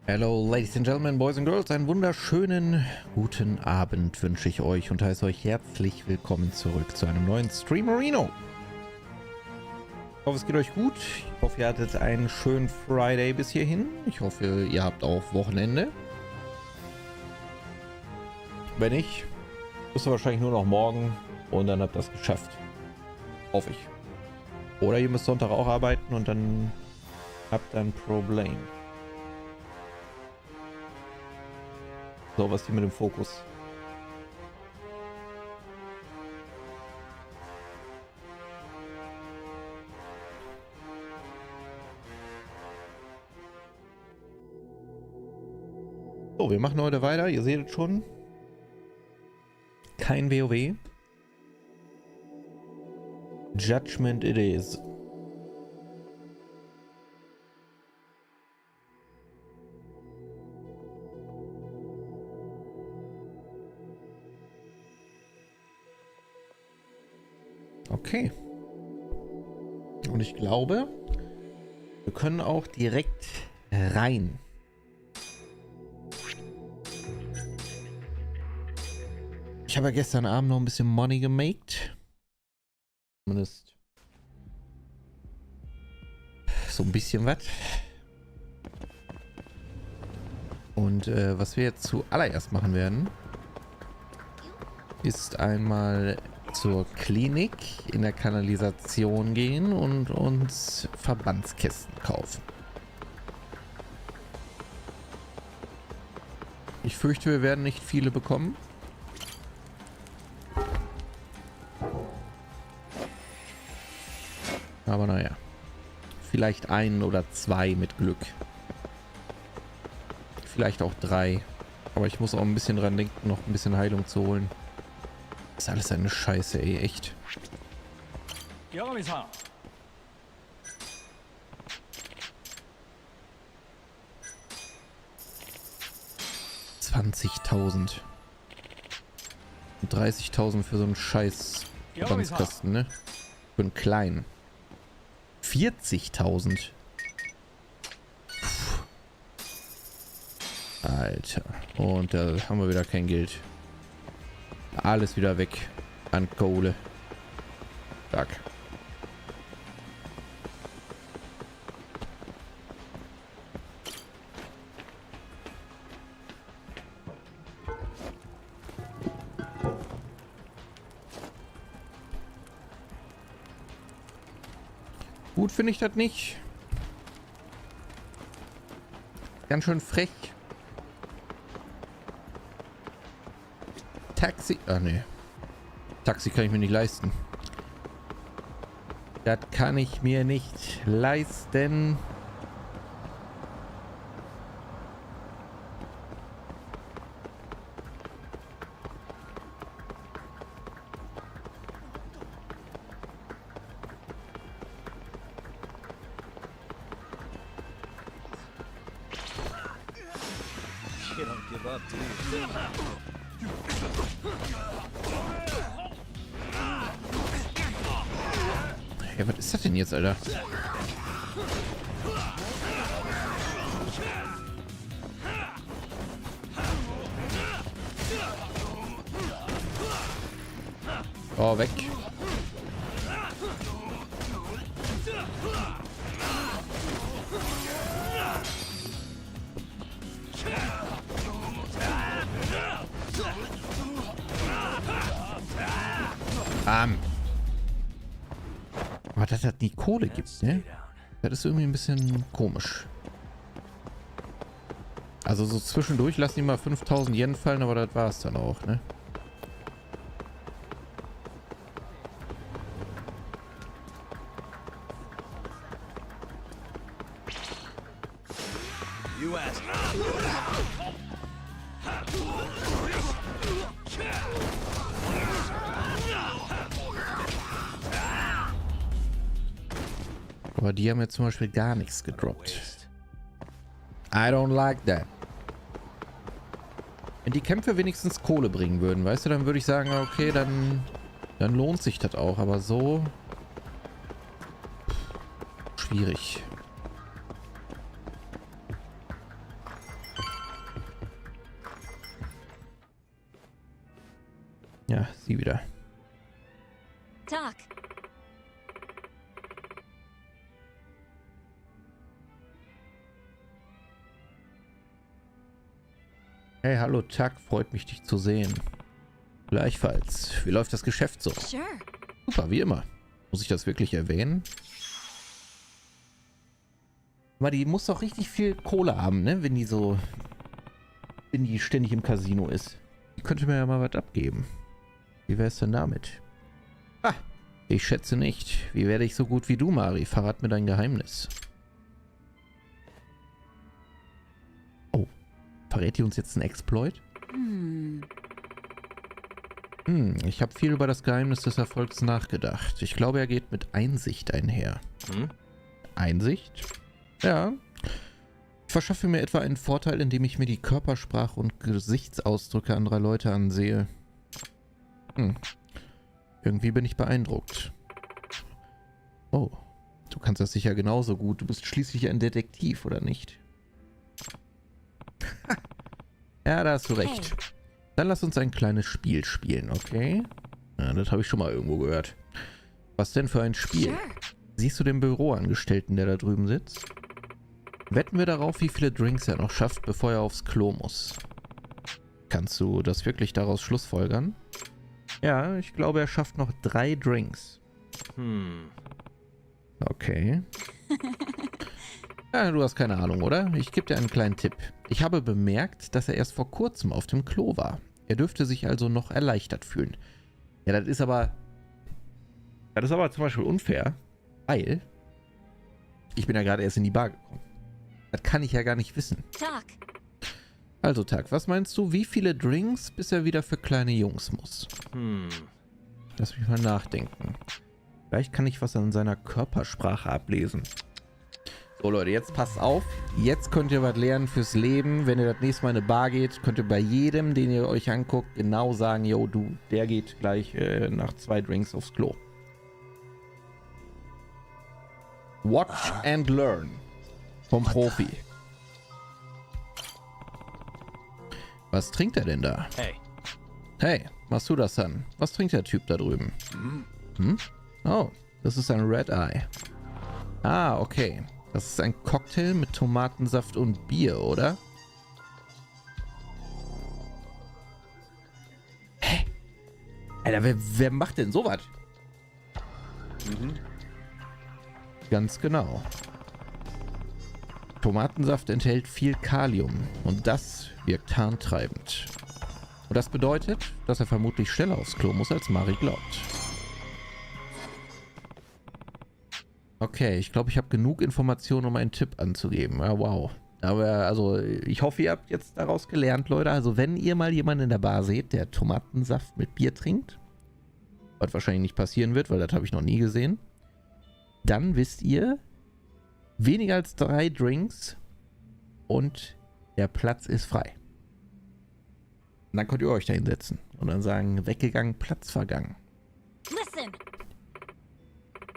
Hello, Ladies and Gentlemen, Boys and Girls, einen wunderschönen guten Abend wünsche ich euch und heiße euch herzlich willkommen zurück zu einem neuen Streamerino. Ich hoffe, es geht euch gut. Ich hoffe, ihr hattet einen schönen Friday bis hierhin. Ich hoffe, ihr habt auch Wochenende. Wenn nicht, ist es wahrscheinlich nur noch morgen und dann habt ihr es geschafft. Hoffe ich. Oder ihr müsst Sonntag auch arbeiten und dann habt ihr ein Problem. So, was hier mit dem Fokus? So, wir machen heute weiter. Ihr seht es schon. Kein WoW. Judgment it is. Okay. Und ich glaube, wir können auch direkt rein. Ich habe ja gestern Abend noch ein bisschen Money gemaked. Zumindest so ein bisschen was. Und was wir jetzt zuallererst machen werden, ist einmal zur Klinik in der Kanalisation gehen und uns Verbandskästen kaufen. Ich fürchte, wir werden nicht viele bekommen. Aber naja, vielleicht einen oder zwei mit Glück. Vielleicht auch drei. Aber ich muss auch ein bisschen dran denken, noch ein bisschen Heilung zu holen. Das ist alles eine Scheiße, ey, echt. 20.000. 30.000 für so einen Scheiß Verbandskasten, ne? Für einen kleinen. 40.000. Alter. Und da haben wir wieder kein Geld. Alles wieder weg an Kohle. Zack. Gut finde ich das nicht. Ganz schön frech. Taxi. Ah, ne. Taxi kann ich mir nicht leisten. Das kann ich mir nicht leisten. Hey, was ist das denn jetzt, Alter? Oh, weg. Aber dass das nie Kohle gibt, ne? Das ist irgendwie ein bisschen komisch. Also so zwischendurch lassen die mal 5.000 Yen fallen, aber das war es dann auch, ne? Aber die haben jetzt zum Beispiel gar nichts gedroppt. I don't like that. Wenn die Kämpfe wenigstens Kohle bringen würden, weißt du, dann würde ich sagen, okay, dann lohnt sich das auch. Aber so schwierig. Ja, sie wieder. Talk. Hey, hallo Tuck, freut mich, dich zu sehen. Gleichfalls. Wie läuft das Geschäft so? Sure. Super, wie immer. Muss ich das wirklich erwähnen? Aber die muss doch richtig viel Kohle haben, ne? Wenn die ständig im Casino ist. Die könnte mir ja mal was abgeben. Wie wär's denn damit? Ah, ich schätze nicht. Wie werde ich so gut wie du, Mari? Verrat mir dein Geheimnis. Oh, verrät die uns jetzt einen Exploit? Ich habe viel über das Geheimnis des Erfolgs nachgedacht. Ich glaube, er geht mit Einsicht einher. Einsicht? Ja. Ich verschaffe mir etwa einen Vorteil, indem ich mir die Körpersprache und Gesichtsausdrücke anderer Leute ansehe. Irgendwie bin ich beeindruckt. Oh, du kannst das sicher genauso gut. Du bist schließlich ein Detektiv, oder nicht? Ja, da hast du recht. Dann lass uns ein kleines Spiel spielen, okay? Ja, das habe ich schon mal irgendwo gehört. Was denn für ein Spiel? Sure. Siehst du den Büroangestellten, der da drüben sitzt? Wetten wir darauf, wie viele Drinks er noch schafft, bevor er aufs Klo muss. Kannst du das wirklich daraus schlussfolgern? Ja, ich glaube, er schafft noch 3 Drinks. Okay. Ja, du hast keine Ahnung, oder? Ich gebe dir einen kleinen Tipp. Ich habe bemerkt, dass er erst vor kurzem auf dem Klo war. Er dürfte sich also noch erleichtert fühlen. Ja, das ist aber zum Beispiel unfair, weil ich bin ja gerade erst in die Bar gekommen. Das kann ich ja gar nicht wissen. Talk. Also, Tag, was meinst du, wie viele Drinks, bis er wieder für kleine Jungs muss? Lass mich mal nachdenken. Vielleicht kann ich was an seiner Körpersprache ablesen. So Leute, jetzt passt auf. Jetzt könnt ihr was lernen fürs Leben. Wenn ihr das nächste Mal in eine Bar geht, könnt ihr bei jedem, den ihr euch anguckt, genau sagen, yo, du, der geht gleich nach 2 Drinks aufs Klo. Watch and learn. Vom Profi. Was trinkt er denn da? Hey. Hey, machst du das dann? Was trinkt der Typ da drüben? Oh, das ist ein Red Eye. Ah, okay. Das ist ein Cocktail mit Tomatensaft und Bier, oder? Hä? Alter, wer macht denn sowas? Ganz genau. Tomatensaft enthält viel Kalium und das wirkt harntreibend. Und das bedeutet, dass er vermutlich schneller aufs Klo muss, als Mari glaubt. Okay, ich glaube, ich habe genug Informationen, um einen Tipp anzugeben. Ja, wow. Aber also, ich hoffe, ihr habt jetzt daraus gelernt, Leute. Also, wenn ihr mal jemanden in der Bar seht, der Tomatensaft mit Bier trinkt, was wahrscheinlich nicht passieren wird, weil das habe ich noch nie gesehen, dann wisst ihr, weniger als 3 Drinks und der Platz ist frei. Und dann könnt ihr euch da hinsetzen und dann sagen, weggegangen, Platz vergangen. Listen.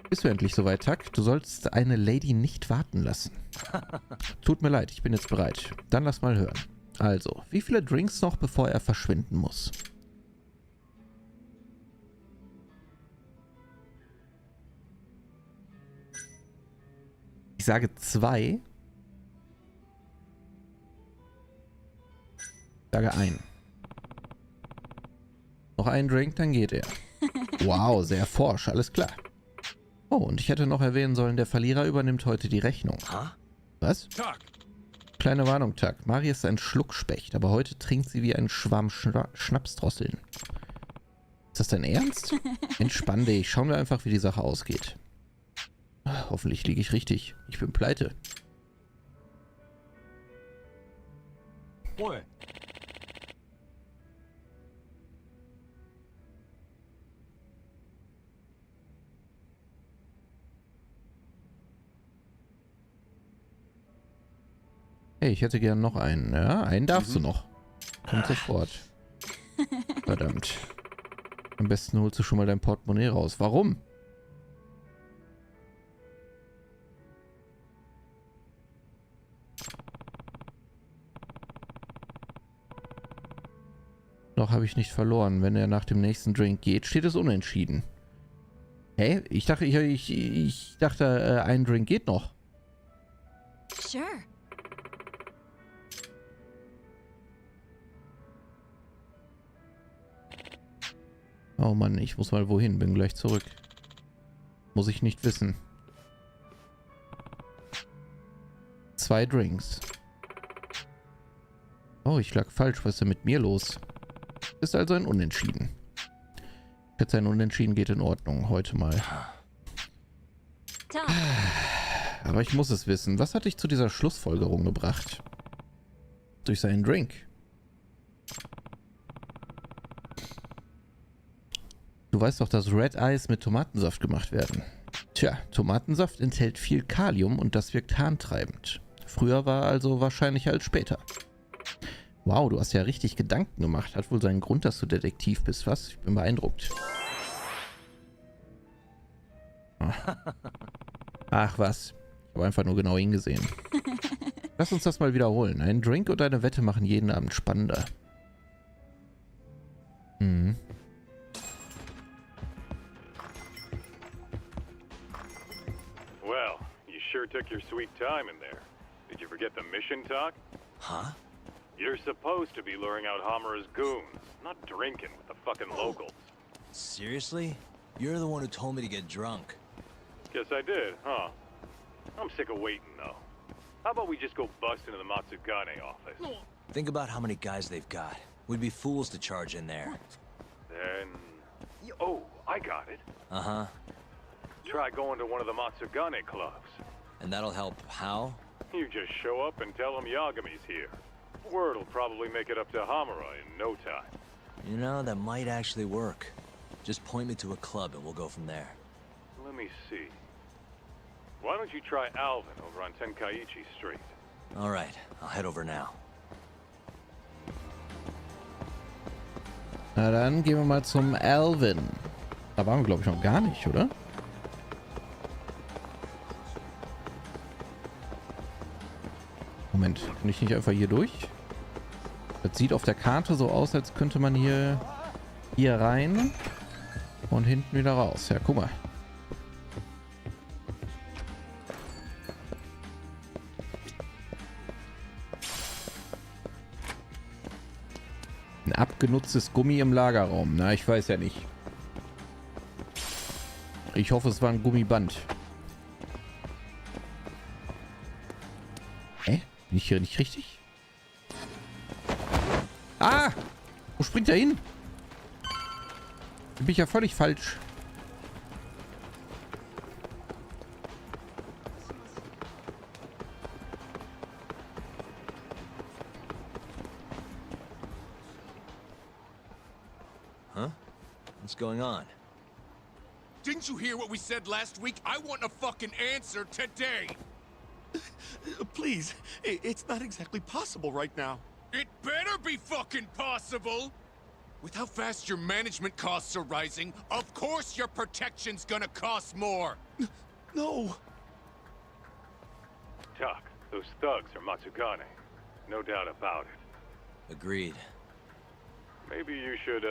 Bist du endlich soweit, Tuck? Du sollst eine Lady nicht warten lassen. Tut mir leid, ich bin jetzt bereit. Dann lass mal hören. Also, wie viele Drinks noch, bevor er verschwinden muss? Ich sage 2. Ich sage 1. Noch einen Drink, dann geht er. Wow, sehr forsch, alles klar. Oh, und ich hätte noch erwähnen sollen, der Verlierer übernimmt heute die Rechnung. Was? Kleine Warnung, Tuck. Mari ist ein Schluckspecht, aber heute trinkt sie wie ein Schwarm Schnapsdrosseln. Ist das dein Ernst? Entspann dich, schauen wir einfach, wie die Sache ausgeht. Hoffentlich liege ich richtig. Ich bin pleite. Hey, ich hätte gern noch einen. Ja, einen darfst du noch. Kommt sofort. Verdammt. Am besten holst du schon mal dein Portemonnaie raus. Warum? Noch habe ich nicht verloren. Wenn er nach dem nächsten Drink geht, steht es unentschieden. Hä? Ich dachte, ein Drink geht noch. Sure. Oh Mann, ich muss mal wohin. Bin gleich zurück. Muss ich nicht wissen. 2 Drinks. Oh, ich lag falsch. Was ist denn mit mir los? Ist also ein Unentschieden. Jetzt ein Unentschieden geht in Ordnung. Heute mal. Talk. Aber ich muss es wissen. Was hat dich zu dieser Schlussfolgerung gebracht? Durch seinen Drink. Du weißt doch, dass Red Eyes mit Tomatensaft gemacht werden. Tja, Tomatensaft enthält viel Kalium und das wirkt harntreibend. Früher war also wahrscheinlicher als später. Wow, du hast ja richtig Gedanken gemacht. Hat wohl seinen Grund, dass du Detektiv bist, was? Ich bin beeindruckt. Ach was. Ich habe einfach nur genau hingesehen. Lass uns das mal wiederholen. Ein Drink und eine Wette machen jeden Abend spannender. Mhm. Well, you sure took your sweet time in there. Did you forget the mission talk? Huh? You're supposed to be luring out Hamura's goons, not drinking with the fucking locals. Seriously? You're the one who told me to get drunk. Guess I did, huh? I'm sick of waiting, though. How about we just go bust into the Matsugane office? Think about how many guys they've got. We'd be fools to charge in there. Then... Oh, I got it. Uh-huh. Try going to one of the Matsugane clubs. And that'll help how? You just show up and tell them Yagami's here. Word'll probably make it up to Hamura in no time. You know, that might actually work. Just point me to a club and we'll go from there. Let me see. Why don't you try Alvin over on Tenkaichi Street? All right, I'll head over now. Na dann gehen wir mal zum Alvin. Da waren wir, glaube ich, noch gar nicht, oder? Moment, kann ich nicht einfach hier durch? Das sieht auf der Karte so aus, als könnte man hier rein und hinten wieder raus. Ja, guck mal. Ein abgenutztes Gummi im Lagerraum. Na, ich weiß ja nicht. Ich hoffe, es war ein Gummiband. Hä? Bin ich hier nicht richtig? Ah! Wo springt er hin? Da bin ich ja völlig falsch. Huh? What's going on? Didn't you hear what we said last week? I want a fucking answer today! Please, it's not exactly possible right now. It better be fucking possible! With how fast your management costs are rising, of course your protection's gonna cost more! No. Tuck, those thugs are Matsugane. No doubt about it. Agreed. Maybe you should,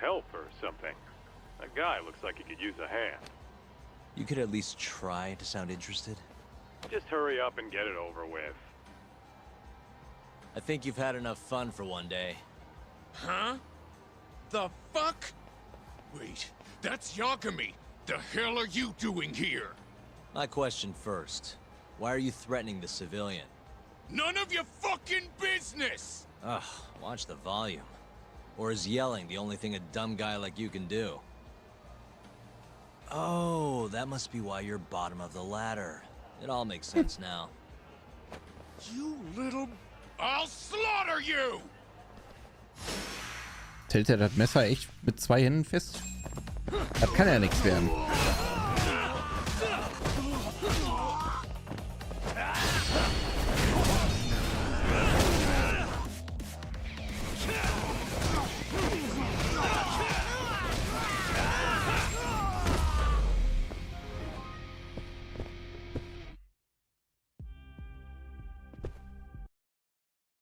help or something. That guy looks like he could use a hand. You could at least try to sound interested. Just hurry up and get it over with. I think you've had enough fun for one day. Huh? The fuck? Wait, that's Yagami! The hell are you doing here? My question first. Why are you threatening the civilian? None of your fucking business! Ugh, watch the volume. Or is yelling the only thing a dumb guy like you can do? Oh, that must be why you're bottom of the ladder. It all makes sense now. You little... I'll slaughter you! Hält er das Messer echt mit 2 Händen fest? Das kann ja nichts werden.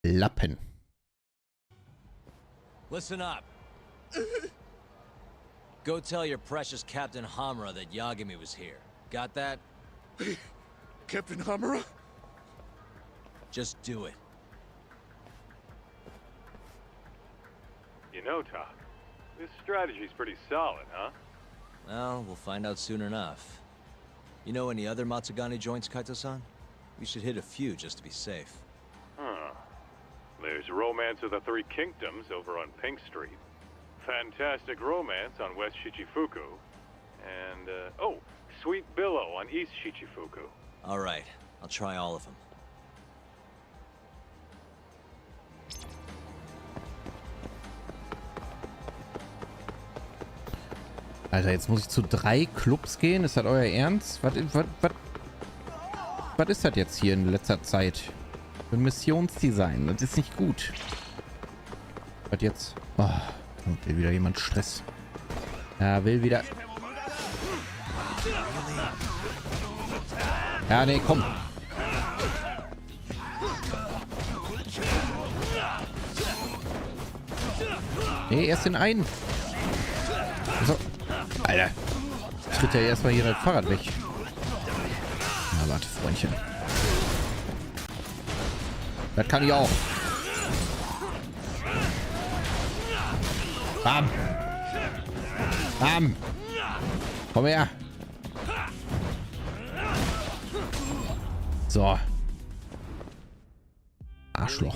Lappen. Listen up. Go tell your precious Captain Hamura that Yagami was here. Got that? Captain Hamura? Just do it. You know, Doc, this strategy's pretty solid, huh? Well, we'll find out soon enough. You know any other Matsugane joints, Kaito-san? We should hit a few just to be safe. Huh. There's Romance of the Three Kingdoms over on Pink Street. Fantastic Romance on West Shichifuku. And, oh, Sweet Billow on East Shichifuku. All right, I'll try all of them. Alter, jetzt muss ich zu 3 Clubs gehen? Ist das euer Ernst? Was ist das jetzt hier in letzter Zeit? Für ein Missionsdesign. Das ist nicht gut. Was jetzt? Oh, will wieder jemand Stress. Ja, will wieder... Ja, nee, komm. Nee, erst den einen. So. Alter. Tritt ja erstmal hier das Fahrrad weg. Na, warte, Freundchen. Das kann ich auch. Bam. Bam. Komm her. So. Arschloch.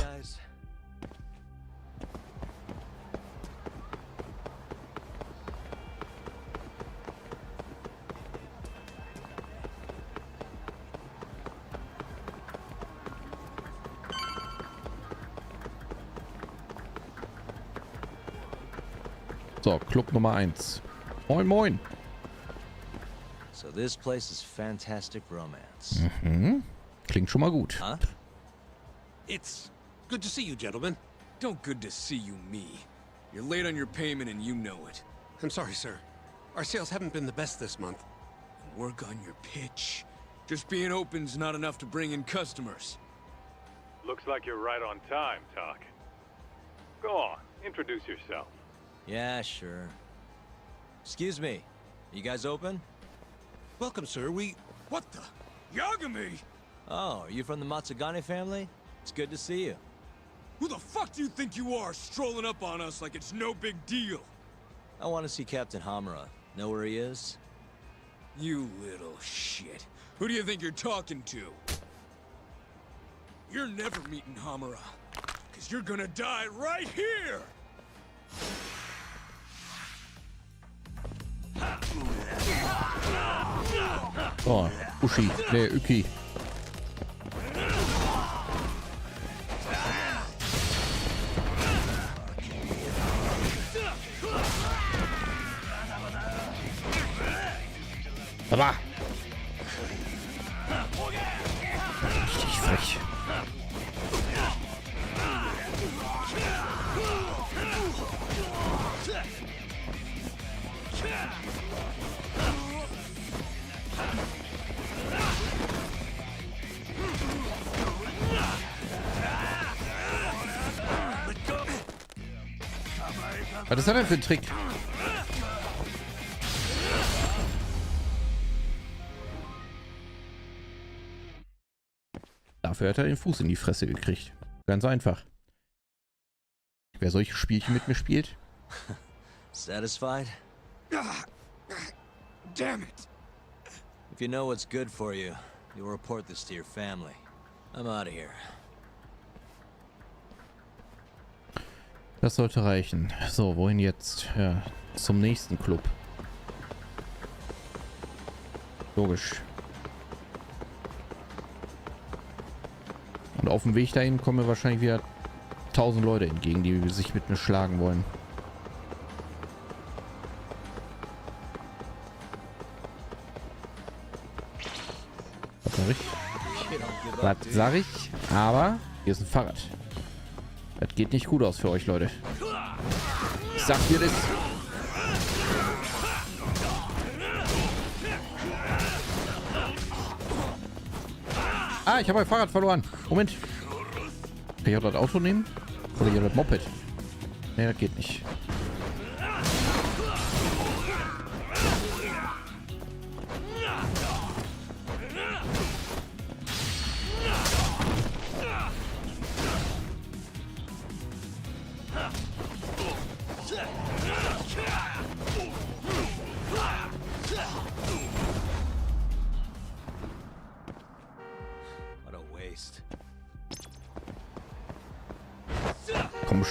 So, Club Nummer 1. Moin, moin. So this place is fantastic romance. Mhm. Klingt schon mal gut. Huh? It's good to see you, gentlemen. Don't good to see you, me. You're late on your payment and you know it. I'm sorry, sir. Our sales haven't been the best this month. Work on your pitch. Just being open's not enough to bring in customers. Looks like you're right on time, Doc. Go on, introduce yourself. Yeah, sure. Excuse me. You guys open? Welcome, sir. What the? Yagami! Oh, are you from the Matsugane family? It's good to see you. Who the fuck do you think you are, strolling up on us like it's no big deal? I want to see Captain Hamura. Know where he is? You little shit. Who do you think you're talking to? You're never meeting Hamura. Cause you're gonna die right here! Oh, Uschi. Nee, Uki. Aber. Richtig frech. Was ist das denn für ein Trick? Dafür hat er den Fuß in die Fresse gekriegt. Ganz einfach. Wer solche Spielchen mit mir spielt? Satisfied? Damn it! If you know what's good for you, you'll report this to your family. I'm out of here. Das sollte reichen. So, wohin jetzt? Ja, zum nächsten Club. Logisch. Und auf dem Weg dahin kommen mir wahrscheinlich wieder 1000 Leute entgegen, die sich mit mir schlagen wollen. Was sag ich? Was sag ich? Aber hier ist ein Fahrrad. Das geht nicht gut aus für euch, Leute. Ich sag dir das. Ah, ich habe mein Fahrrad verloren. Moment. Kann ich auch das Auto nehmen? Oder hier das Moped? Ne, das geht nicht. Kommt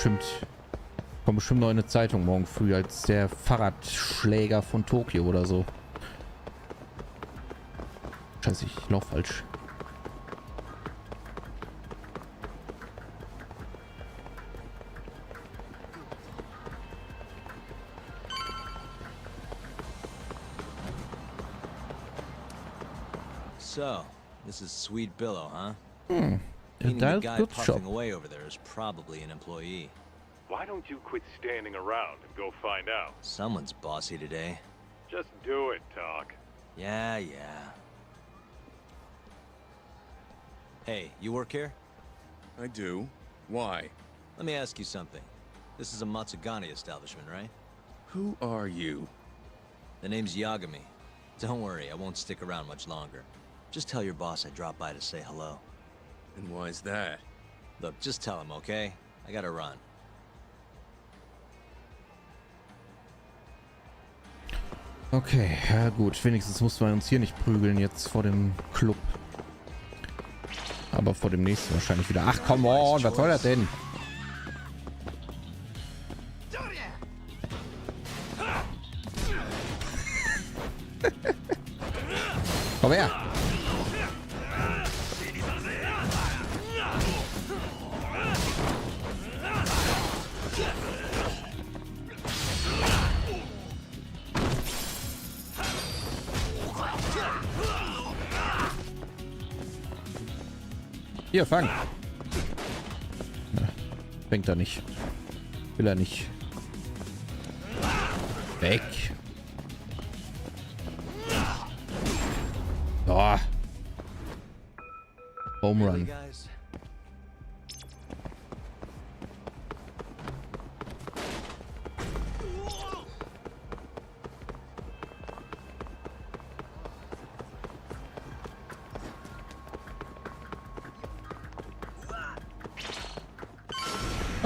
bestimmt noch eine Zeitung morgen früh als der Fahrradschläger von Tokio oder so. Scheiße, ich laufe falsch. So, this is Sweet Billow, huh? A Meaning the dialed guy goods shop. puffing away over there is probably an employee. Why don't you quit standing around and go find out? Someone's bossy today. Just do it, Talk. Yeah. Hey, you work here? I do. Why? Let me ask you something. This is a Matsugane establishment, right? Who are you? The name's Yagami. Don't worry, I won't stick around much longer. Just tell your boss I dropped by to say hello. And why's that? Look, just tell him, okay? I gotta run. Okay, ja gut. Wenigstens mussten wir uns hier nicht prügeln jetzt vor dem Club. Aber vor dem nächsten wahrscheinlich wieder. Ach, come on, was soll das denn? Komm her! Hier, fang! Na, fängt er nicht. Will er nicht. Weg! Oh. Home Really, Run. guys?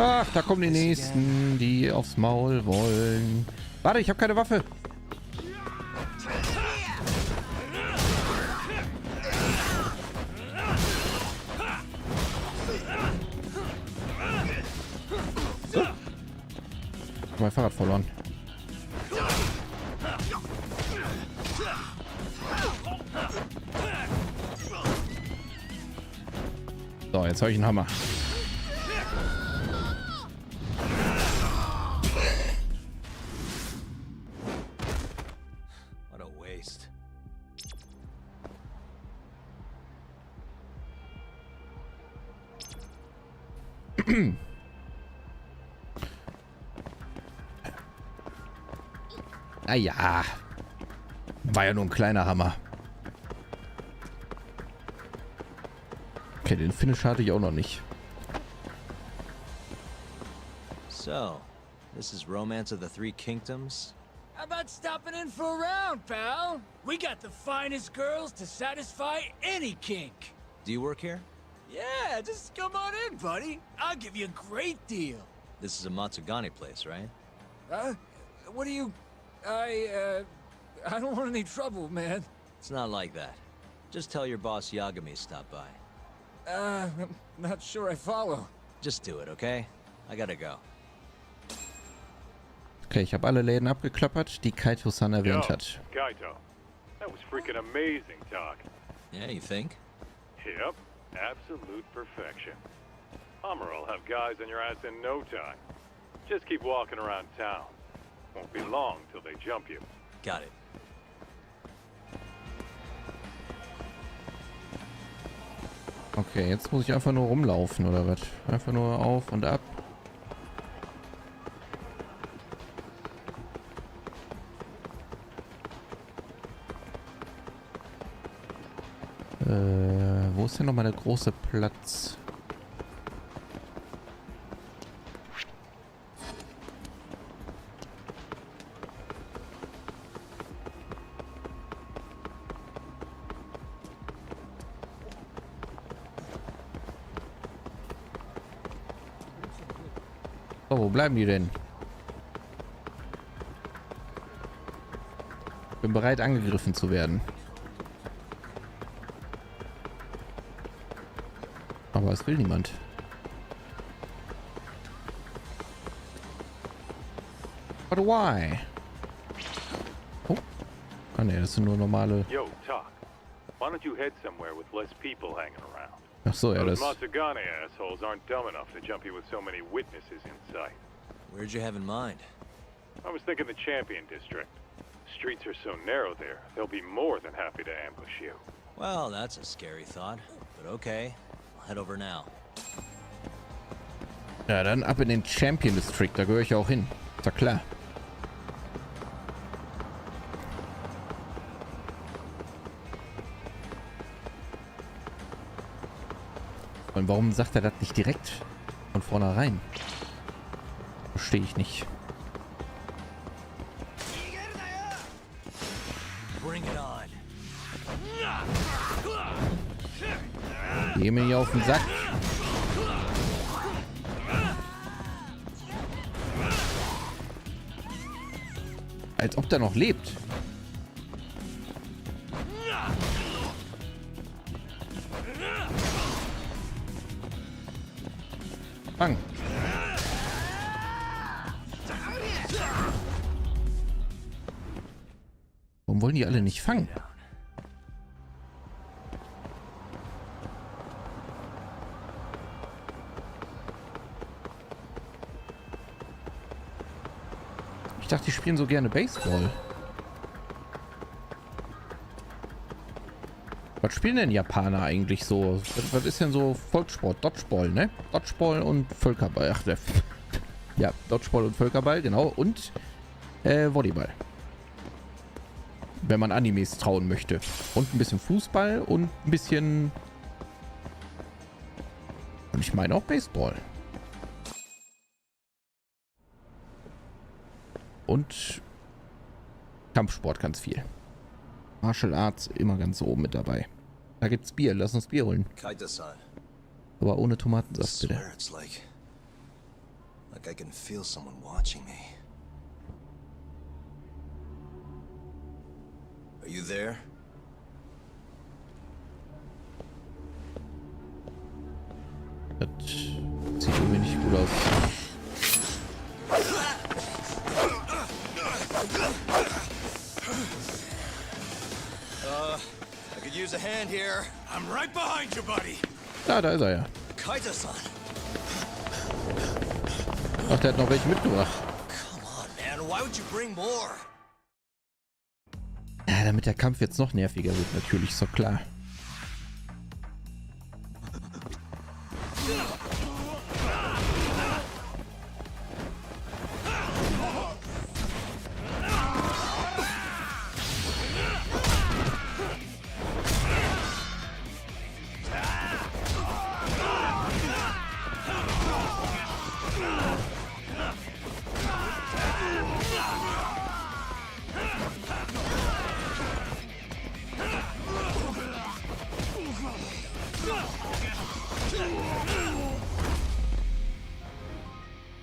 Ach, da kommen die nächsten, die aufs Maul wollen. Warte, ich habe keine Waffe. So. Mein Fahrrad verloren. So, jetzt habe ich einen Hammer. What a waste. Ah ja. War ja nur ein kleiner Hammer. Okay, den Finish hatte ich auch noch nicht. So, this is Romance of the Three Kingdoms? How about stopping in for a round, pal? We got the finest girls to satisfy any kink. Do you work here? Yeah, just come on in, buddy. I'll give you a great deal. This is a Matsugane place, right? What do you... I don't want any trouble, man. It's not like that. Just tell your boss Yagami stopped by. I'm not sure I follow. Just do it, okay? I gotta go. Okay, ich habe alle Läden abgeklappert, die Kaito-san erwähnt Yo, hat. Kaito. That was freaking amazing, Talk. Yeah, you think? Yep, absolute perfection. Hummer'll have guys on your ass in no time. Just keep walking around town. Won't be long till they jump you. Got it. Okay, jetzt muss ich einfach nur rumlaufen, oder was? Einfach nur auf und ab. Wo ist denn nochmal der große Platz? So, wo bleiben die denn? Bin bereit, angegriffen zu werden. Aber es will niemand. But why? Oh. Ah ne, das sind nur normale... Yo, Talk. Why don't you head somewhere with less people hanging around? Ach so, ja, Those das... Matsugane assholes aren't dumb enough to jump you with so many witnesses in sight. Where'd you have in mind? I was thinking the Champion District. Streets are so narrow there, they'll be more than happy to ambush you. Well, that's a scary thought. But okay, I'll head over now. Ja, dann ab in den Champion District. Da gehöre ich auch hin. Ist ja klar. Und warum sagt er das nicht direkt von vornherein? Verstehe ich nicht. Bring it on. Geh mir hier auf den Sack. Als ob der noch lebt. Fang. Warum wollen die alle nicht fangen? Ich dachte, die spielen so gerne Baseball. Was spielen denn Japaner eigentlich so? Was ist denn so Volkssport? Dodgeball, ne? Dodgeball und Völkerball. Ach, ja, Dodgeball und Völkerball, genau. Und Volleyball. Wenn man Animes trauen möchte. Und ein bisschen Fußball und ein bisschen... Und ich meine auch Baseball. Und Kampfsport ganz viel. Martial Arts immer ganz oben mit dabei. Da gibt's Bier. Lass uns Bier holen. Kaita-san. Aber ohne I Tomatensaft, bitte. swear it's like I can feel someone watching me. Are you there? Das sieht irgendwie nicht gut aus. I could use a hand here. I'm right behind you, buddy. Ja, da ist er ja. Kaita-san. Ach, der hat noch welche mitgebracht. Come on, man. Why would you bring more? Ja, damit der Kampf jetzt noch nerviger wird, natürlich, ist doch klar.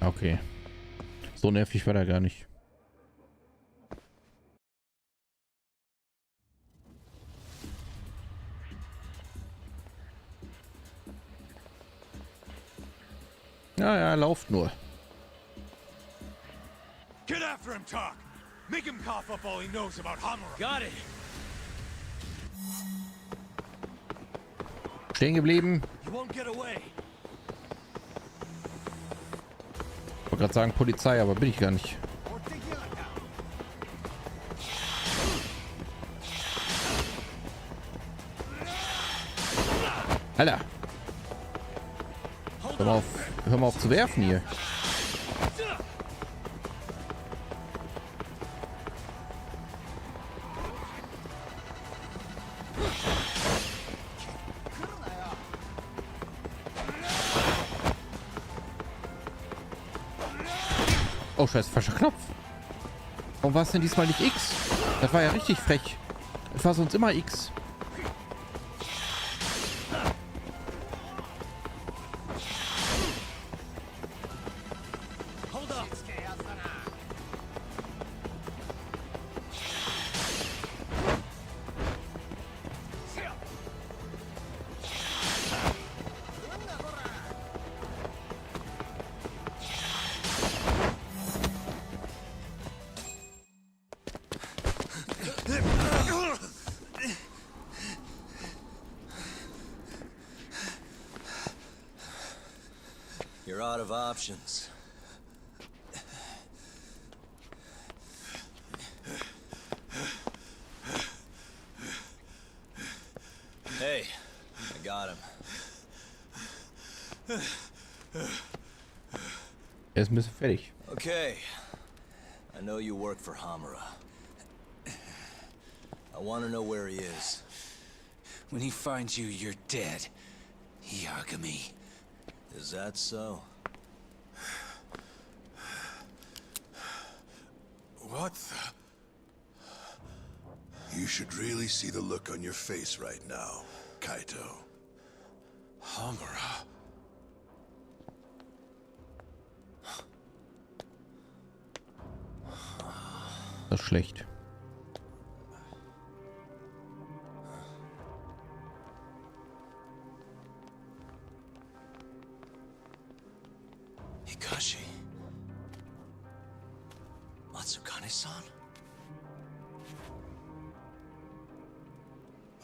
Okay. So nervig war der gar nicht. Ja, ja, lauft nur. Get after him, Talk. Make him cough up all he knows about Hamura. Got it. Stehen geblieben. You won't get away. Ich wollte gerade sagen Polizei, aber bin ich gar nicht. Alter. Hör mal auf zu werfen hier. Oh, scheiße, falscher Knopf. Warum war es denn diesmal nicht X? Das war ja richtig frech. Das war sonst immer X. Hold up. You're out of options. Hey, I got him. Ist ein bisschen fertig. Okay. I know you work for Hamura. I want to know where he is. When he finds you, you're dead. Yagami. Is that so? What the... You should really see the look on your face right now, Kaito. Hamura. Das ist schlecht. Hikashi. Matsukane-san?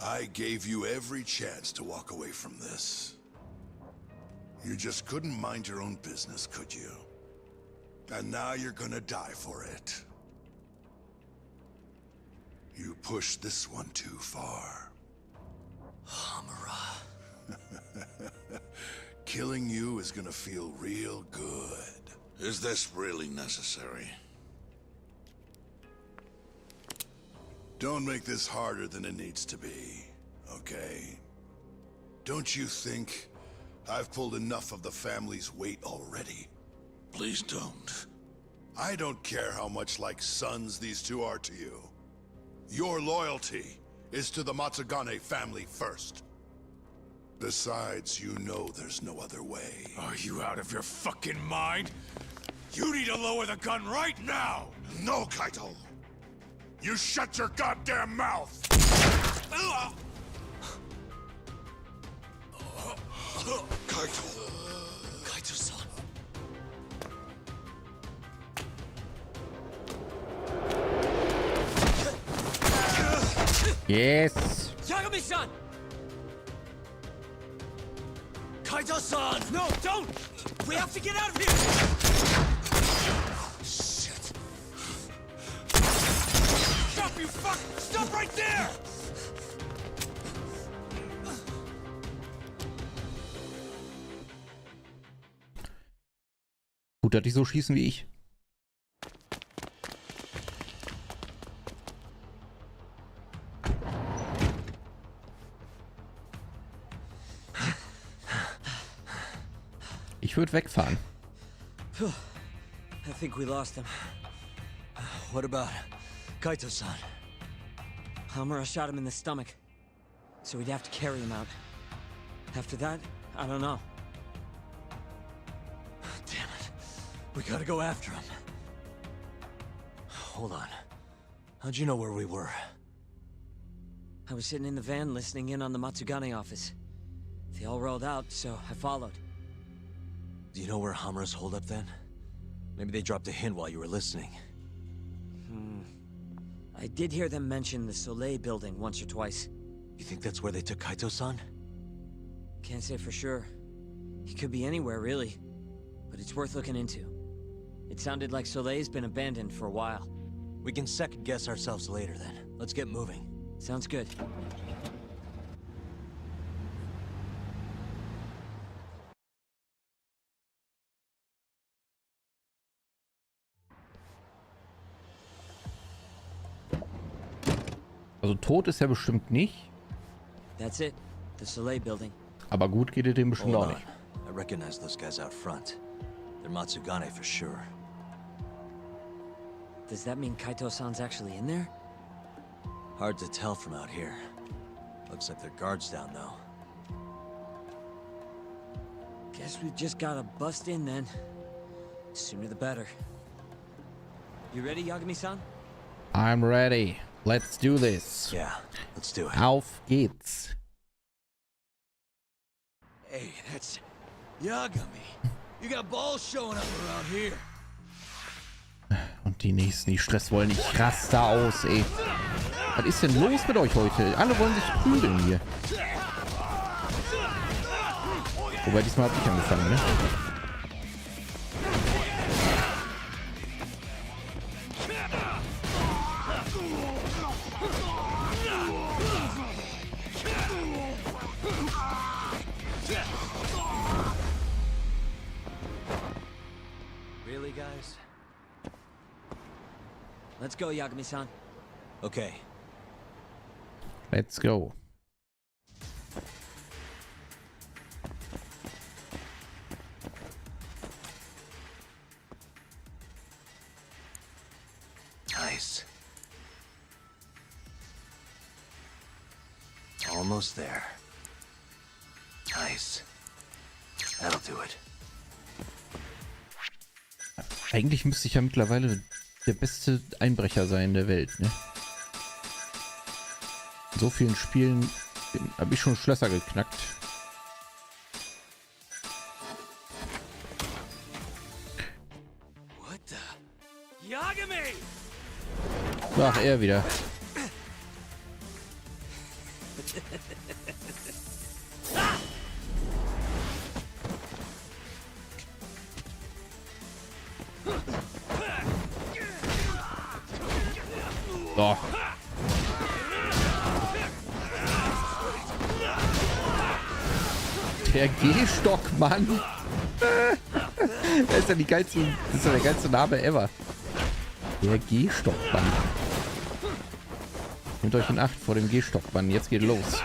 I gave you every chance to walk away from this. You just couldn't mind your own business, could you? And now you're gonna die for it. You pushed this one too far. Hamura. Killing you is gonna feel real good. Is this really necessary? Don't make this harder than it needs to be, okay? Don't you think I've pulled enough of the family's weight already? Please don't. I don't care how much like sons these two are to you. Your loyalty is to the Matsugane family first. Besides, you know there's no other way. Are you out of your fucking mind? You need to lower the gun right now! No, Kaito! You shut your goddamn mouth! Kaito. Kaito-san. Yes! Yagami-san! Kaito-san! No, don't! We have to get out of here! Shit. Stop, you fuck! Stop right there! Gut, dass die so schießen wie ich. Ich würde wegfahren. I think we lost him. What about Kaito-san? Hamura shot him in the stomach, so we'd have to carry him out. After that, I don't know. Damn it. We gotta go after him. Hold on. How'd you know where we were? I was sitting in the van listening in on the Matsugane office. They all rolled out, so I followed. Do you know where Hamura's holed up then? Maybe they dropped a hint while you were listening. I did hear them mention the Soleil building once or twice. You think that's where they took Kaito-san? Can't say for sure. He could be anywhere, really. But it's worth looking into. It sounded like Soleil's been abandoned for a while. We can second guess ourselves later then. Let's get moving. Sounds good. Also tot ist er bestimmt nicht. That's it. The Soleil building. Aber gut geht es dem bestimmt Hold auch on. nicht. I recognize those guys out front. They're Matsugane for sure. Does that mean Kaito-san's actually in there? Hard to tell from out here. Looks like their guard's down though. Guess we just gotta bust in then. Sooner the better. You ready, Yagami-san? I'm ready. Let's do this. Yeah, let's do it. Auf geht's. Hey, that's Yagami. You got balls showing up around here. Und die nächsten, die Stress wollen. Ich raste aus, ey. Was ist denn los mit euch heute? Alle wollen sich prügeln hier. Wobei, diesmal habe ich angefangen, ne? Let's go, Yagami-san. Okay. Let's go. Nice. Almost there. Nice. That'll do it. Eigentlich müsste ich ja mittlerweile der beste Einbrecher sein der Welt, ne? In so vielen Spielen habe ich schon Schlösser geknackt. What the? Yagami! Ach, er wieder. So. Der Gehstock, Mann. Das ist ja die geilste, das ist ja der geilste Name ever. Der Gehstockmann. Nehmt euch in Acht vor dem Gehstockmann. Jetzt geht los.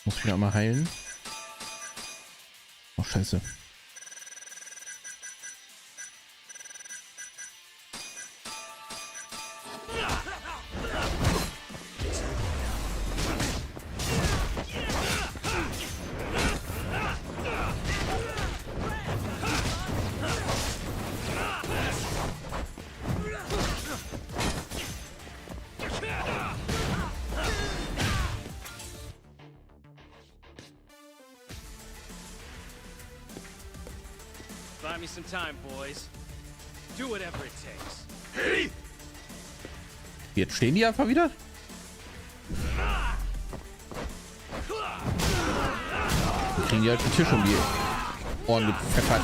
Muss mich auch mal heilen. Oh, scheiße. Buy me some time, boys. Do whatever it takes. Jetzt stehen die einfach wieder. Wir kriegen die halt den Tisch um die Ohren gepfeffert.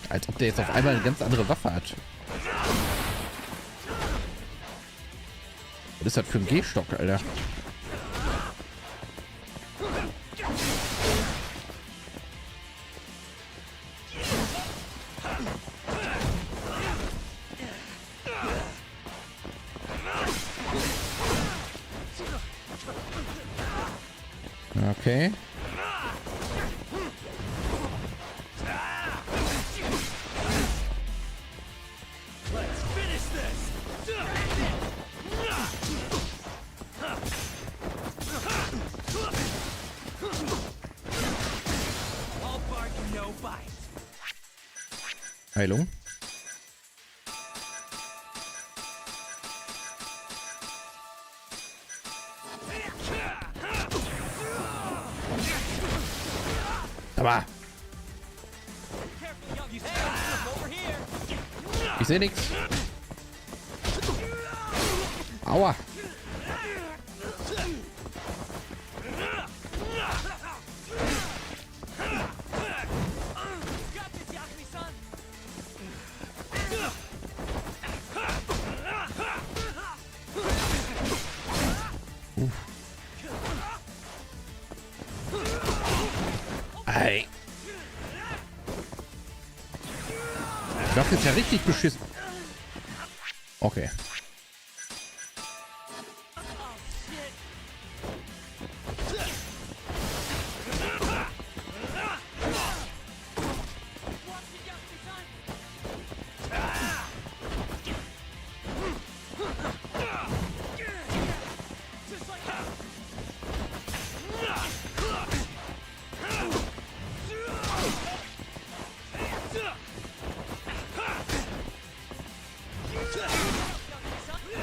Als ob der jetzt auf einmal eine ganz andere Waffe hat. Was ist das für ein Gehstock, Alter? Okay. Heilung. Aber ich sehe nichts. Aua. Ei. Das ist ja richtig beschissen. Okay.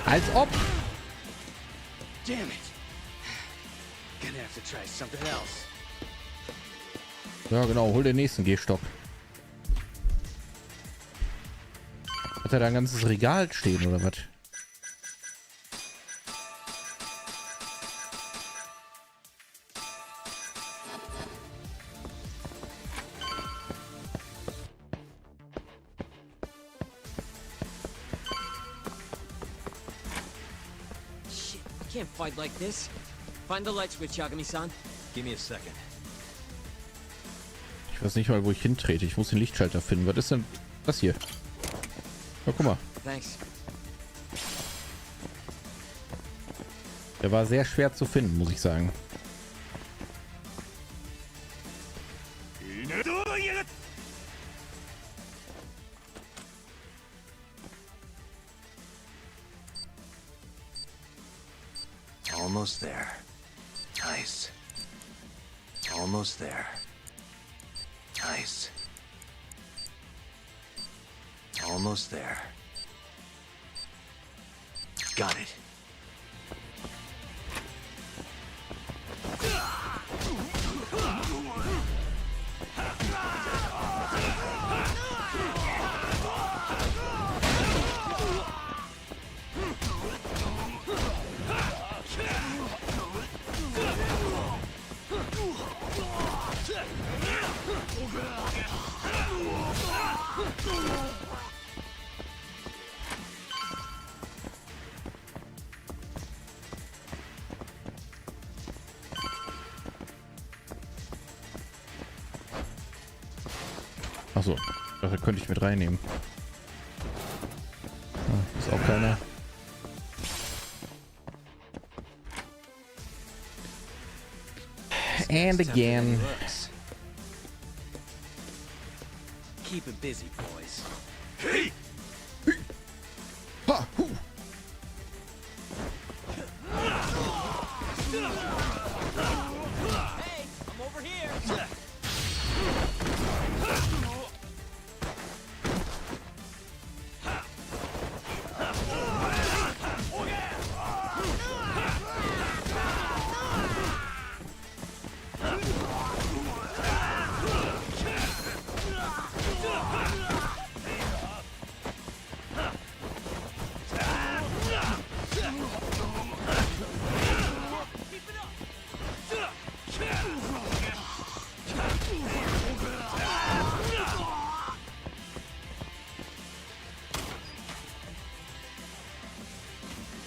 Als ob. Damn it. Gonna have to try something else. Ja, genau. Hol den nächsten Gehstock. Hat er da ein ganzes Regal stehen oder was? Shit, I can't fight like this. Find the light switch, Yagami-san. Give me a second. Ich weiß nicht mal, wo ich hintrete. Ich muss den Lichtschalter finden. Was ist denn das hier? Ja, guck mal. Thanks. Der war sehr schwer zu finden, muss ich sagen. Almost there. Nice. Almost there. Nice. Almost there. Got it. Achso, da könnte ich mit reinnehmen. Ah, ist auch keiner. And again. Keep it busy, boys. Hey! Ha, hu. Hey, I'm over here.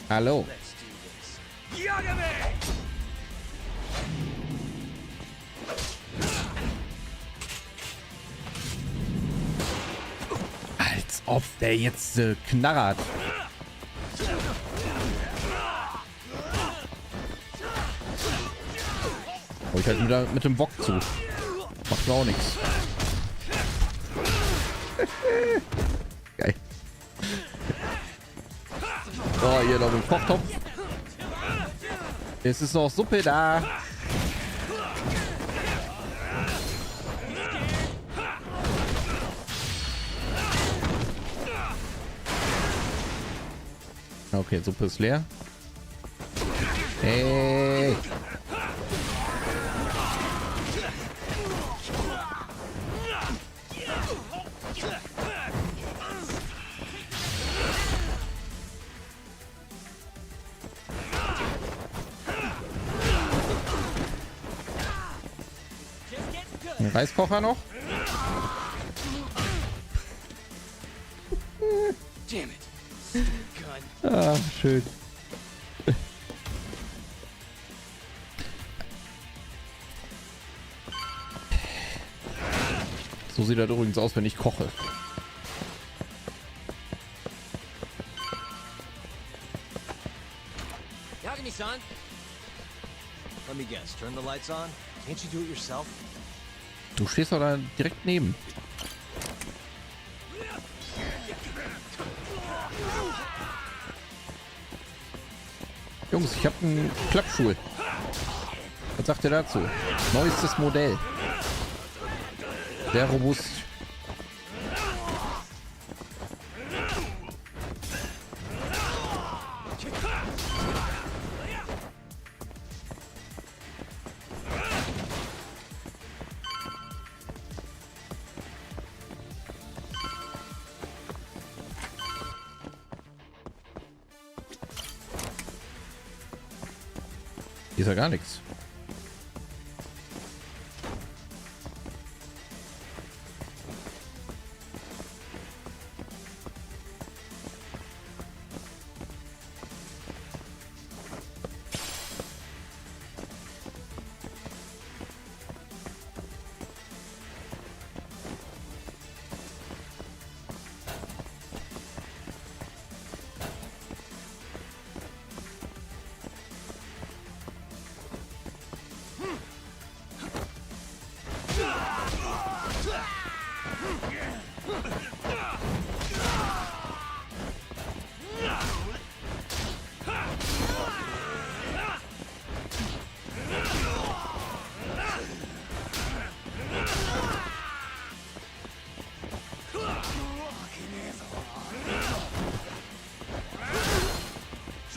Hallo. Let's do this. Yagami! Als ob der jetzt knarrt. Oh, ich halt wieder mit dem Wok zu. Macht mir auch nichts. Geil. So, hier noch ein Kochtopf. Es ist noch Suppe da. Okay, Suppe ist leer. Hey. Ein Reiskocher noch? Damn it. Stupid gun. Ah, schön. So sieht das übrigens aus, wenn ich koche. Yagami-san. Let me guess. Turn the lights on? Can't you do it yourself? Du stehst doch da direkt neben. Jungs, ich habe einen Klappstuhl. Was sagt ihr dazu? Neuestes Modell. Sehr robust. Hier ist ja gar nichts.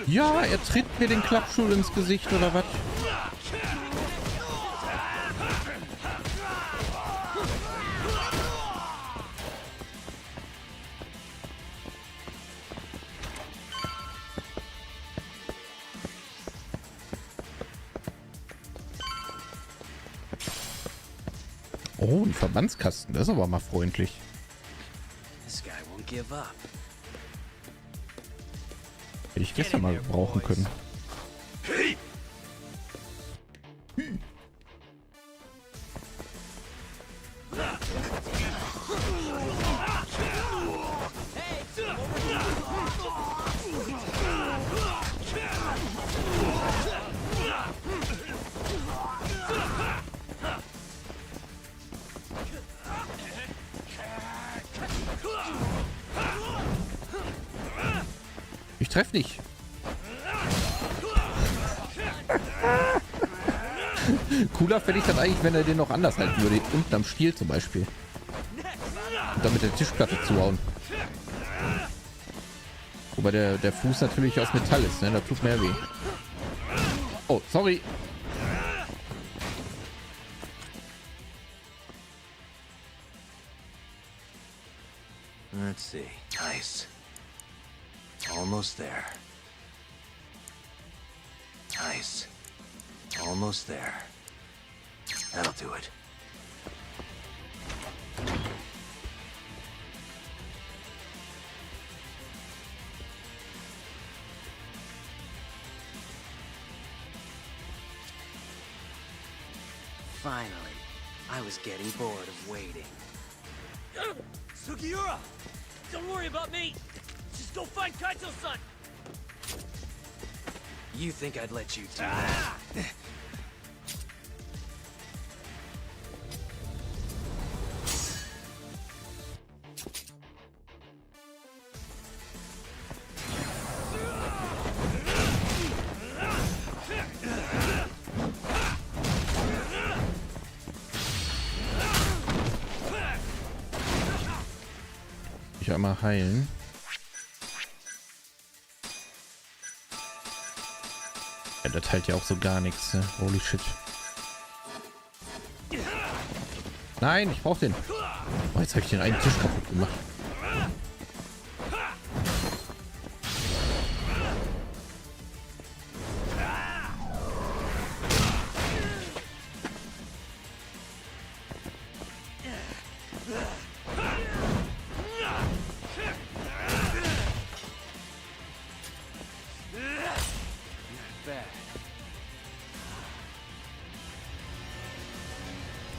Ja, er tritt mir den Klappstuhl ins Gesicht, oder was? Oh, ein Verbandskasten, das ist aber mal freundlich. This guy won't give up. Hätte ich gestern mal brauchen können. Ich treffe nicht. Cooler fände ich das eigentlich, wenn er den noch anders halten würde. Unten am Stiel zum Beispiel. Und dann mit der Tischplatte zuhauen. Wobei der Fuß natürlich aus Metall ist, ne? Da tut mehr weh. Oh, sorry. Let's see. Nice. Almost there. Nice. Almost there. That'll do it. Finally, I was getting bored of waiting. Sugiura! Don't worry about me! Just go find Kaito-san! You think I'd let you do that? Ich einmal heilen. Ja, das teilt ja auch so gar nichts, ne? Holy shit. Nein, ich brauch den. Oh, jetzt habe ich den einen Tisch kaputt gemacht.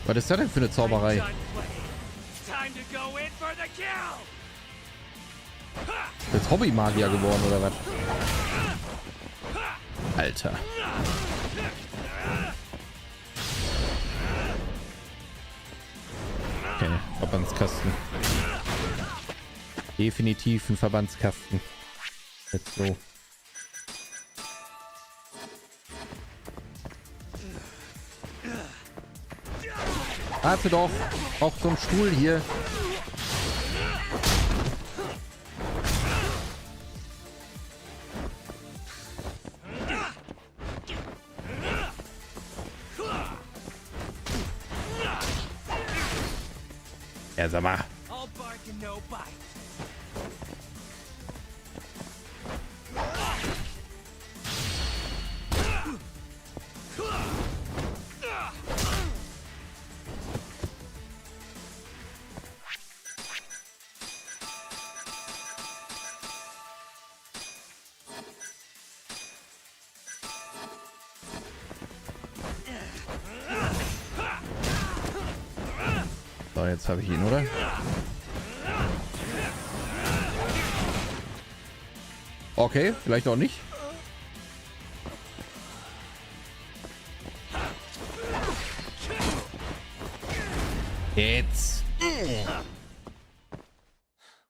Was ist das denn für eine Zauberei? Jetzt Hobby-Magier geworden, oder was? Alter. Okay, Verbandskasten. Definitiv ein Verbandskasten. Jetzt so. Warte doch, auch so ein Stuhl hier. Ja, sag mal. So, jetzt habe ich ihn, oder? Okay, vielleicht auch nicht. Jetzt.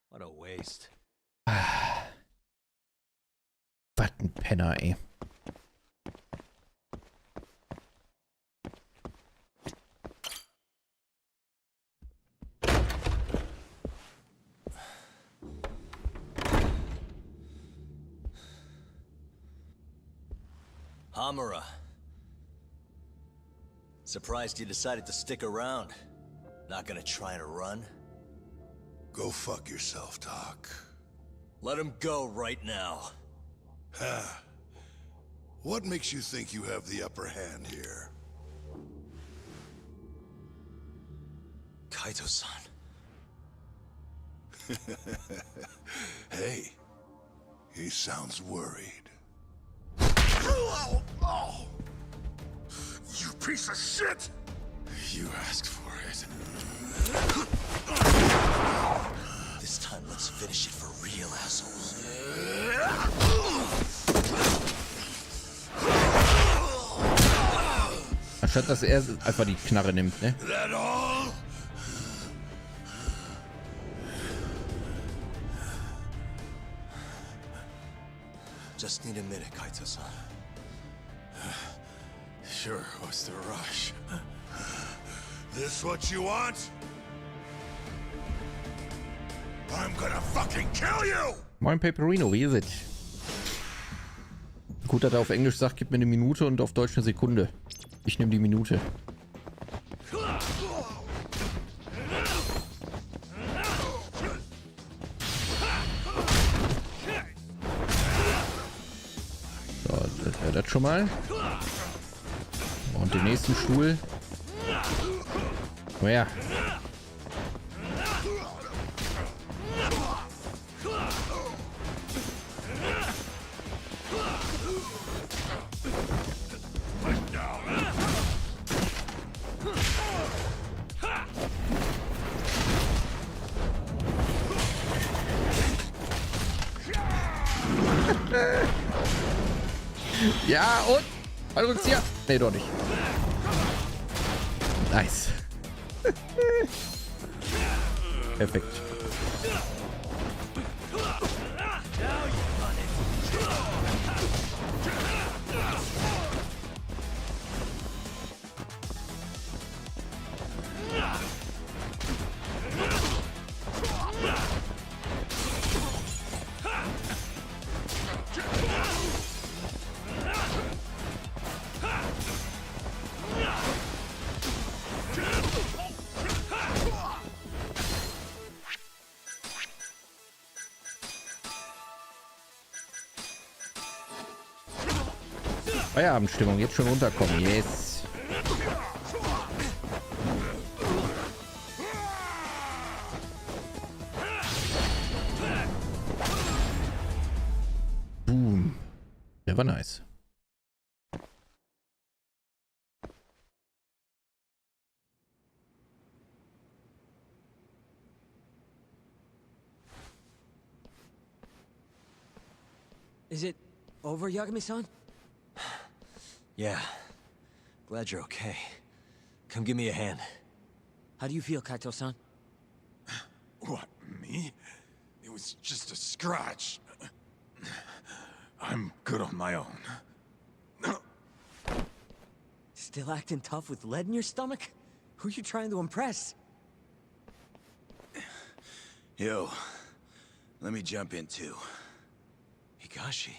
What a waste. Was ein Penner, ey. Hamura. Surprised you decided to stick around. Not gonna try and run? Go fuck yourself, Doc. Let him go right now. What makes you think you have the upper hand here? Kaito-san. Hey, he sounds worried. You piece of shit! You asked for it. This time, let's finish it for real, assholes. Anstatt dass er einfach die Knarre nimmt, ne? That all? Just need a minute, Kaito-san. Sure, what's the rush? This what you want? I'm gonna fucking kill you! Moin Paperino, wie ist es? Gut, dass er auf Englisch sagt, gib mir eine Minute und auf Deutsch eine Sekunde. Ich nehme die Minute. So, das schon mal. Und den nächsten Stuhl. Oh ja. Ja, und? Rückzieher? Nee, doch nicht. Nice. Perfekt. Feierabendstimmung, jetzt schon runterkommen. Yes. Boom. Der war nice. Is it over, Yagami-san? Yeah. Glad you're okay. Come give me a hand. How do you feel, Kaito-san? What, me? It was just a scratch. I'm good on my own. Still acting tough with lead in your stomach? Who you trying to impress? Yo, let me jump in too. Higashi.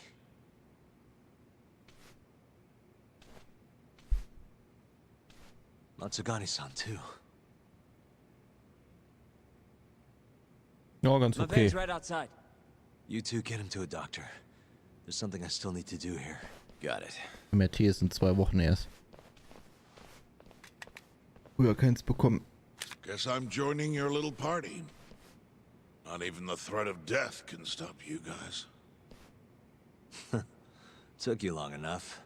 Matsugani-san too. Ja, ganz My okay. bag's right outside. You two get him to a doctor. There's something I still need to do here. Got it. MRT ist in 2 Wochen erst. Früher keins bekommen. Guess I'm joining your little party. Not even the threat of death can stop you guys. Took you long enough.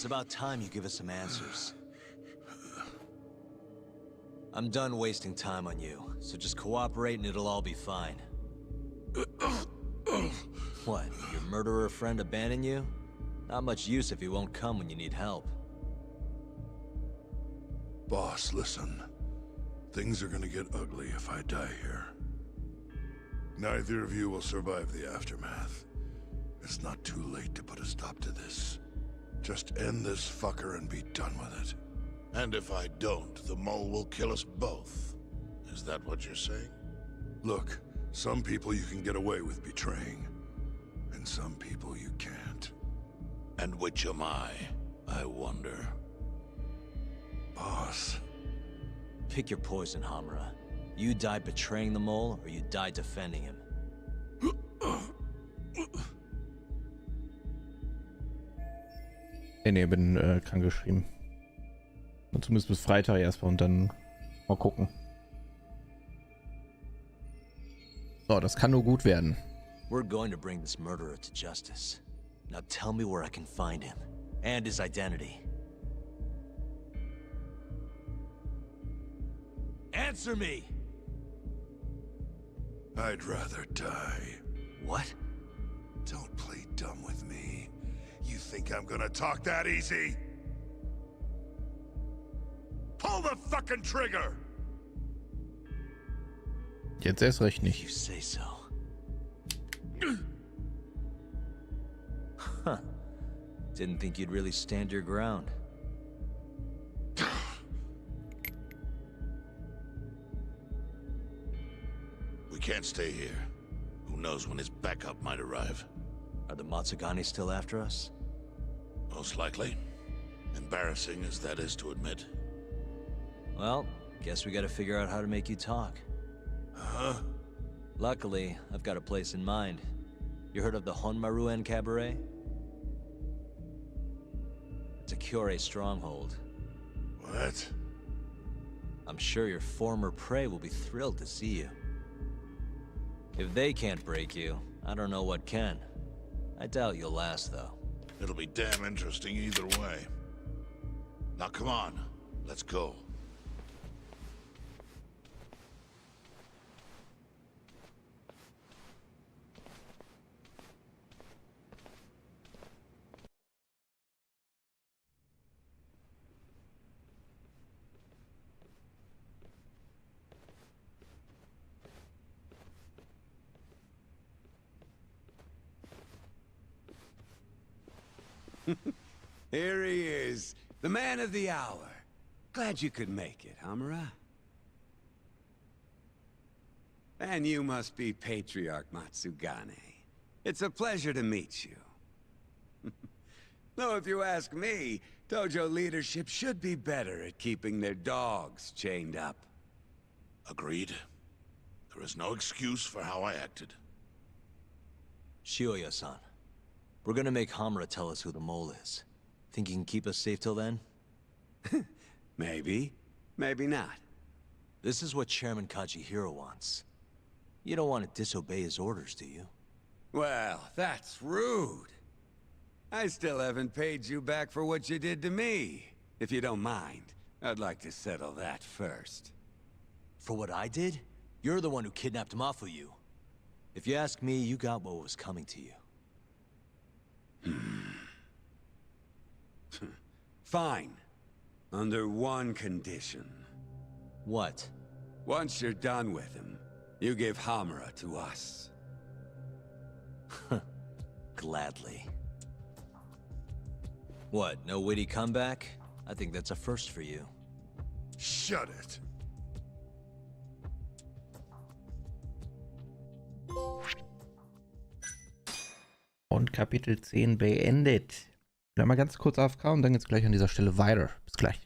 It's about time you give us some answers. I'm done wasting time on you, so just cooperate and it'll all be fine. What, your murderer friend abandon you? Not much use if he won't come when you need help. Boss, listen. Things are gonna get ugly if I die here. Neither of you will survive the aftermath. It's not too late to put a stop to this. Just end this fucker and be done with it. And if I don't, the mole will kill us both. Is that what you're saying? Look, some people you can get away with betraying, and some people you can't. And which am I wonder? Boss. Pick your poison, Hamura. You die betraying the mole, or you die defending him. Nee, bin krankgeschrieben. Und zumindest bis Freitag erstmal und dann mal gucken. So, das kann nur gut werden. We're going to bring this murderer to justice. Now tell me where I can find him, and his identity. Answer me! I'd rather die. What? Don't play dumb with me. You think I'm gonna talk that easy? Pull the fucking trigger! Jetzt erst recht nicht. You say so. Huh. Didn't think you'd really stand your ground. We can't stay here. Who knows when his backup might arrive? Are the Matsugani still after us? Most likely. Embarrassing as that is to admit. Well, guess we gotta figure out how to make you talk. Huh? Luckily, I've got a place in mind. You heard of the Honmaruen Cabaret? It's a Kyorei stronghold. What? I'm sure your former prey will be thrilled to see you. If they can't break you, I don't know what can. I doubt you'll last, though. It'll be damn interesting either way. Now come on, let's go. Here he is, the man of the hour. Glad you could make it, Hamura. And you must be Patriarch Matsugane. It's a pleasure to meet you. Though if you ask me, Dojo leadership should be better at keeping their dogs chained up. Agreed. There is no excuse for how I acted. Shioya-san, we're gonna make Hamura tell us who the mole is. Think you can keep us safe till then? Maybe. Maybe not. This is what Chairman Kajihiro wants. You don't want to disobey his orders, do you? Well, that's rude. I still haven't paid you back for what you did to me. If you don't mind, I'd like to settle that first. For what I did? You're the one who kidnapped Mafuyu. If you ask me, you got what was coming to you. Fine. Under one condition. What? Once you're done with him, you give Hamura to us. Gladly. What, no witty comeback? I think that's a first for you. Shut it. Und Kapitel 10 beendet. Bleiben wir ganz kurz AFK und dann geht's gleich an dieser Stelle weiter. Bis gleich.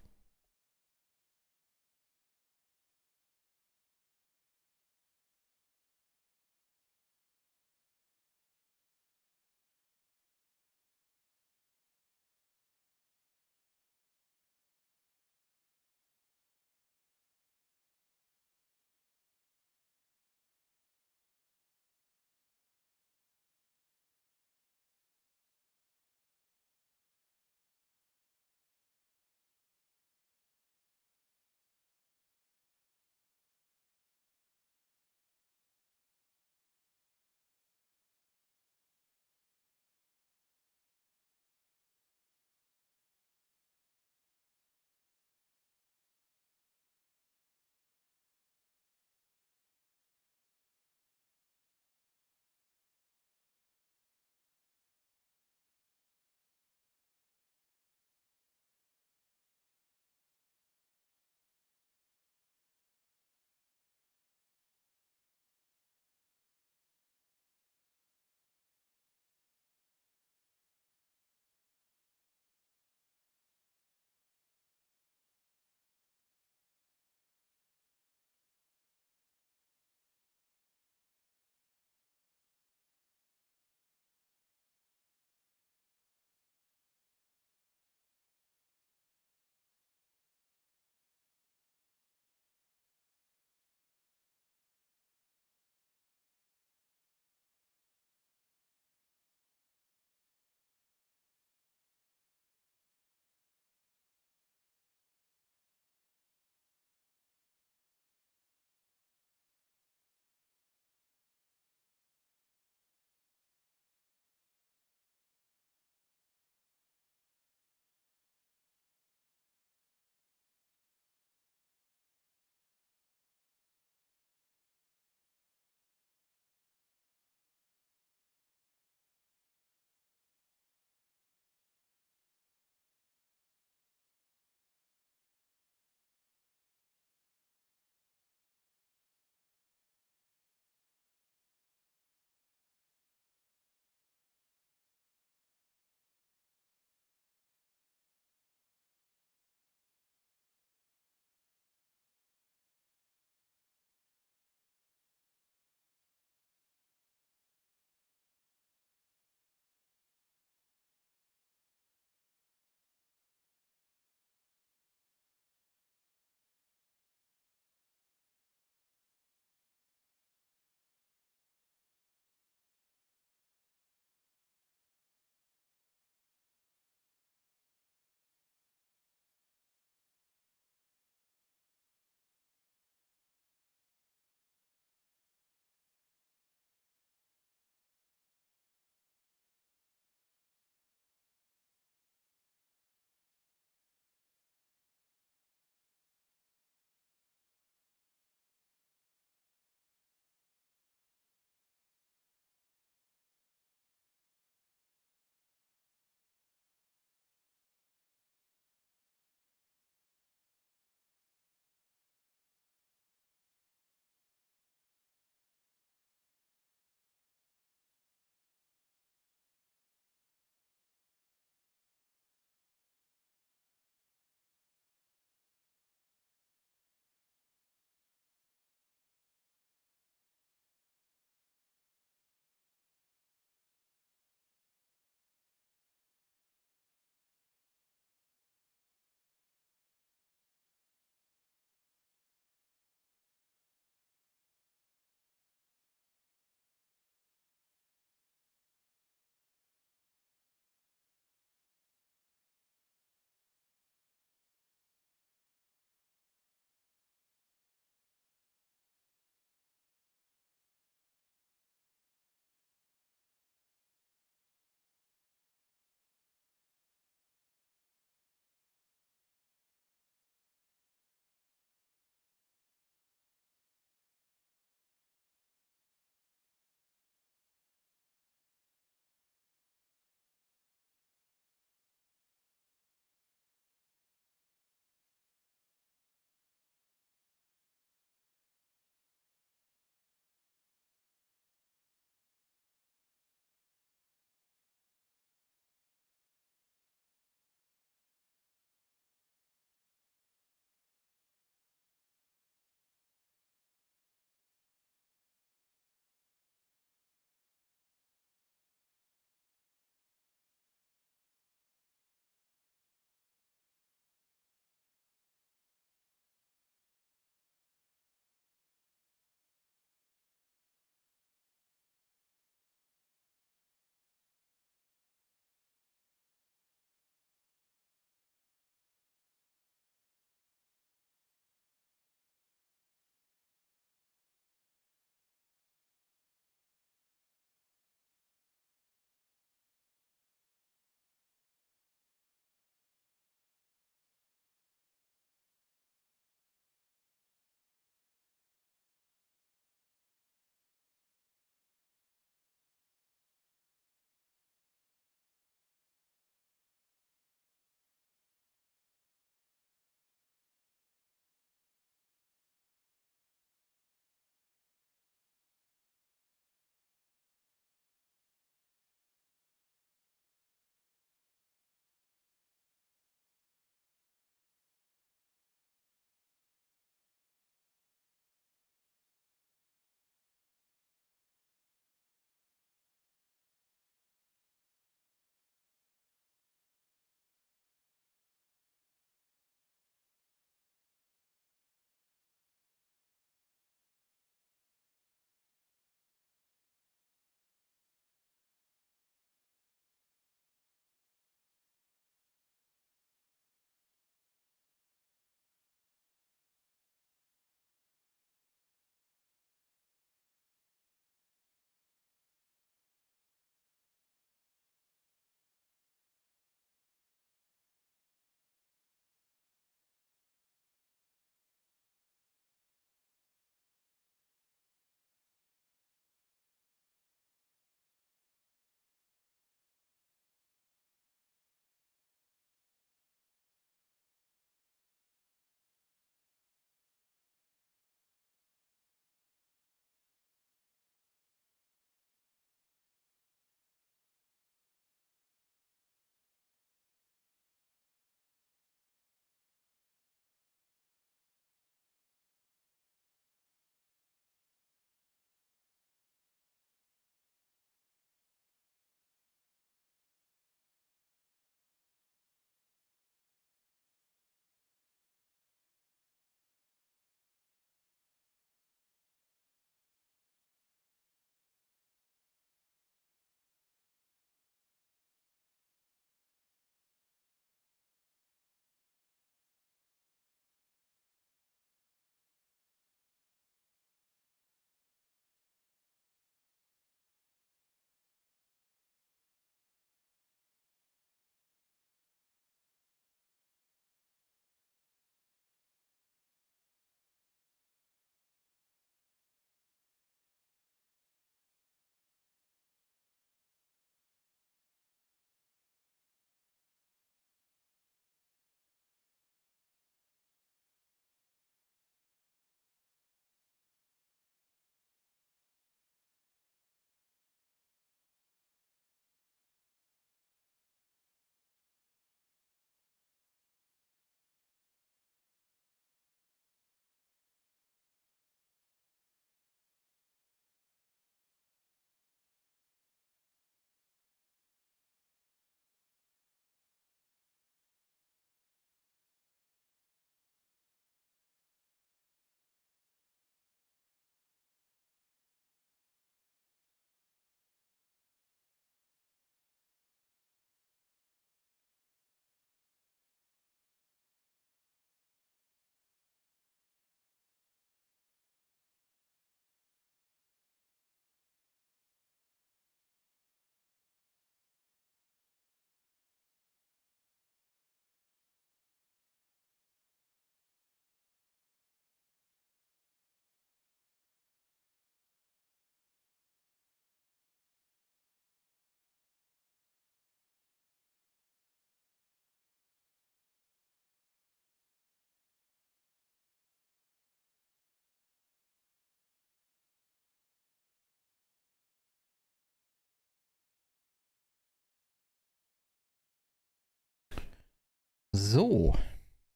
So.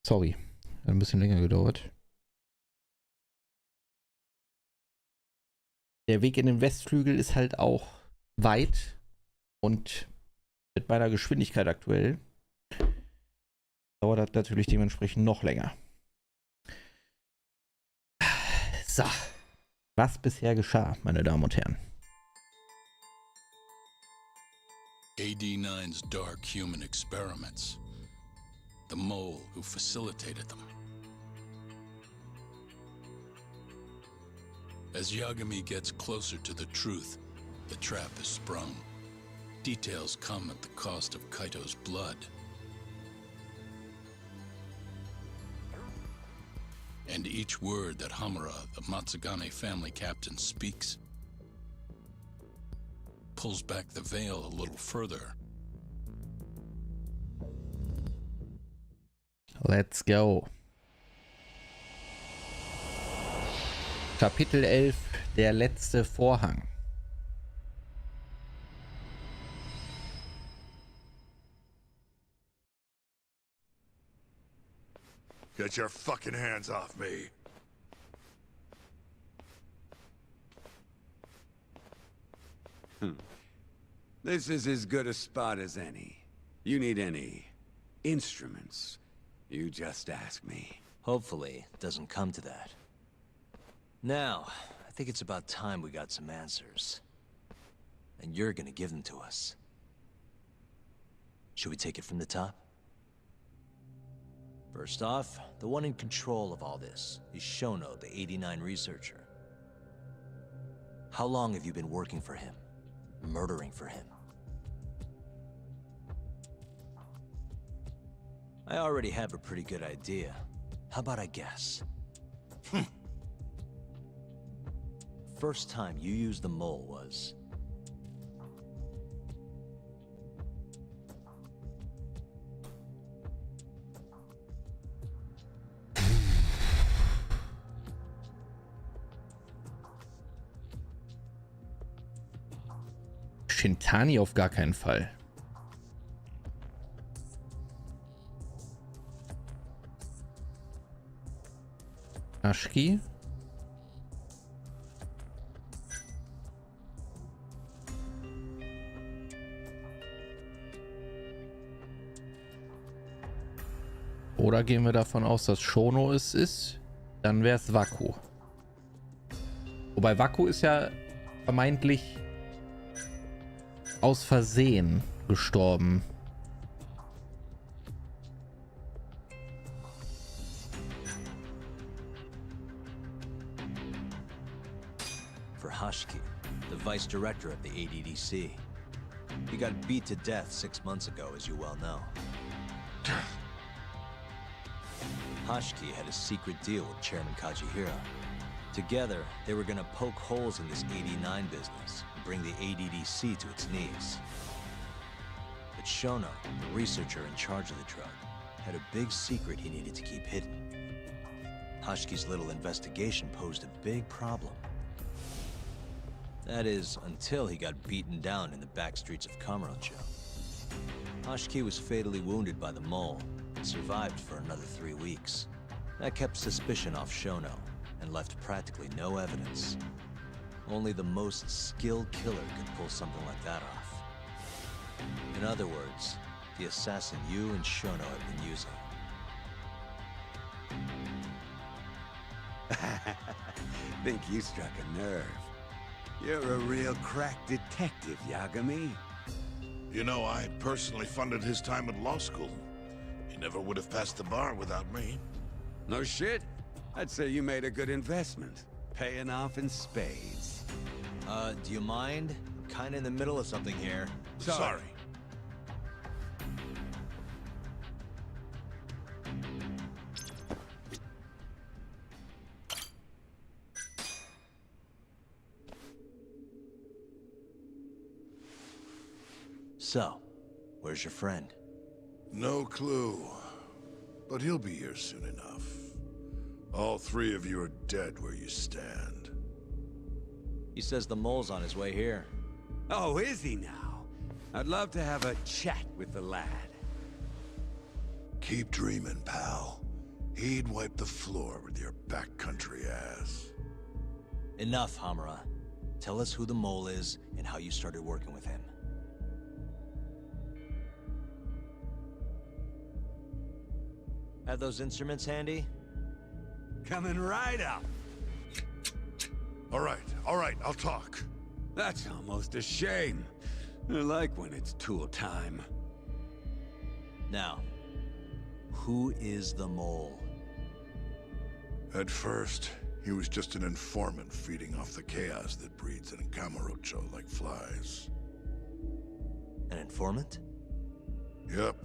Sorry. Hat ein bisschen länger gedauert. Der Weg in den Westflügel ist halt auch weit und mit meiner Geschwindigkeit aktuell dauert das natürlich dementsprechend noch länger. So. Was bisher geschah, meine Damen und Herren? AD9's dark human experiments. The mole who facilitated them. As Yagami gets closer to the truth, the trap is sprung. Details come at the cost of Kaito's blood. And each word that Hamura, the Matsugane family captain, speaks pulls back the veil a little further. Let's go. Kapitel 11, der letzte Vorhang. Get your fucking hands off me. This is as good a spot as any. You need any instruments, you just ask me. Hopefully, it doesn't come to that. Now, I think it's about time we got some answers. And you're gonna give them to us. Should we take it from the top? First off, the one in control of all this is Shono, the 89 researcher. How long have you been working for him? Murdering for him? I already have a pretty good idea. How about I guess? First time you used the mole was... Shintani auf gar keinen Fall. Ashki. Oder gehen wir davon aus, dass Shono es ist? Dann wäre es Waku. Wobei Waku ist ja vermeintlich aus Versehen gestorben. For Hashki, the vice director of the ADDC. He got beat to death 6 months ago, as you well know. Hashki had a secret deal with Chairman Kajihira. Together, they were gonna poke holes in this 89 business and bring the ADDC to its knees. But Shono, the researcher in charge of the drug, had a big secret he needed to keep hidden. Hashki's little investigation posed a big problem. That is, until he got beaten down in the back streets of Kamurocho. Hashki was fatally wounded by the mole and survived for another 3 weeks. That kept suspicion off Shono and left practically no evidence. Only the most skilled killer could pull something like that off. In other words, the assassin you and Shono have been using. Think you struck a nerve. You're a real crack detective, Yagami. You know, I personally funded his time at law school. He never would have passed the bar without me. No shit? I'd say you made a good investment. Paying off in spades. Do you mind? I'm kinda in the middle of something here. Sorry. So, where's your friend? No clue. But he'll be here soon enough. All 3 of you are dead where you stand. He says the mole's on his way here. Oh, is he now? I'd love to have a chat with the lad. Keep dreaming, pal. He'd wipe the floor with your backcountry ass. Enough, Hamura. Tell us who the mole is and how you started working with him. Have those instruments handy? Coming right up. All right, I'll talk. That's almost a shame. I like when it's tool time. Now, who is the mole? At first, he was just an informant feeding off the chaos that breeds in Kamurocho like flies. An informant? Yep,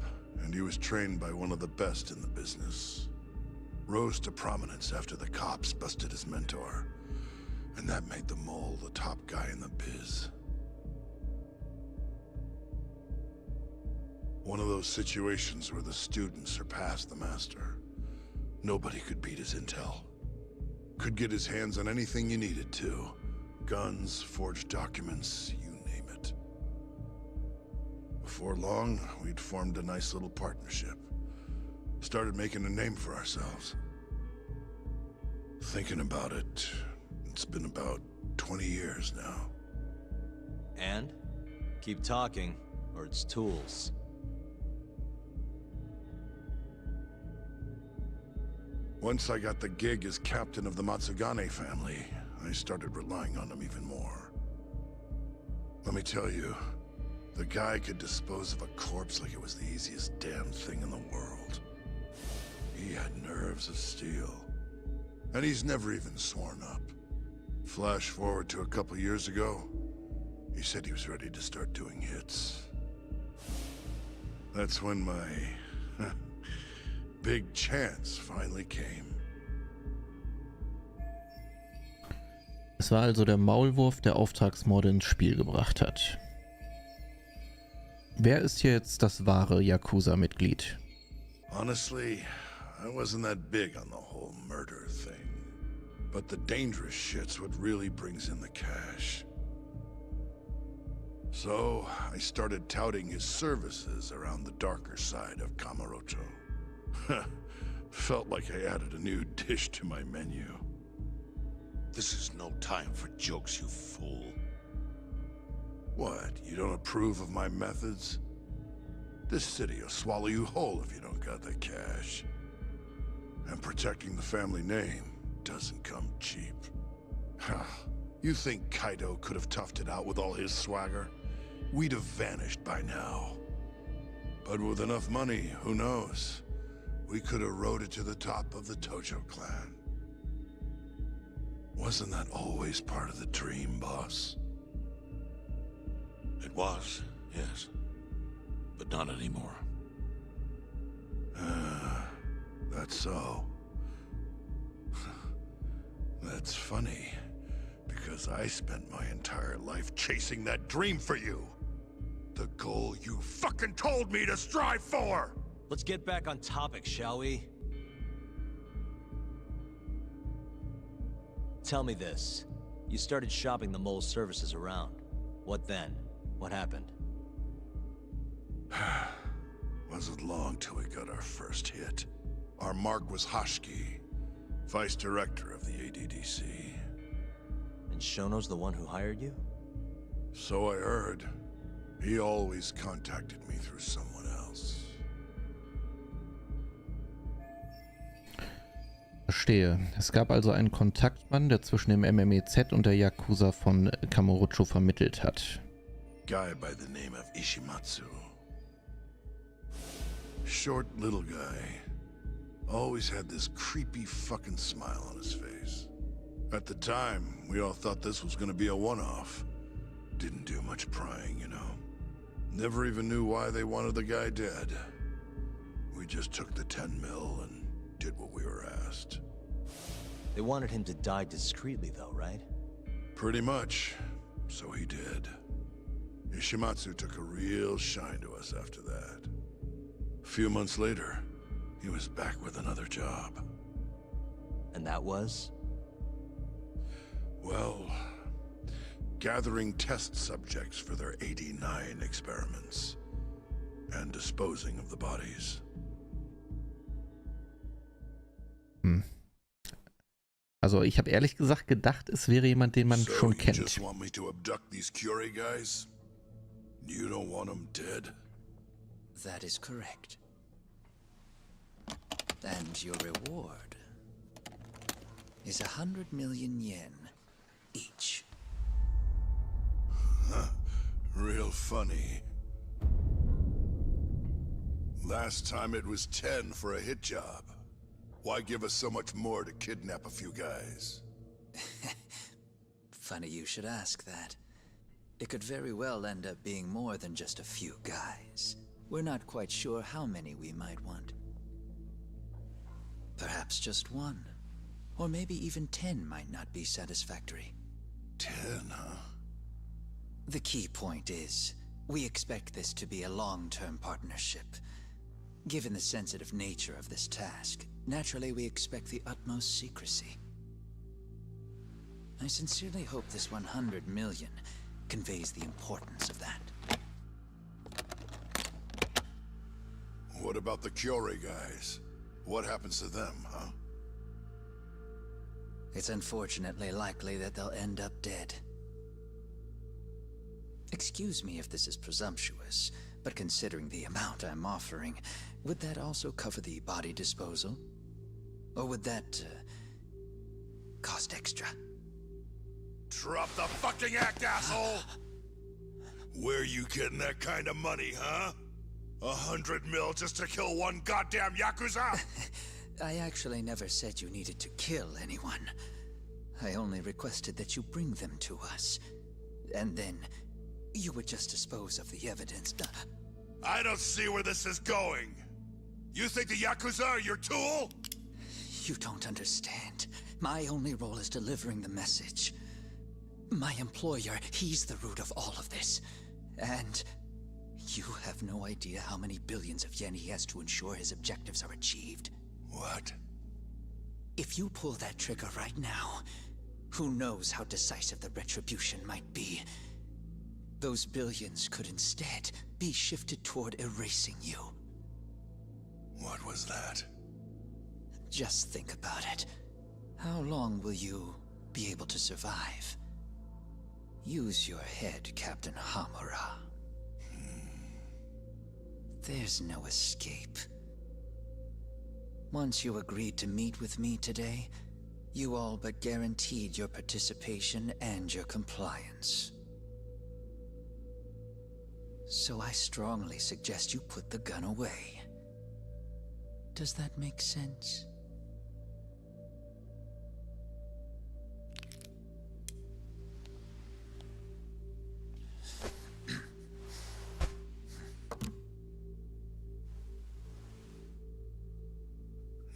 and he was trained by one of the best in the business. Rose to prominence after the cops busted his mentor. And that made the mole the top guy in the biz. One of those situations where the student surpassed the master. Nobody could beat his intel. Could get his hands on anything you needed to. Guns, forged documents, you name it. Before long, we'd formed a nice little partnership. Started making a name for ourselves. Thinking about it, it's been about 20 years now. And? Keep talking, or it's tools. Once I got the gig as captain of the Matsugane family, I started relying on him even more. Let me tell you, the guy could dispose of a corpse like it was the easiest damn thing in the world. He had nerves of steel. And he's never even sworn up. Flash forward to a couple years ago, he said he was ready to start doing hits. That's when my big chance finally came. Es war also der Maulwurf, der Auftragsmorde ins Spiel gebracht hat. Wer ist hier jetzt das wahre Yakuza-Mitglied? Honestly, I wasn't that big on the whole murder thing. But the dangerous shit's what really brings in the cash. So, I started touting his services around the darker side of Kamurocho. Felt like I added a new dish to my menu. This is no time for jokes, you fool. What, you don't approve of my methods? This city will swallow you whole if you don't got the cash. And protecting the family name doesn't come cheap. You think Kaito could have toughed it out with all his swagger? We'd have vanished by now. But with enough money, who knows? We could have rode it to the top of the Tojo clan. Wasn't that always part of the dream, boss? It was, yes. But not anymore. That's so. That's funny, because I spent my entire life chasing that dream for you. The goal you fucking told me to strive for! Let's get back on topic, shall we? Tell me this. You started shopping the mole's services around. What then? What happened? Wasn't long till we got our first hit. Our mark was Hashiki, vice director of the ADDC. And Shono's the one who hired you? So I heard. He always contacted me through someone else. Verstehe. Es gab also einen Kontaktmann, der zwischen dem MMEZ und der Yakuza von Kamurocho vermittelt hat. Guy by the name of Ishimatsu. Short little guy. Always had this creepy fucking smile on his face. At the time, we all thought this was gonna be a one-off. Didn't do much prying, you know. Never even knew why they wanted the guy dead. We just took the 10 mil and did what we were asked. They wanted him to die discreetly though, right? Pretty much. So he did. Ishimatsu took a real shine to us after that. A few months later, he was back with another job. And that was? Well, gathering test subjects for their 89 experiments. And disposing of the bodies. Also ich habe ehrlich gesagt gedacht, es wäre jemand, den man schon You kennt. just want me to abduct these Curie guys? You don't want them dead? That is correct. And your reward is 100 million yen each. Real funny. Last time it was 10 for a hit job. Why give us so much more to kidnap a few guys? Funny you should ask that. It could very well end up being more than just a few guys. We're not quite sure how many we might want. Perhaps just one. Or maybe even 10 might not be satisfactory. 10, huh? The key point is, we expect this to be a long-term partnership. Given the sensitive nature of this task, naturally we expect the utmost secrecy. I sincerely hope this 100 million conveys the importance of that. What about the Curie guys? What happens to them, huh? It's unfortunately likely that they'll end up dead. Excuse me if this is presumptuous, but considering the amount I'm offering, would that also cover the body disposal? Or would that, cost extra? Drop the fucking act, asshole! Where you getting that kind of money, huh? 100 mil just to kill one goddamn Yakuza? I actually never said you needed to kill anyone. I only requested that you bring them to us. And then, you would just dispose of the evidence. I don't see where this is going. You think the Yakuza are your tool? You don't understand. My only role is delivering the message. My employer, he's the root of all of this. And you have no idea how many billions of yen he has to ensure his objectives are achieved. What? If you pull that trigger right now, who knows how decisive the retribution might be. Those billions could instead be shifted toward erasing you. What was that? Just think about it. How long will you be able to survive? Use your head, Captain Hamura. There's no escape. Once you agreed to meet with me today, you all but guaranteed your participation and your compliance. So I strongly suggest you put the gun away. Does that make sense?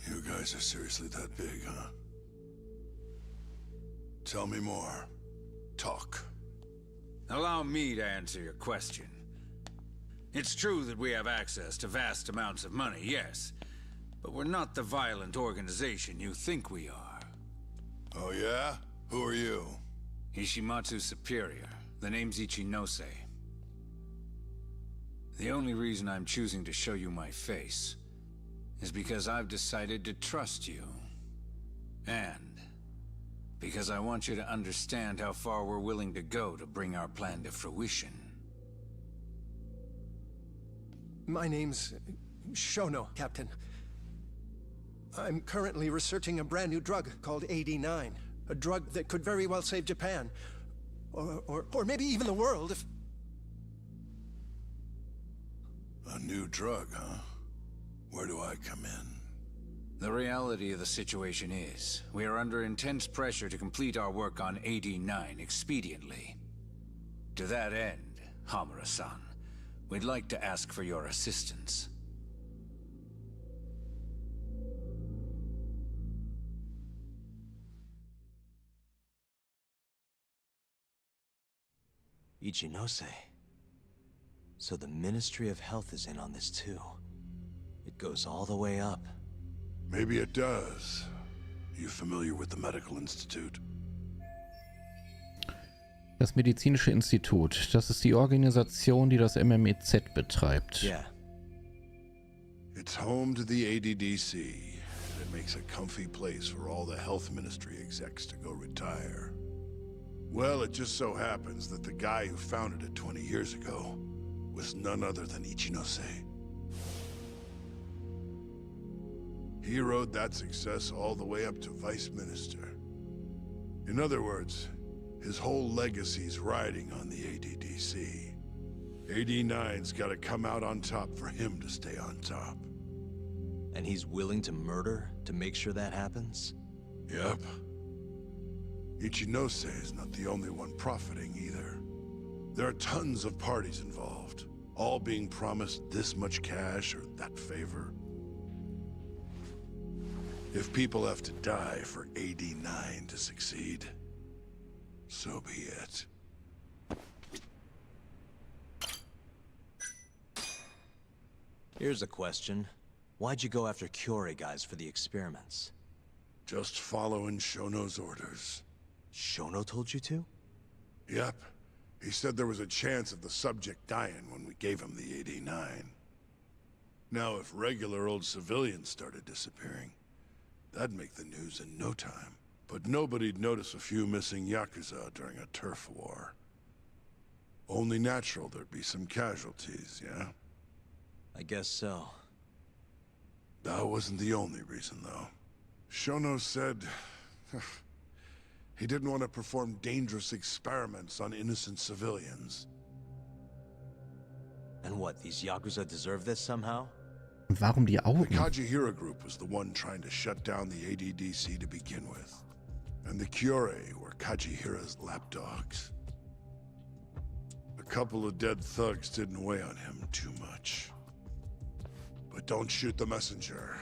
You guys are seriously that big, huh? Tell me more. Talk. Allow me to answer your question. It's true that we have access to vast amounts of money, yes. But we're not the violent organization you think we are. Oh yeah? Who are you? Ishimatsu's superior. The name's Ichinose. The only reason I'm choosing to show you my face is because I've decided to trust you. And because I want you to understand how far we're willing to go to bring our plan to fruition. My name's Shono, Captain. I'm currently researching a brand new drug called AD9. A drug that could very well save Japan. Or maybe even the world if... A new drug, huh? Where do I come in? The reality of the situation is, we are under intense pressure to complete our work on AD9 expediently. To that end, Hamura-san, we'd like to ask for your assistance. Ichinose. So the Ministry of Health is in on this too. It goes all the way up. Maybe it does. You familiar with the Medical Institute? Das Medizinische Institut, das ist die Organisation, die das MMEZ betreibt. Yeah. It's home to the ADDC. It makes a comfy place for all the health ministry execs to go retire. Well, it just so happens that the guy who founded it 20 years ago was none other than Ichinose. He rode that success all the way up to Vice Minister. In other words, his whole legacy's riding on the ADDC. AD9's gotta come out on top for him to stay on top. And he's willing to murder to make sure that happens? Yep. Ichinose is not the only one profiting either. There are tons of parties involved, all being promised this much cash or that favor. If people have to die for AD9 to succeed, so be it. Here's a question. Why'd you go after Kyorei guys for the experiments? Just following Shono's orders. Shono told you to? Yep. He said there was a chance of the subject dying when we gave him the AD9. Now, if regular old civilians started disappearing, that'd make the news in no time. But nobody'd notice a few missing Yakuza during a turf war. Only natural there'd be some casualties, yeah? I guess so. That wasn't the only reason, though. Shono said... he didn't want to perform dangerous experiments on innocent civilians. And what, these Yakuza deserve this somehow? Warum die Augen? The Kajihira group was the one trying to shut down the ADDC to begin with. And the Kyorei were Kajihira's lapdogs. A couple of dead thugs didn't weigh on him too much. But don't shoot the messenger.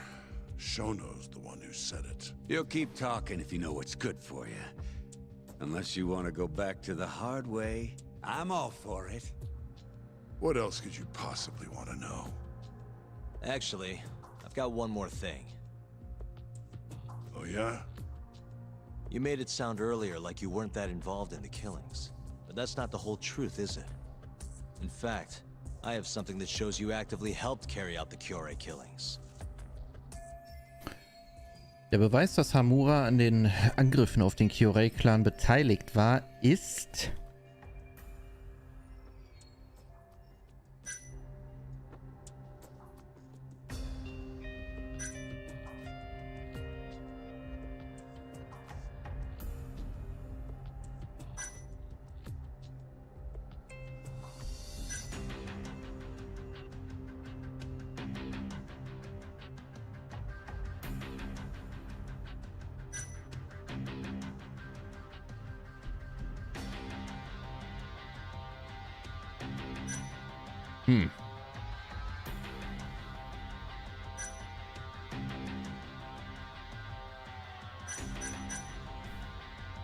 Shono's the one who said it. You'll keep talking if you know what's good for you. Unless you want to go back to the hard way, I'm all for it. What else could you possibly want to know? Actually, I've got one more thing. Oh yeah? You made it sound earlier like you weren't that involved in the killings. But that's not the whole truth, is it? In fact, I have something that shows you actively helped carry out the Kyorei killings. Der Beweis, dass Hamura an den Angriffen auf den Kyorei-Clan beteiligt war, ist...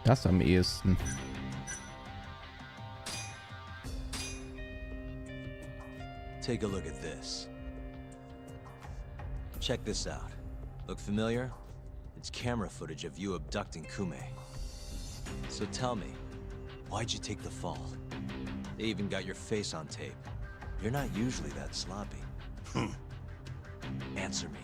Das am ehesten. Take a look at this. Check this out. Look familiar? It's camera footage of you abducting Kume. So tell me, why'd you take the fall? They even got your face on tape. You're not usually that sloppy. Answer me.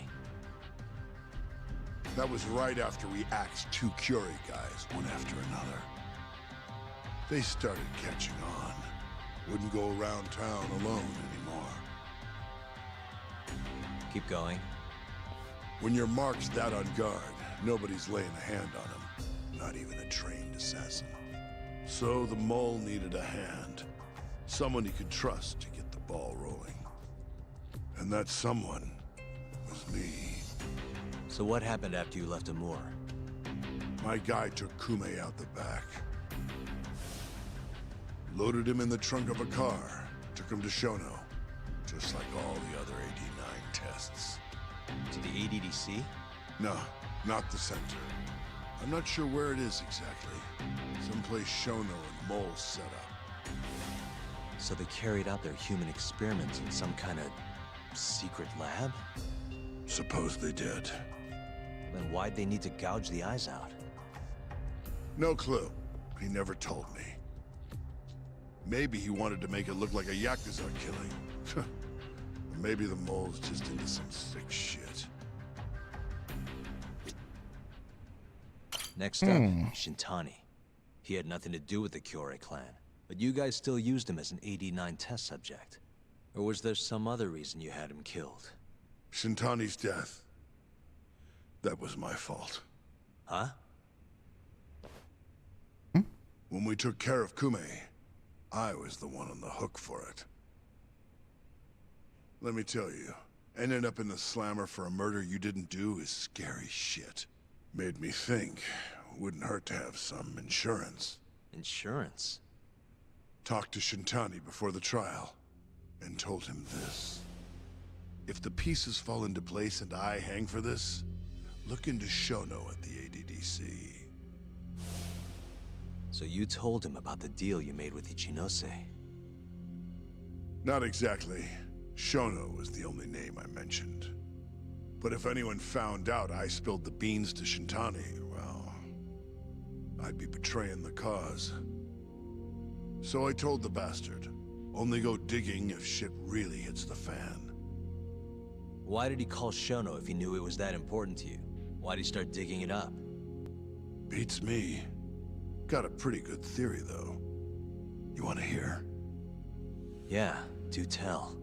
That was right after we axed two Kyorei guys, one after another. They started catching on. Wouldn't go around town alone anymore. Keep going. When your mark's that on guard, nobody's laying a hand on him. Not even a trained assassin. So the mole needed a hand. Someone he could trust to get the ball rolling. And that someone was me. So what happened after you left Amur? My guy took Kume out the back. Loaded him in the trunk of a car. Took him to Shono. Just like all the other AD9 tests. To the ADDC? No, not the center. I'm not sure where it is exactly. Someplace Shono and Mole set up. So they carried out their human experiments in some kind of secret lab? Suppose they did. Then why'd they need to gouge the eyes out? No clue. He never told me. Maybe he wanted to make it look like a Yakuza killing. Or maybe the mole's just into some sick shit. Next up, Shintani. He had nothing to do with the Kyorei clan, but you guys still used him as an 89 test subject. Or was there some other reason you had him killed? Shintani's death. That was my fault. Huh? When we took care of Kume, I was the one on the hook for it. Let me tell you, ending up in the slammer for a murder you didn't do is scary shit. Made me think, wouldn't hurt to have some insurance. Insurance? Talked to Shintani before the trial, and told him this. If the pieces fall into place and I hang for this, look into Shono at the ADDC. So you told him about the deal you made with Ichinose? Not exactly. Shono was the only name I mentioned. But if anyone found out I spilled the beans to Shintani, well, I'd be betraying the cause. So I told the bastard, only go digging if shit really hits the fan. Why did he call Shono if he knew it was that important to you? Why'd he start digging it up? Beats me. Got a pretty good theory, though. You want to hear? Yeah, do tell.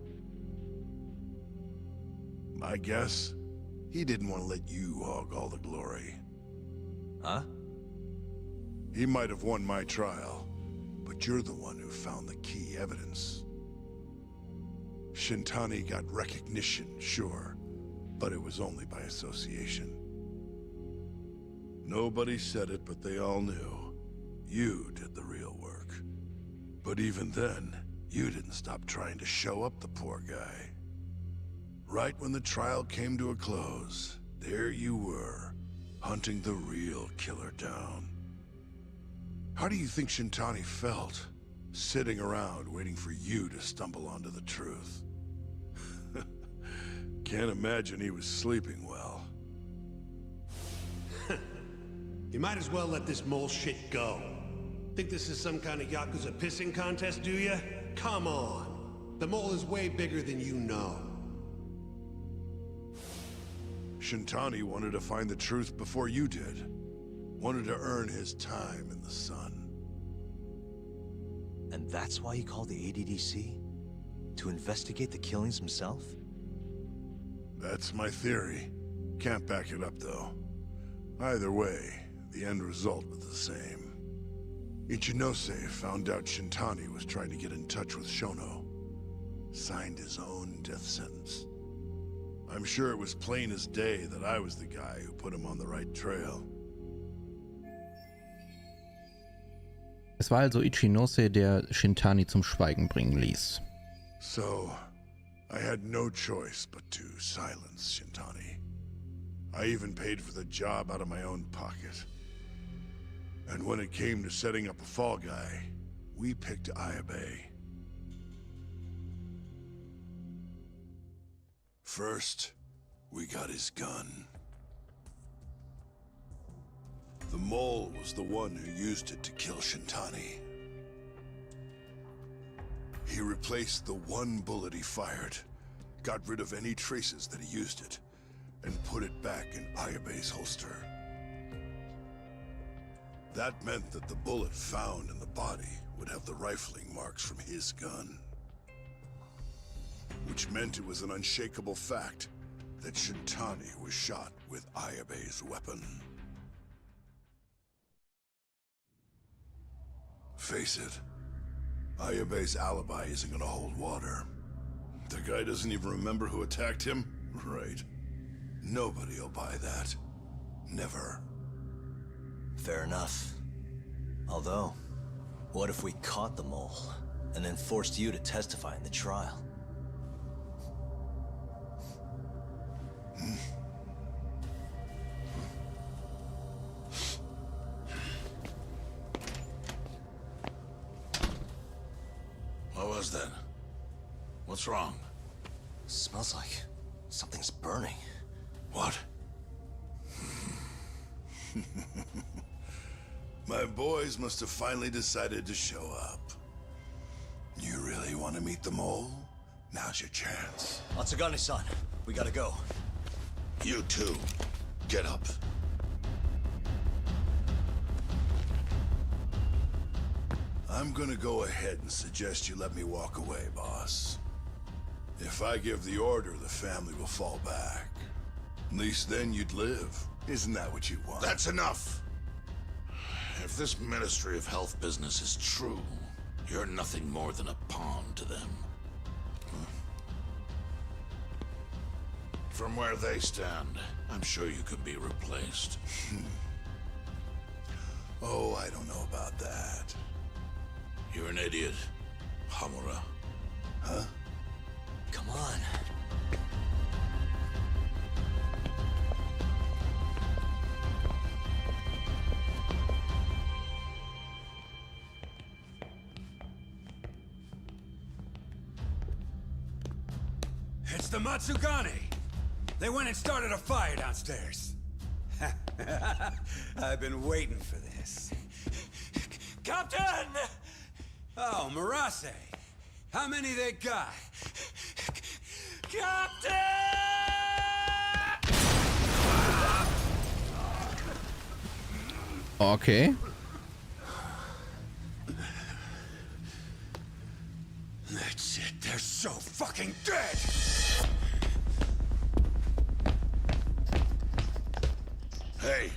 My guess? He didn't want to let you hog all the glory. Huh? He might have won my trial, but you're the one who found the key evidence. Shintani got recognition, sure, but it was only by association. Nobody said it, but they all knew. You did the real work. But even then, you didn't stop trying to show up the poor guy. Right when the trial came to a close, there you were, hunting the real killer down. How do you think Shintani felt, sitting around waiting for you to stumble onto the truth? Can't imagine he was sleeping well. You might as well let this mole shit go. Think this is some kind of Yakuza pissing contest, do ya? Come on. The mole is way bigger than you know. Shintani wanted to find the truth before you did. Wanted to earn his time in the sun. And that's why he called the ADDC? To investigate the killings himself? That's my theory. Can't back it up, though. Either way, the end result was the same. Ichinose found out Shintani was trying to get in touch with Shono. Signed his own death sentence. I'm sure it was plain as day that I was the guy who put him on the right trail. Es war also Ichinose, der Shintani zum Schweigen bringen ließ. So, I had no choice but to silence Shintani. I even paid for the job out of my own pocket. And when it came to setting up a fall guy, we picked Ayabe. First, we got his gun. The mole was the one who used it to kill Shintani. He replaced the one bullet he fired, got rid of any traces that he used it, and put it back in Ayabe's holster. That meant that the bullet found in the body would have the rifling marks from his gun. Which meant it was an unshakable fact that Shintani was shot with Ayabe's weapon. Face it, Ayabe's alibi isn't gonna hold water. The guy doesn't even remember who attacked him? Right. Nobody'll buy that. Never. Fair enough. Although, what if we caught the mole, and then forced you to testify in the trial? What was that? What's wrong? Smells like something's burning. What? My boys must have finally decided to show up. You really want to meet the mole? Now's your chance. Matsugane-san, we gotta go. You too. Get up. I'm gonna go ahead and suggest you let me walk away, boss. If I give the order, the family will fall back. At least then you'd live. Isn't that what you want? That's enough! If this Ministry of Health business is true, you're nothing more than a pawn to them. From where they stand, I'm sure you could be replaced. Oh, I don't know about that. You're an idiot, Hamura. Huh? Come on. It's the Matsugane! They went and started a fire downstairs. I've been waiting for this. Captain! Oh, Marase. How many they got? Captain! Okay. That's it. They're so fucking dead! Hey,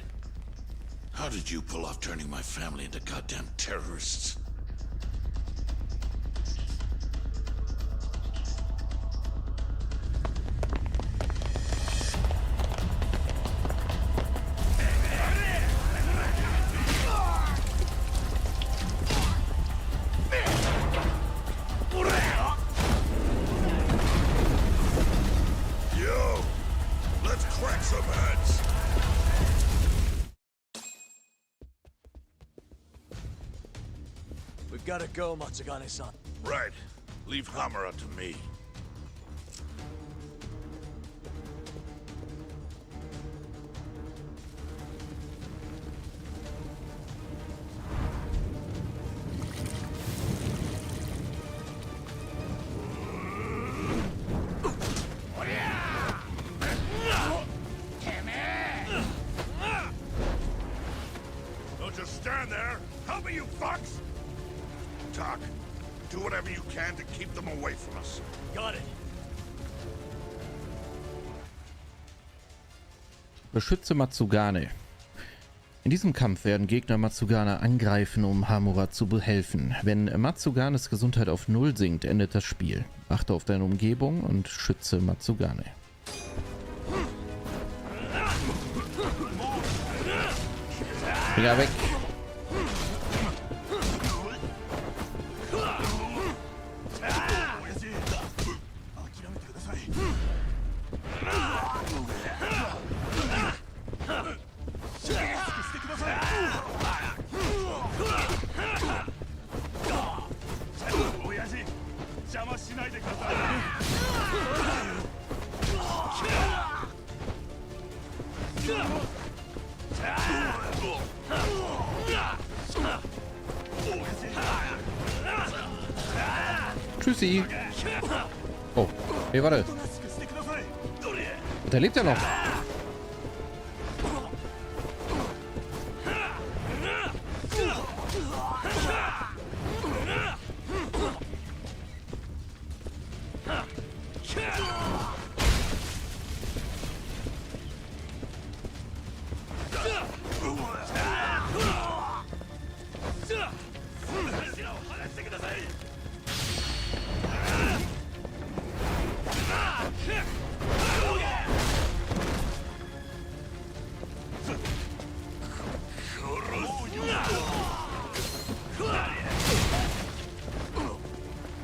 how did you pull off turning my family into goddamn terrorists? Yo, let's crack some heads. We gotta go, Matsugane-san. Right. Leave Hamura to me. Don't just stand there. Help me, you fucks! Talk. Do whatever you can to keep them away from us. Got it. Beschütze Matsugane. In diesem Kampf werden Gegner Matsugane angreifen, um Hamura zu behelfen. Wenn Matsuganes Gesundheit auf 0 sinkt, endet das Spiel. Achte auf deine Umgebung und schütze Matsugane. Finger weg! Tschüssi. Oh, hey, warte. Der lebt ja noch.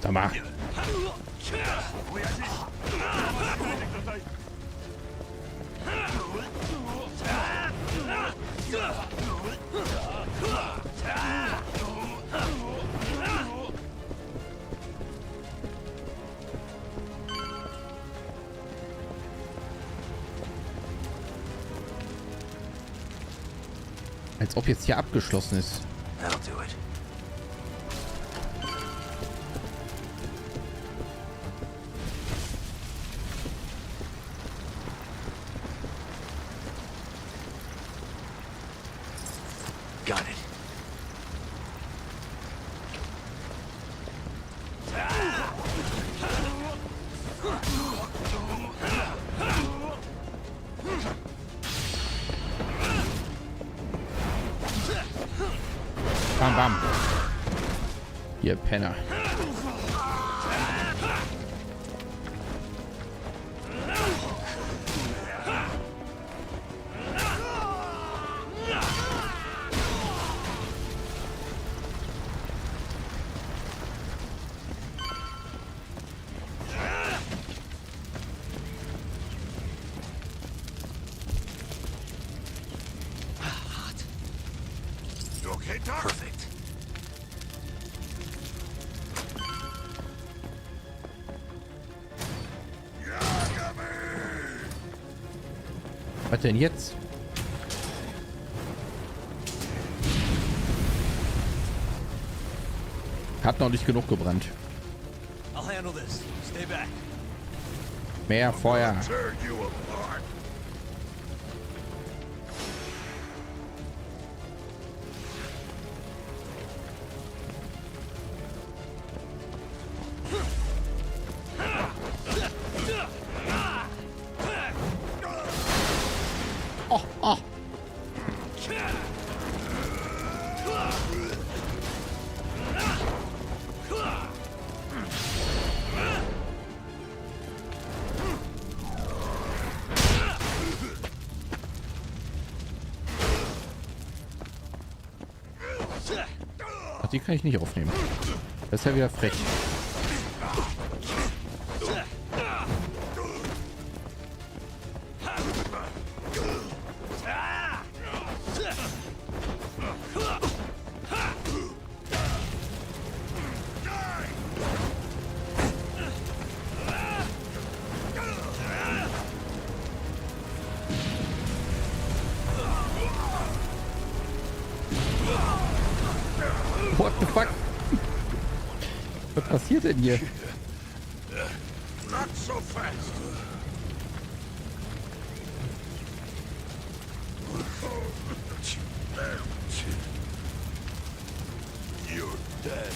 Sag mal. Als ob jetzt hier abgeschlossen ist. That'll do it. Got it. Bam. Ihr Penner. You okay, Doc? Perfect. Was denn jetzt? Hat noch nicht genug gebrannt. I'll handle this. Stay back. Mehr Feuer. Tear you apart. Oh, oh. Ach, die kann ich nicht aufnehmen. Das ist ja wieder frech. What the fuck? Was passiert denn hier? Not so fast. You're dead.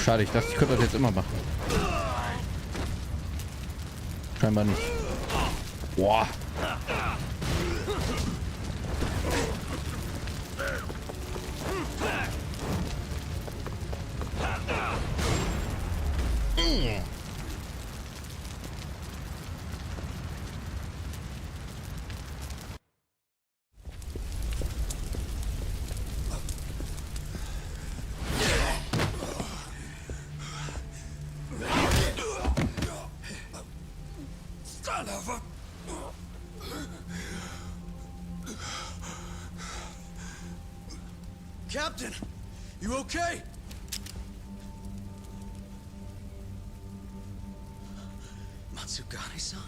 Schade, ich dachte, ich könnte das jetzt immer machen. Scheinbar nicht. Boah. Captain, you okay? Matsugane-san?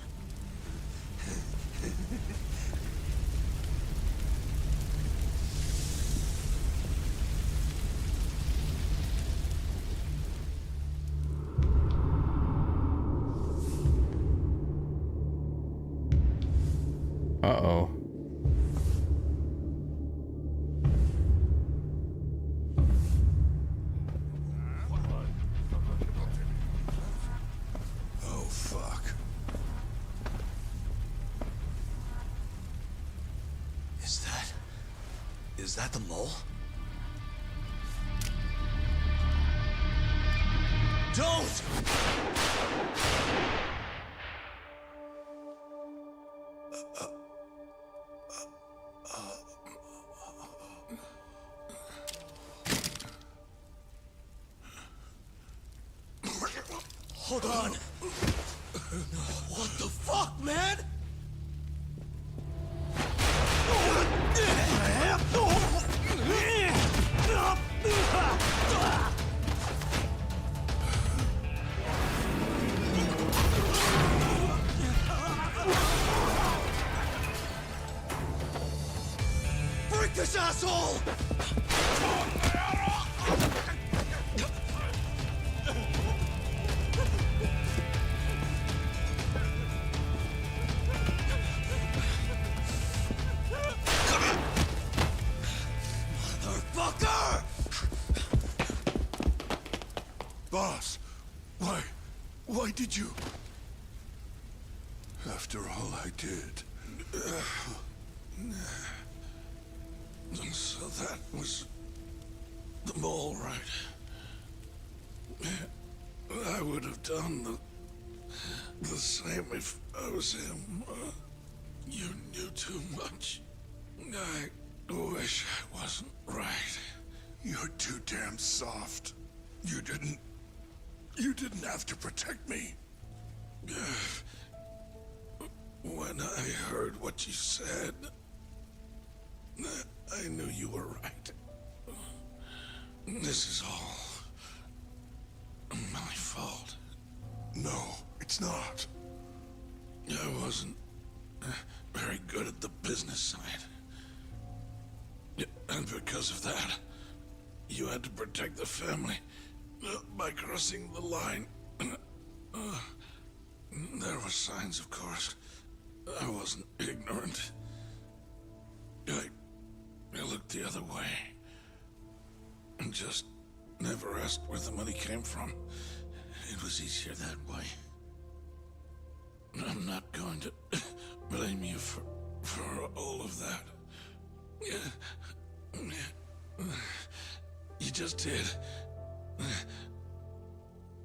Uh-oh. Oh, fuck. Is that the mole? Don't! Hold on. asshole! Motherfucker! Boss, why did you... After all I did... So that was the mole, right? I would have done the same if I was him. You knew too much. I wish I wasn't right. You're too damn soft. You didn't have to protect me. When I heard what you said, I knew you were right. This is all my fault. No, it's not. I wasn't very good at the business side. And because of that, you had to protect the family by crossing the line. There were signs, of course. I wasn't ignorant. I looked the other way. And just never asked where the money came from. It was easier that way. I'm not going to blame you for all of that. You just did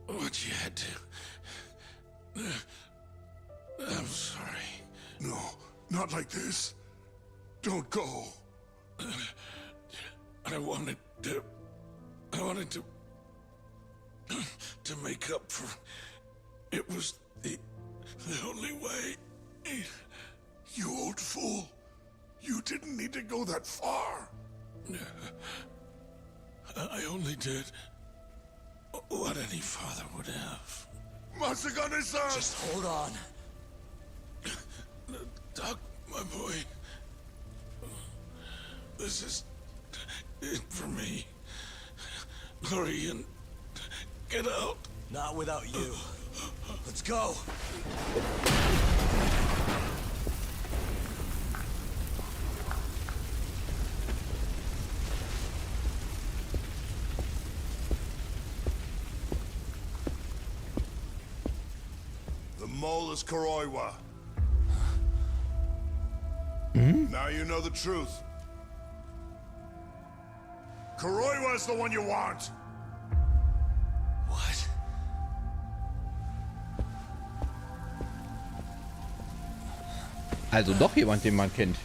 what you had to. I'm sorry. No, not like this. Don't go. I wanted to make up for... It was the only way. You old fool. You didn't need to go that far. I only did what any father would have. Masagane-san! Just hold on. Doc, my boy. This is it for me. Hurry and get out. Not without you. Let's go. The mole is Kuroiwa. Now you know the truth. Kuroiwa is the one you want. What? Also doch jemand, den man kennt.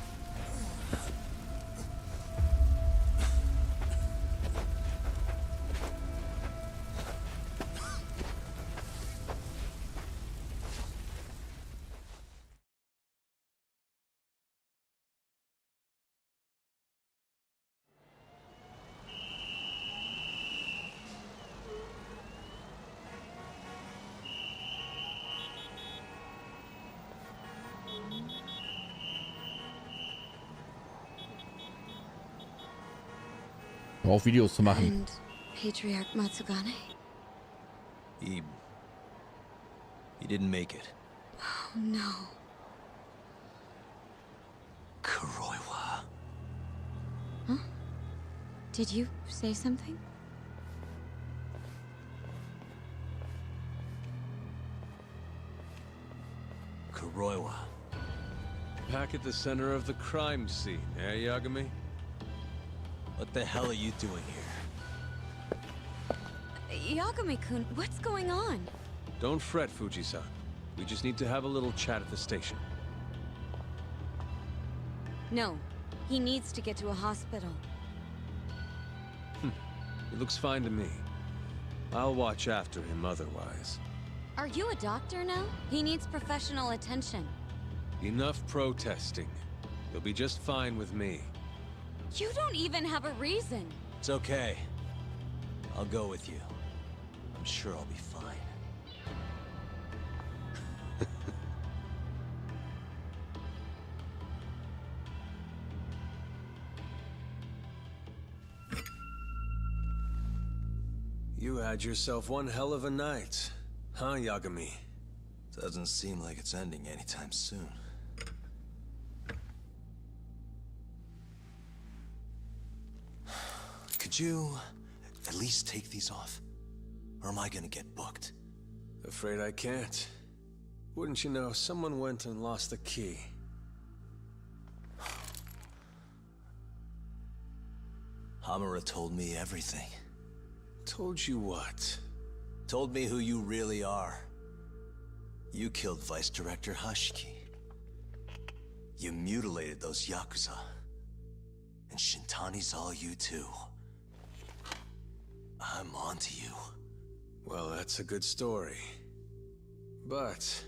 Auch Videos zu machen. And Patriarch Matsugane? He didn't make it. Oh no. Kuroiwa. Huh? Did you say something? Kuroiwa. Back at the center of the crime scene, eh, Yagami? What the hell are you doing here? Yagami-kun, what's going on? Don't fret, Fuji-san. We just need to have a little chat at the station. No, he needs to get to a hospital. He looks fine to me. I'll watch after him otherwise. Are you a doctor now? He needs professional attention. Enough protesting. He'll be just fine with me. You don't even have a reason. It's okay. I'll go with you. I'm sure I'll be fine. had yourself one hell of a night, huh, Yagami? Doesn't seem like it's ending anytime soon. Could you at least take these off? Or am I gonna get booked? Afraid I can't. Wouldn't you know, someone went and lost the key. Hamura told me everything. Told you what? Told me who you really are. You killed Vice Director Hashiki. You mutilated those Yakuza. And Shintani's all you too. I'm onto you. Well, that's a good story. But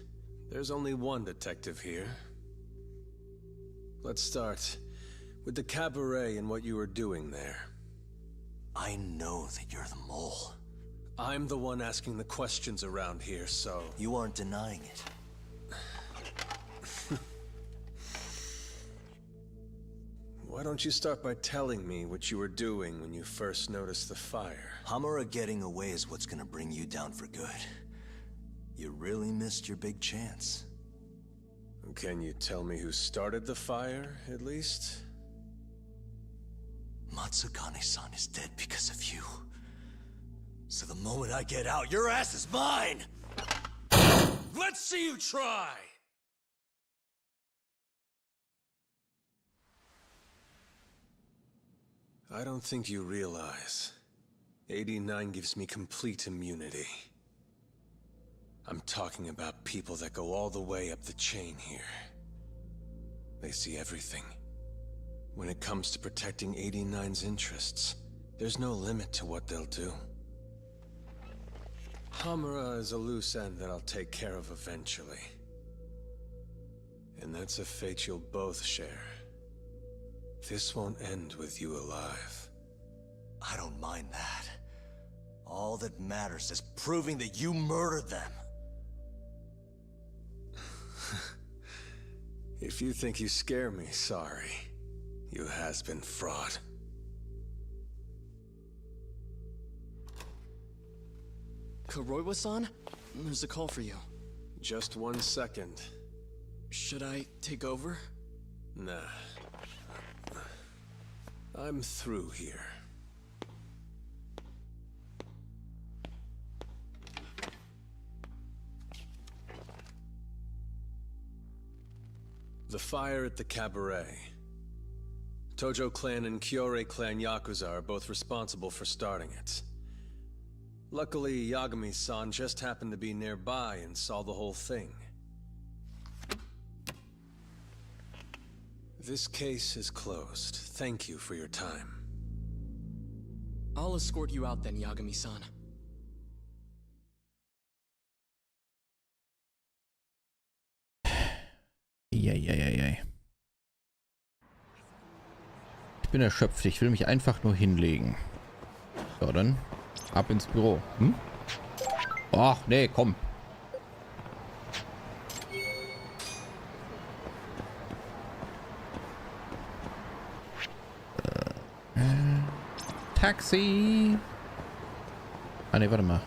there's only one detective here. Let's start with the cabaret and what you were doing there. I know that you're the mole. I'm the one asking the questions around here, so... You aren't denying it. Why don't you start by telling me what you were doing when you first noticed the fire? Hamura getting away is what's gonna bring you down for good. You really missed your big chance. Can you tell me who started the fire, at least? Matsugane-san is dead because of you. So the moment I get out, your ass is mine! Let's see you try! I don't think you realize. 89 gives me complete immunity. I'm talking about people that go all the way up the chain here. They see everything. When it comes to protecting 89's interests, there's no limit to what they'll do. Hamura is a loose end that I'll take care of eventually. And that's a fate you'll both share. This won't end with you alive. I don't mind that. All that matters is proving that you murdered them. If you think you scare me, sorry. You has-been fraud. Kuroiwa-san? There's a call for you. Just 1 second. Should I take over? Nah. I'm through here. The fire at the cabaret. Tojo clan and Kyorei clan Yakuza are both responsible for starting it. Luckily, Yagami-san just happened to be nearby and saw the whole thing. This case is closed. Thank you for your time. I'll escort you out then, Yagami-san. Eieieiei. Ich bin erschöpft. Ich will mich einfach nur hinlegen. So, dann ab ins Büro. Hm? Ach, nee, komm. Taxi. Ah, nee, warte mal.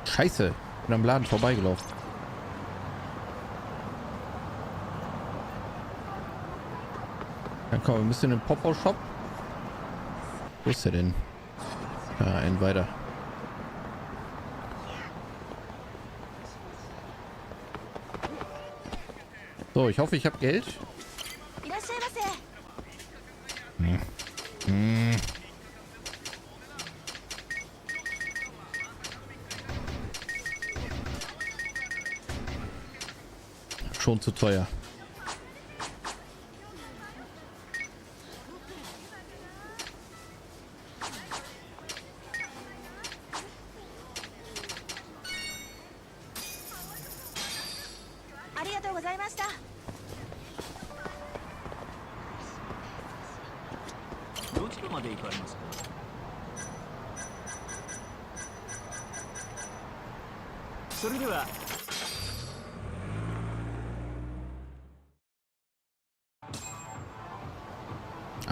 Scheiße. Bin am Laden vorbeigelaufen. Dann kommen wir ein bisschen in den Popo-Shop. Wo ist der denn? Ah, einen weiter. So, ich hoffe, ich habe Geld. Schon zu teuer.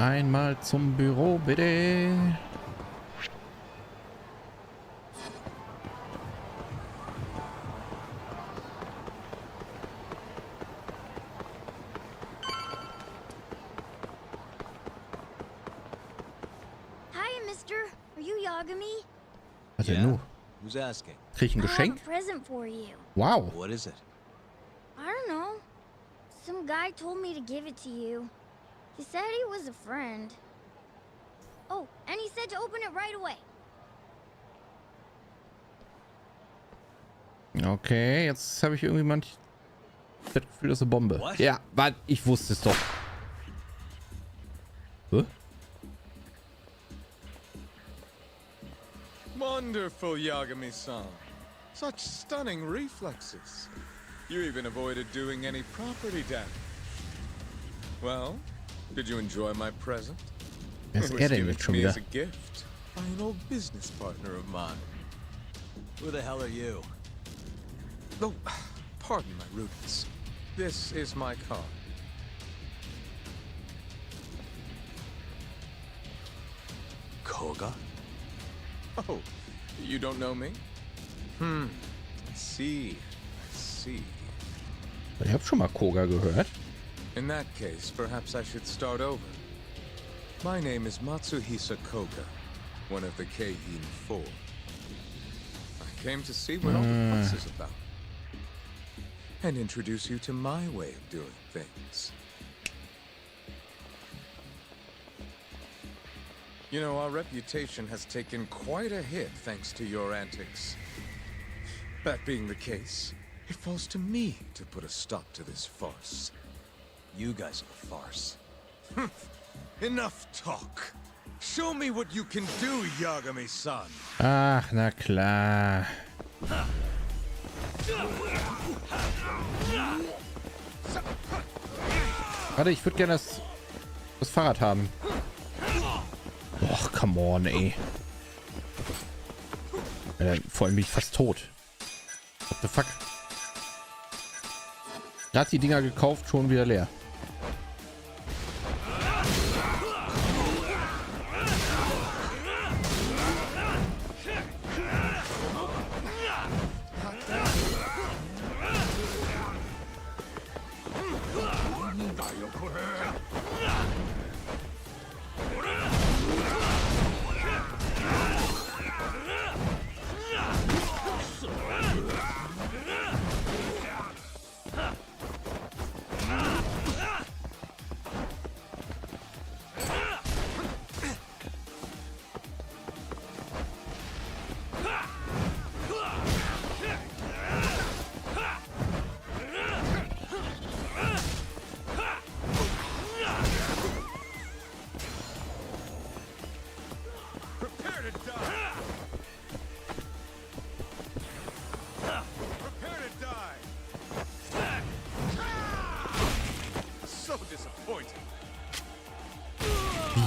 Einmal zum Büro, bitte. Hi, mister. Are you Yagami? Was denn nu? Who's asking? Krieg ich ein I have Geschenk? a present for you. Wow. What is it? I don't know. Some guy told me to give it to you. He said he was a friend. Oh, and he said to open it right away. Okay, jetzt habe ich irgendwie das Gefühl, das ist eine Bombe. What? Ja, weil ich wusste es doch. Hä? Wonderful, Yagami-san. Such stunning reflexes. You even avoided doing any property damage. Well, did you enjoy my present? Wer ist er denn jetzt schon wieder? As a gift by an old business partner of mine. Who the hell are you? Oh, pardon my rudeness. This is my card. Koga? Oh, you don't know me? I see. I see. Ich habe schon mal Koga gehört. In that case, perhaps I should start over. My name is Matsuhisa Koga, one of the Keihin Four. I came to see what all the fuss is about. And introduce you to my way of doing things. You know, our reputation has taken quite a hit thanks to your antics. That being the case, it falls to me to put a stop to this farce. You guys are a farce. Enough talk. Show me what you can do, Yagami-san. Ach, na klar. Warte, ich würde gerne das Fahrrad haben. Och, come on, ey. Vor allem bin ich fast tot. What the fuck? Gerade die Dinger gekauft, schon wieder leer.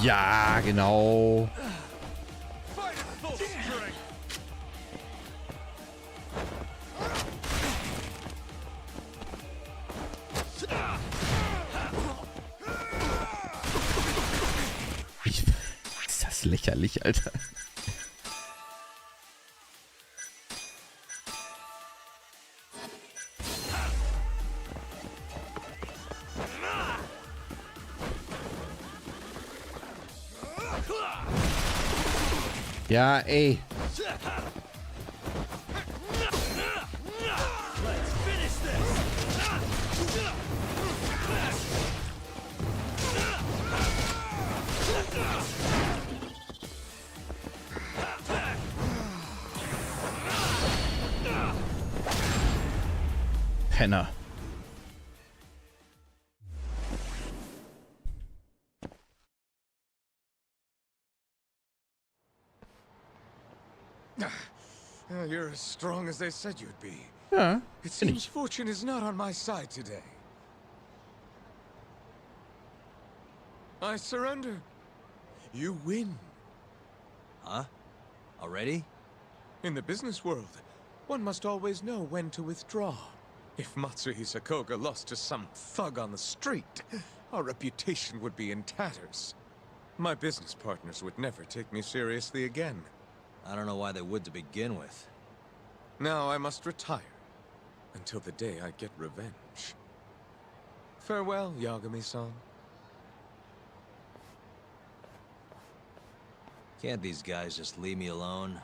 Ja, genau. Ist das lächerlich, Alter. Ja, ey. Penner. You're as strong as they said you'd be. Ja, It seems fortune is not on my side today. I surrender. You win. Huh? Already? In the business world, one must always know when to withdraw. If Matsuhisa Koga lost to some thug on the street, our reputation would be in tatters. My business partners would never take me seriously again. I don't know why they would to begin with. Now I must retire until the day I get revenge. Farewell, Yagami-san. Can't these guys just leave me alone?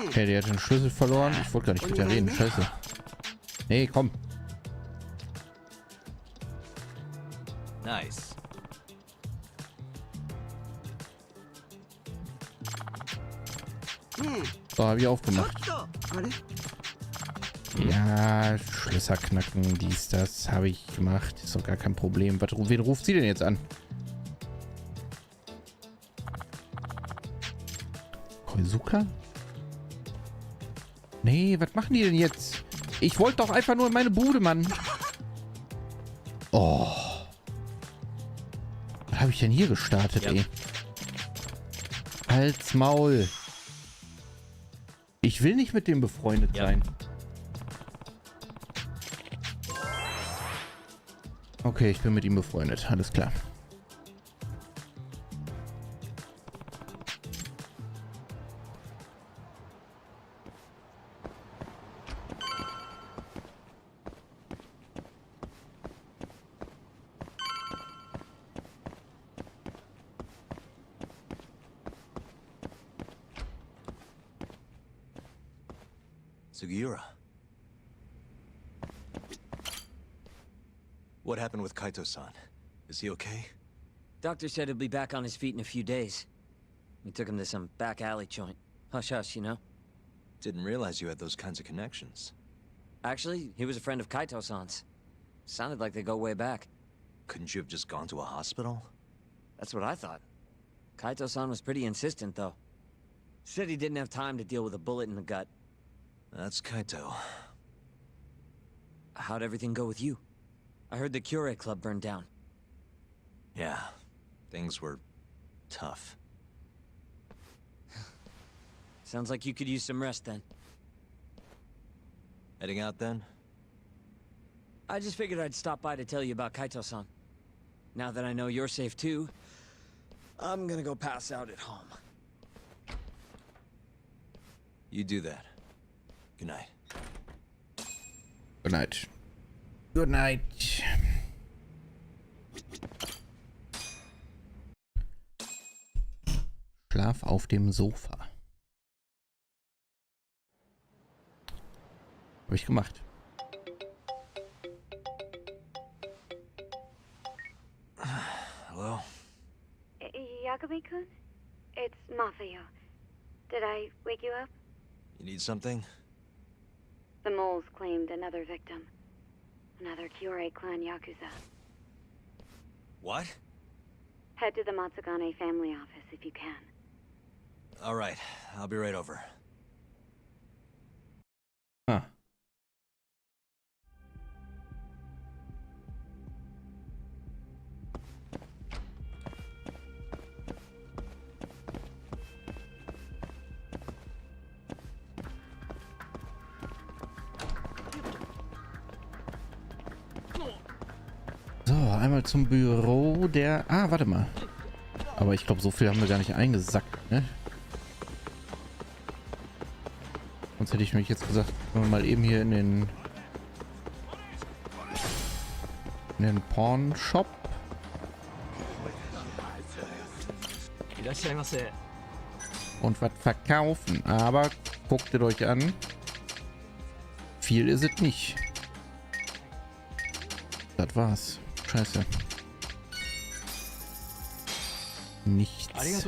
Okay, der hat den Schlüssel verloren. Ich wollte gar nicht mit der reden. Scheiße. Nee, komm. Nice. So, habe ich aufgemacht. Ja, Schlösser knacken, dies, das habe ich gemacht. Ist doch gar kein Problem. Wen ruft sie denn jetzt an? Koizuka? Nee, was machen die denn jetzt? Ich wollte doch einfach nur in meine Bude, Mann. Oh. Was habe ich denn hier gestartet, ey? Halt's Maul. Ich will nicht mit dem befreundet sein. Okay, ich bin mit ihm befreundet. Alles klar. Sugiura. What happened with Kaito-san? Is he okay? Doctor said he'll be back on his feet in a few days. We took him to some back alley joint. Hush-hush, you know? Didn't realize you had those kinds of connections. Actually, he was a friend of Kaito-san's. Sounded like they go way back. Couldn't you have just gone to a hospital? That's what I thought. Kaito-san was pretty insistent, though. Said he didn't have time to deal with a bullet in the gut. That's Kaito. How'd everything go with you? I heard the Cure Club burned down. Yeah, things were tough. Sounds like you could use some rest then. Heading out then? I just figured I'd stop by to tell you about Kaito-san. Now that I know you're safe too, I'm gonna go pass out at home. You do that. Good night. Good night. Good night. Schlaf auf dem Sofa. Habe ich gemacht. Hello? Yagami-kun? It's Masayo. Did I wake you up? You need something? The moles claimed another victim. Another Kyorei clan Yakuza. What? Head to the Matsugane family office if you can. Alright, I'll be right over. Huh. So, einmal zum Büro der... Ah, warte mal. Aber ich glaube, so viel haben wir gar nicht eingesackt, ne? Sonst hätte ich mich jetzt gesagt, können wir mal eben hier in den Pawn-Shop. Und was verkaufen. Aber guckt es euch an. Viel ist es nicht. Das war's. Scheiße. Nichts. Was ist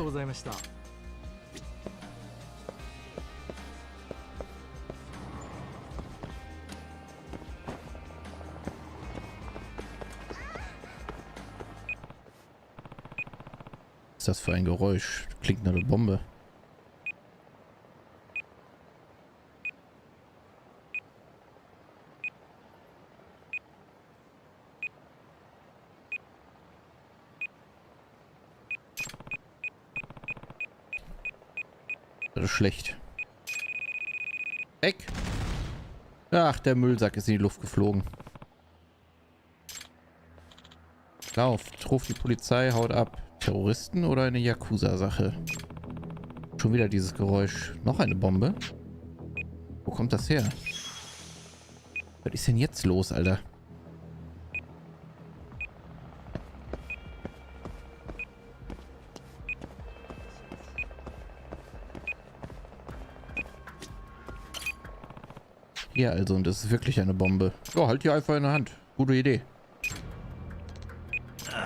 das für ein Geräusch? Klingt nach einer Bombe. Das ist schlecht. Weg! Ach, der Müllsack ist in die Luft geflogen. Lauft, ruft die Polizei, haut ab. Terroristen oder eine Yakuza-Sache? Schon wieder dieses Geräusch. Noch eine Bombe? Wo kommt das her? Was ist denn jetzt los, Alter? Hier also, und das ist wirklich eine Bombe. Ja, halt die einfach in der Hand. Gute Idee.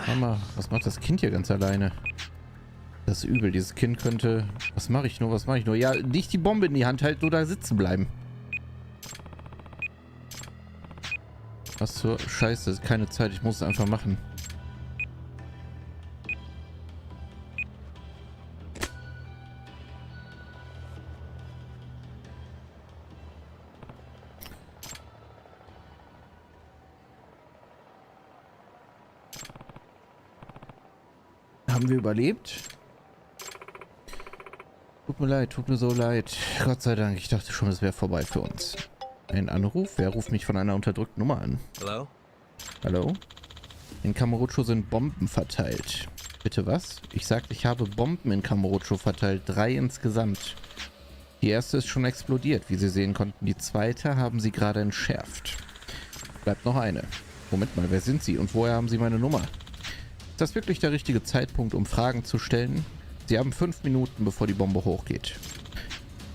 Mama, was macht das Kind hier ganz alleine? Das ist übel, dieses Kind könnte... Was mache ich nur, was mache ich nur? Ja, nicht die Bombe in die Hand halten, nur da sitzen bleiben. Was zur Scheiße, keine Zeit, ich muss es einfach machen. Haben wir überlebt? Tut mir leid, tut mir so leid. Gott sei Dank, ich dachte schon, es wäre vorbei für uns. Ein Anruf? Wer ruft mich von einer unterdrückten Nummer an? Hallo? Hallo? In Kamurocho sind Bomben verteilt. Bitte was? Ich sagte, ich habe Bomben in Kamurocho verteilt. 3 insgesamt. Die erste ist schon explodiert. Wie Sie sehen konnten, die zweite haben Sie gerade entschärft. Bleibt noch eine. Moment mal, wer sind Sie und woher haben Sie meine Nummer? Ist das wirklich der richtige Zeitpunkt, um Fragen zu stellen? Sie haben 5 Minuten, bevor die Bombe hochgeht.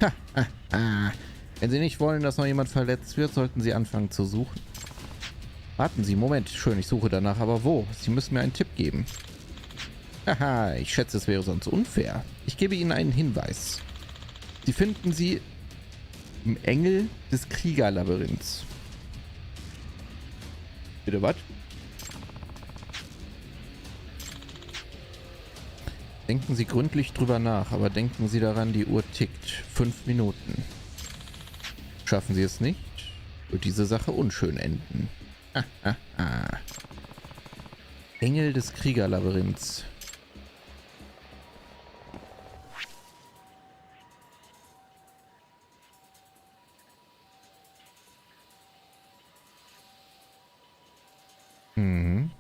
Ha, ha, ha. Wenn Sie nicht wollen, dass noch jemand verletzt wird, sollten Sie anfangen zu suchen. Warten Sie, Moment. Schön, ich suche danach, aber wo? Sie müssen mir einen Tipp geben. Haha, ich schätze, es wäre sonst unfair. Ich gebe Ihnen einen Hinweis. Sie finden sie im Engel des Kriegerlabyrinths. Bitte was? Denken Sie gründlich drüber nach, aber denken Sie daran, die Uhr tickt. 5 Minuten. Schaffen Sie es nicht, wird diese Sache unschön enden. Engel des Kriegerlabyrinths. Mhm.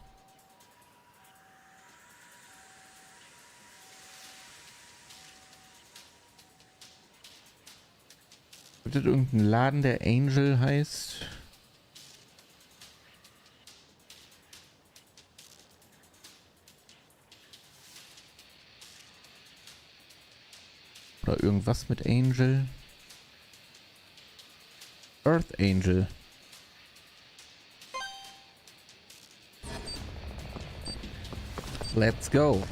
Gibt es irgendeinen Laden, der Angel heißt? Oder irgendwas mit Angel? Earth Angel. Let's go.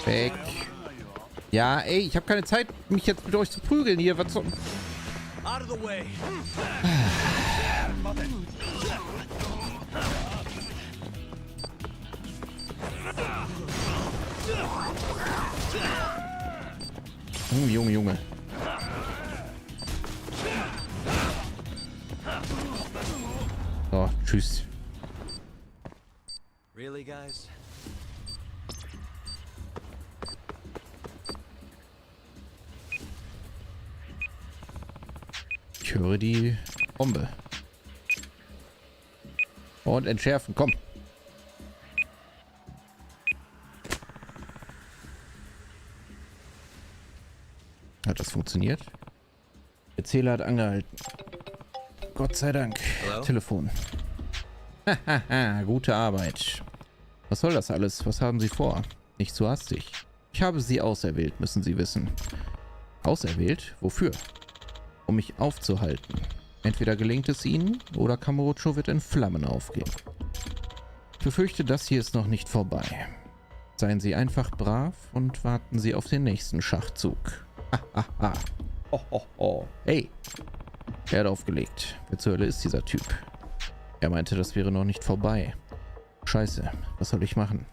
Weg. Ja, ey, ich habe keine Zeit, mich jetzt mit euch zu prügeln hier. Was soll... Out of the way. Junge, Junge. So, tschüss. Really, guys? Ich höre die Bombe. Und entschärfen, komm. Hat das funktioniert? Der Zähler hat angehalten. Gott sei Dank. Hello? Telefon. Hahaha, gute Arbeit. Was soll das alles? Was haben Sie vor? Nicht zu hastig. Ich habe Sie auserwählt, müssen Sie wissen. Auserwählt? Wofür? Um mich aufzuhalten. Entweder gelingt es Ihnen, oder Kamurocho wird in Flammen aufgehen. Ich befürchte, das hier ist noch nicht vorbei. Seien Sie einfach brav und warten Sie auf den nächsten Schachzug. Hahaha. Oh, oh, oh. Hey. Er hat aufgelegt. Wer zur Hölle ist dieser Typ? Er meinte, das wäre noch nicht vorbei. Scheiße. Was soll ich machen?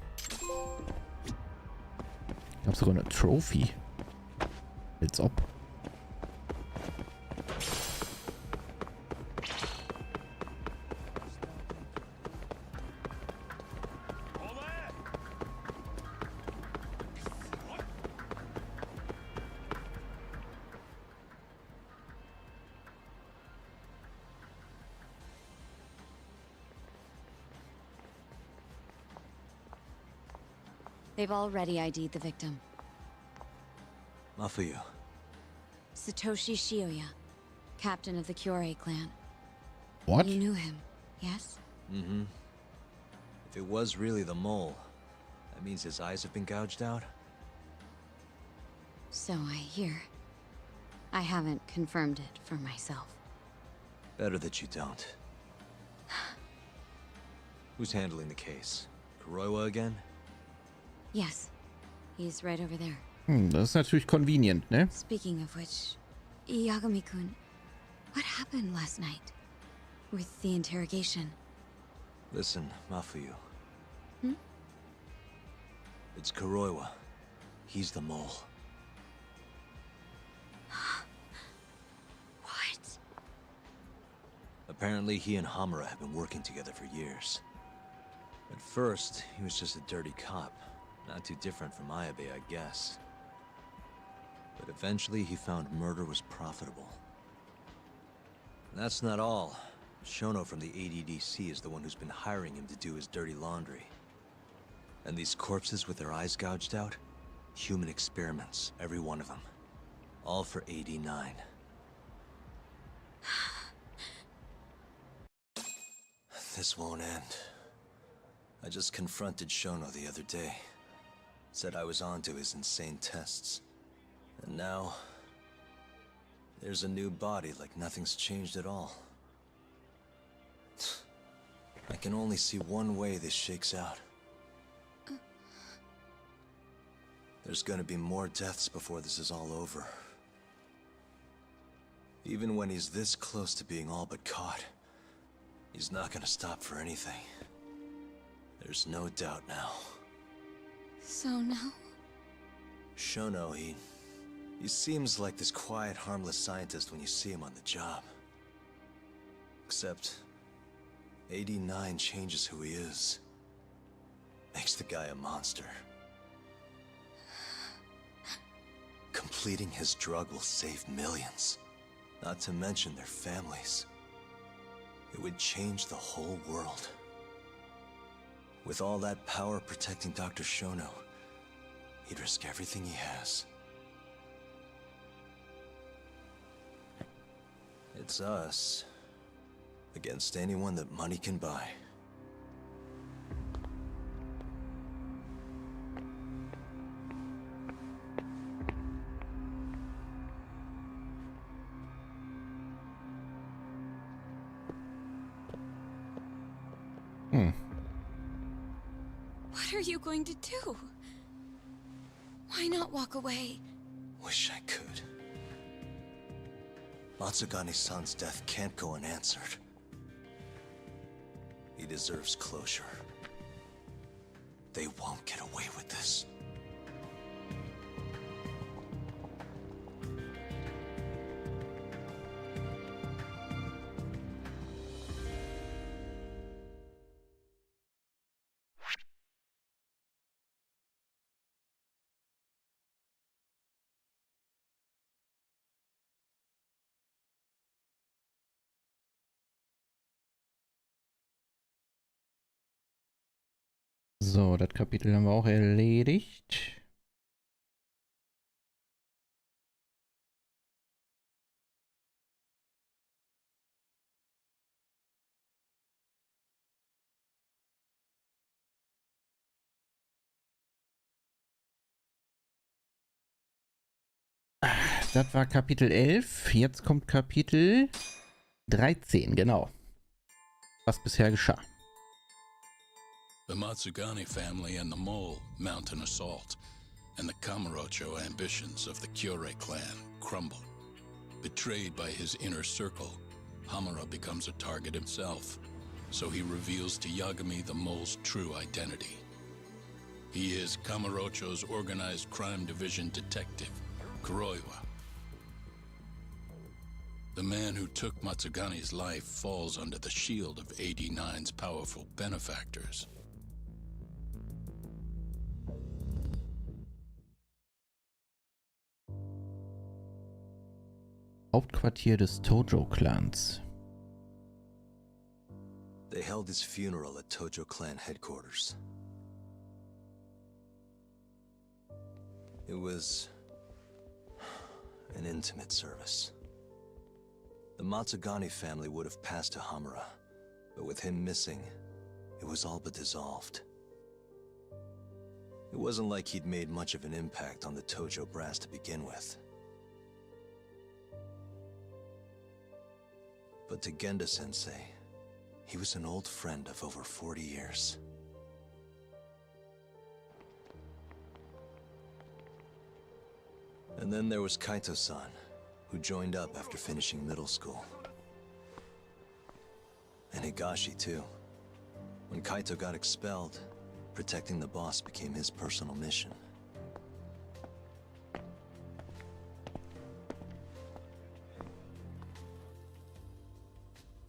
Ich habe sogar eine Trophy. Als ob. They've already ID'd the victim. Mafuyu. Satoshi Shioya, captain of the Kyorei clan. What? You knew him, yes? Mm-hmm. If it was really the mole, that means his eyes have been gouged out? So I hear. I haven't confirmed it for myself. Better that you don't. Who's handling the case? Kuroiwa again? Yes. He's right over there. Das ist natürlich convenient, ne? Speaking of which, Yagami-kun, what happened last night? With the interrogation? Listen, Mafuyu. Hmm? It's Kuroiwa. He's the mole. What? Apparently he and Hamura have been working together for years. At first, he was just a dirty cop. Not too different from Ayabe, I guess. But eventually he found murder was profitable. And that's not all. Shono from the ADDC is the one who's been hiring him to do his dirty laundry. And these corpses with their eyes gouged out? Human experiments, every one of them. All for 89. This won't end. I just confronted Shono the other day. Said I was onto his insane tests. And now... there's a new body like nothing's changed at all. I can only see one way this shakes out. There's gonna be more deaths before this is all over. Even when he's this close to being all but caught, he's not gonna stop for anything. There's no doubt now. So now? Shono, he seems like this quiet, harmless scientist when you see him on the job. Except, 89 changes who he is. Makes the guy a monster. Completing his drug will save millions. Not to mention their families. It would change the whole world. With all that power protecting Dr. Shono, he'd risk everything he has. It's us against anyone that money can buy. What are you going to do? Why not walk away? Wish I could. Matsugane-san's death can't go unanswered. He deserves closure. They won't get away with this. So, das Kapitel haben wir auch erledigt. Das war Kapitel 11. Jetzt kommt Kapitel 13, genau. Was bisher geschah. The Matsugane family and the Mole mount an assault, and the Kamurocho ambitions of the Kyorei clan crumble. Betrayed by his inner circle, Hamura becomes a target himself, so he reveals to Yagami the mole's true identity. He is Kamurocho's organized crime division detective, Kuroiwa. The man who took Matsugane's life falls under the shield of 89's powerful benefactors. Hauptquartier des Tojo-Clans. They held his funeral at Tojo Clan headquarters. It was an intimate service. The Matsugane family would have passed to Hamura, but with him missing, it was all but dissolved. It wasn't like he'd made much of an impact on the Tojo brass to begin with. But to Genda-sensei, he was an old friend of over 40 years. And then there was Kaito-san, who joined up after finishing middle school. And Higashi, too. When Kaito got expelled, protecting the boss became his personal mission.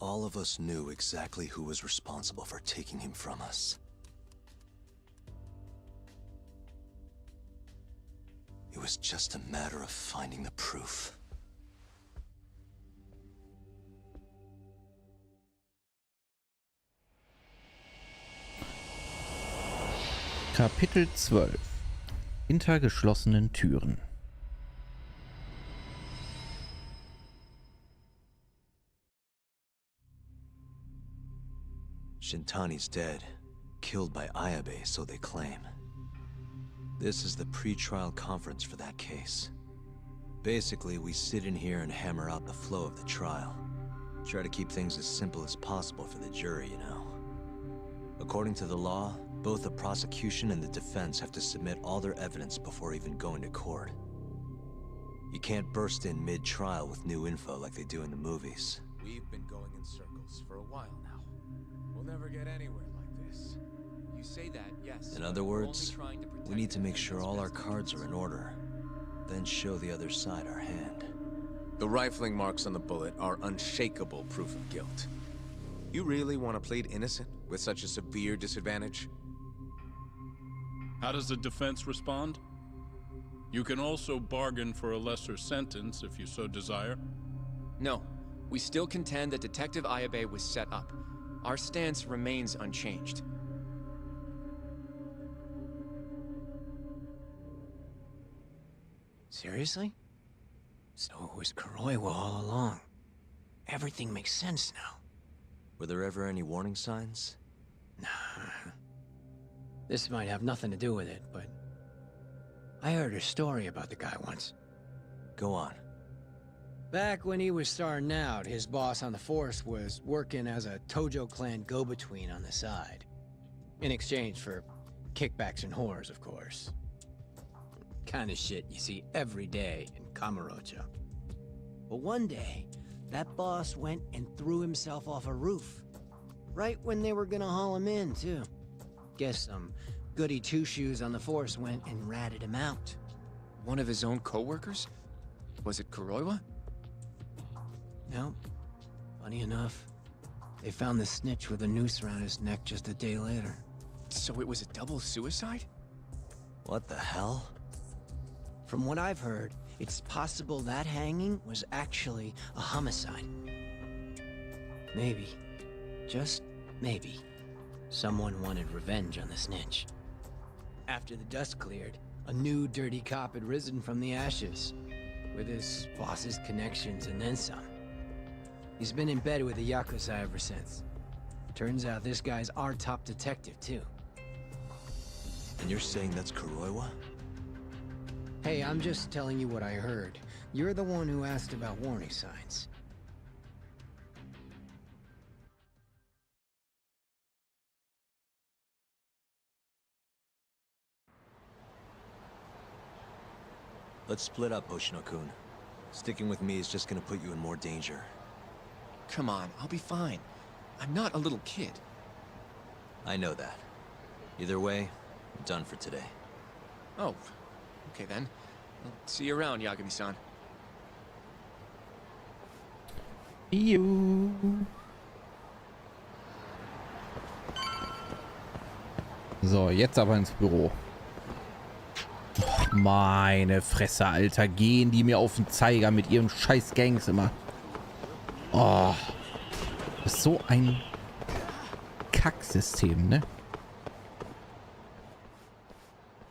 All of us knew exactly who was responsible for taking him from us. It was just a matter of finding the proof. Kapitel 12. Hinter geschlossenen Türen. Shintani's dead, killed by Ayabe, so they claim. This is the pre-trial conference for that case. Basically, we sit in here and hammer out the flow of the trial. Try to keep things as simple as possible for the jury, you know. According to the law, both the prosecution and the defense have to submit all their evidence before even going to court. You can't burst in mid-trial with new info like they do in the movies. We've been going in circles for a while now. We'll never get anywhere like this. You say that, yes. In other words, we need to make sure all our cards are in order, then show the other side our hand. The rifling marks on the bullet are unshakable proof of guilt. You really want to plead innocent with such a severe disadvantage? How does the defense respond? You can also bargain for a lesser sentence if you so desire. No, we still contend that Detective Ayabe was set up. Our stance remains unchanged. Seriously? So it was Kuroiwa all along. Everything makes sense now. Were there ever any warning signs? Nah. This might have nothing to do with it, but I heard a story about the guy once. Go on. Back when he was starting out, his boss on the force was working as a Tojo clan go-between on the side. In exchange for kickbacks and whores, of course. Kind of shit you see every day in Kamurocho. But one day, that boss went and threw himself off a roof. Right when they were gonna haul him in, too. Guess some goody two-shoes on the force went and ratted him out. One of his own co-workers? Was it Kuroiwa? No. Funny enough, they found the snitch with a noose around his neck just a day later. So it was a double suicide? What the hell? From what I've heard, it's possible that hanging was actually a homicide. Maybe, just maybe, someone wanted revenge on the snitch. After the dust cleared, a new dirty cop had risen from the ashes, with his boss's connections and then some. He's been in bed with the Yakuza ever since. Turns out this guy's our top detective, too. And you're saying that's Kuroiwa? Hey, I'm just telling you what I heard. You're the one who asked about warning signs. Let's split up, Hoshino-kun. Sticking with me is just gonna put you in more danger. Come on, I'll be fine. I'm not a little kid. I know that. Either way, I'm done for today. Oh, okay then. I'll see you around, Yagami-san. You. So, jetzt aber ins Büro. Och, meine Fresse, Alter. Gehen die mir auf den Zeiger mit ihren scheiß Gangs immer. Oh. Das ist so ein Kacksystem, ne?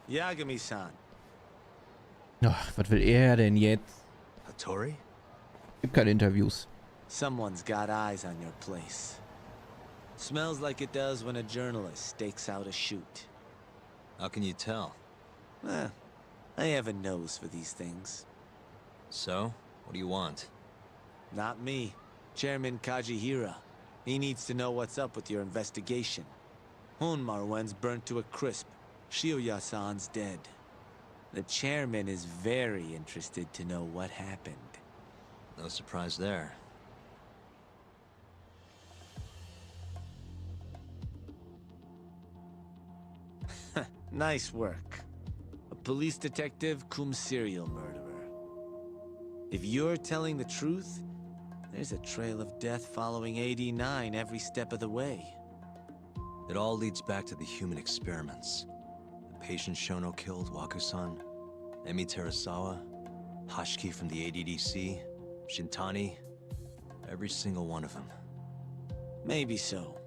Yagami-san. Ach, was will er denn jetzt? Hattori? Gibt keine Interviews. Someone's got eyes on your place. Smells like it does when a journalist stakes out a shoot. How can you tell? I have a nose for these things. So, what do you want? Not me. Chairman Kajihira. He needs to know what's up with your investigation. Honmarwen's burnt to a crisp. Shioya-san's dead. The chairman is very interested to know what happened. No surprise there. Nice work. A police detective cum serial murderer. If you're telling the truth, there's a trail of death following AD9 every step of the way. It all leads back to the human experiments. The patient Shono killed, Waku-san, Emi Terasawa, Hashiki from the ADDC, Shintani, every single one of them. Maybe so.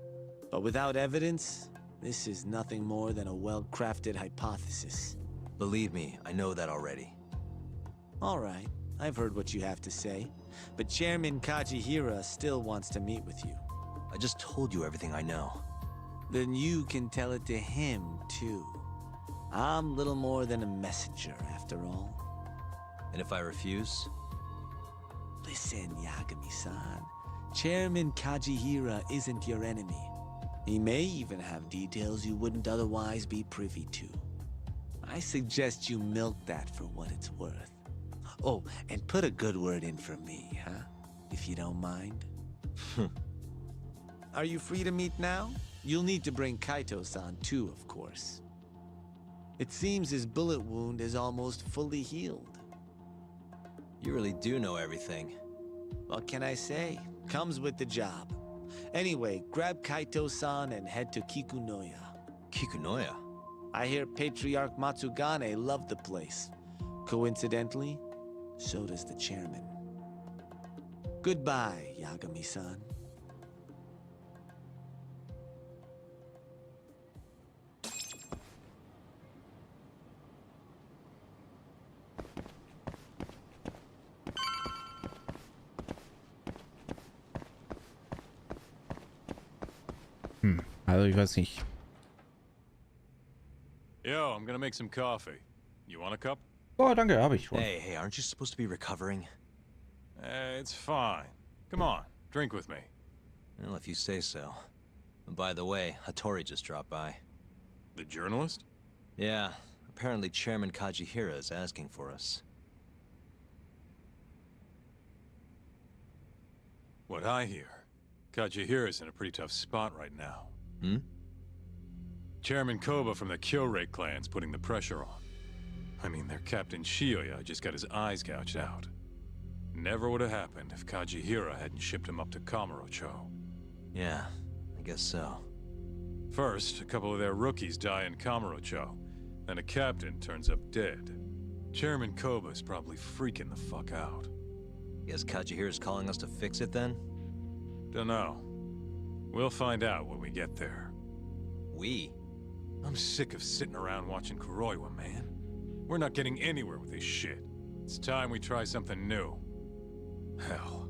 But without evidence, this is nothing more than a well-crafted hypothesis. Believe me, I know that already. All right, I've heard what you have to say. But Chairman Kajihira still wants to meet with you. I just told you everything I know. Then you can tell it to him, too. I'm little more than a messenger, after all. And if I refuse? Listen, Yagami-san. Chairman Kajihira isn't your enemy. He may even have details you wouldn't otherwise be privy to. I suggest you milk that for what it's worth. Oh, and put a good word in for me, huh? If you don't mind. Are you free to meet now? You'll need to bring Kaito-san too, of course. It seems his bullet wound is almost fully healed. You really do know everything. What can I say? Comes with the job. Anyway, grab Kaito-san and head to Kikunoya. Kikunoya? I hear Patriarch Matsugane loved the place. Coincidentally, so does the chairman. Goodbye, Yagami-san. Also ich weiß nicht. Yo, I'm gonna make some coffee. You want a cup? Oh, danke, habe ich schon. Hey, aren't you supposed to be recovering? It's fine. Come on, drink with me. Well, if you say so. And by the way, Hattori just dropped by. The journalist? Yeah, apparently Chairman Kajihira is asking for us. What I hear, Kajihira's in a pretty tough spot right now. Hmm? Chairman Koba from the Kyorei clan's putting the pressure on. I mean, their Captain Shioya just got his eyes gouged out. Never would have happened if Kajihira hadn't shipped him up to Kamurocho. Yeah, I guess so. First, a couple of their rookies die in Kamurocho. Then a captain turns up dead. Chairman Koba's probably freaking the fuck out. Guess Kajihira's calling us to fix it then? Dunno. We'll find out when we get there. We? I'm sick of sitting around watching Kuroiwa, man. We're not getting anywhere with this shit. It's time we try something new. Hell,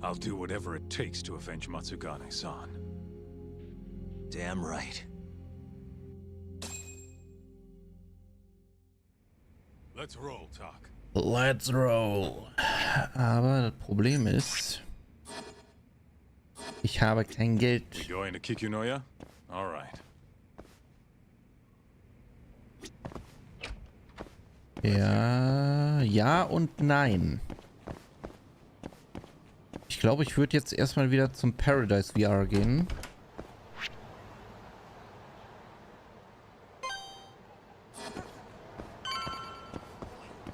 I'll do whatever it takes to avenge Matsugane-san. Damn right. Let's roll, Talk. Let's roll. Aber das Problem ist, ich habe kein Geld. We going to Kikunoya? All right. Ja, ja und nein. Ich glaube, ich würde jetzt erstmal wieder zum Paradise VR gehen.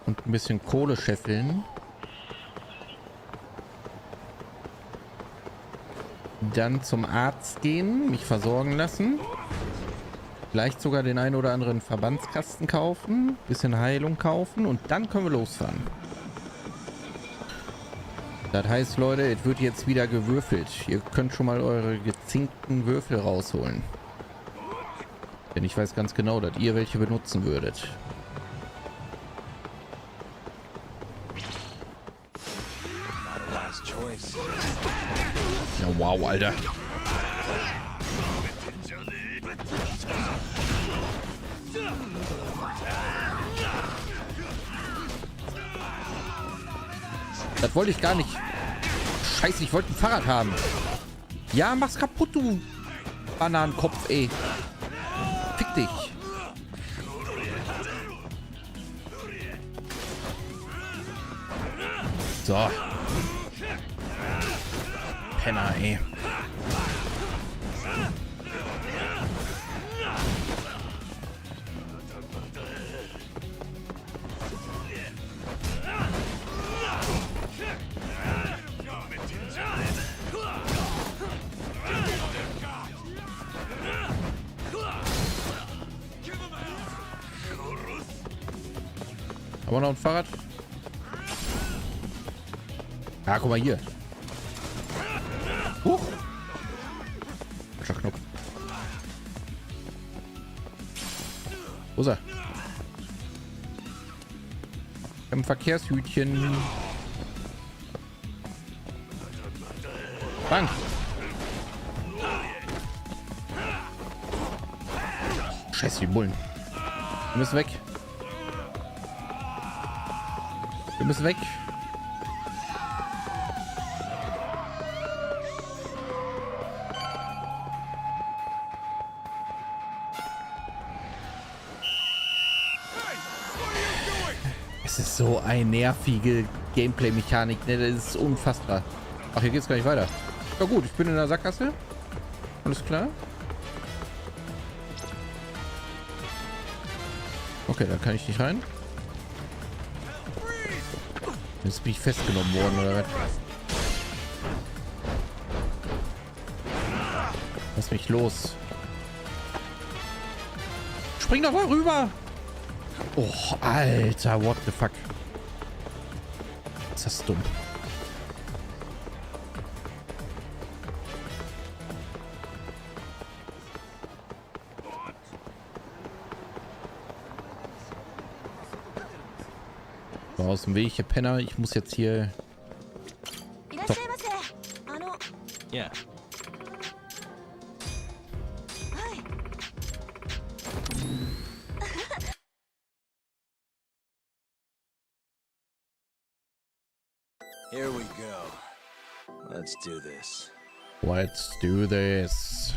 Und ein bisschen Kohle scheffeln. Dann zum Arzt gehen, mich versorgen lassen. Vielleicht sogar den einen oder anderen Verbandskasten kaufen. Bisschen Heilung kaufen und dann können wir losfahren. Das heißt, Leute, es wird jetzt wieder gewürfelt. Ihr könnt schon mal eure gezinkten Würfel rausholen. Denn ich weiß ganz genau, dass ihr welche benutzen würdet. Ja, wow, Alter. Das wollte ich gar nicht. Scheiße, ich wollte ein Fahrrad haben. Ja, mach's kaputt, du Bananenkopf, ey. Fick dich. So. Penner, ey. Haben wir noch ein Fahrrad? Ja, guck mal hier. Huch. Falscher Knopf. Wo ist er? Im Verkehrshütchen. Bank. Scheiße, die Bullen. Wir müssen weg. Wir müssen weg. Es ist so eine nervige Gameplay-Mechanik, ne? Das ist unfassbar. Ach, hier geht's gar nicht weiter. Ja gut, ich bin in der Sackgasse. Alles klar. Okay, dann kann ich nicht rein. Jetzt bin ich festgenommen worden, oder was? Lass mich los. Spring doch mal rüber! Oh, Alter, what the fuck? Ist das dumm. So, aus dem Weg, ihr Penner. Ich muss jetzt hier... Top. Ja. Here we go. Let's do this. Let's do this.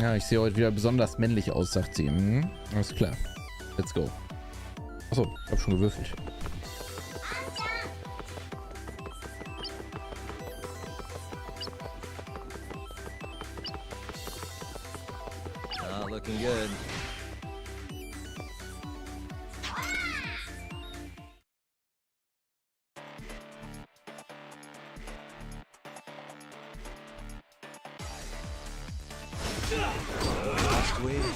Ja, ich sehe heute wieder besonders männlich aus, sagt sie. Hm, alles klar. Let's go. Achso, ich habe schon gewürfelt. Not looking good. Last wave.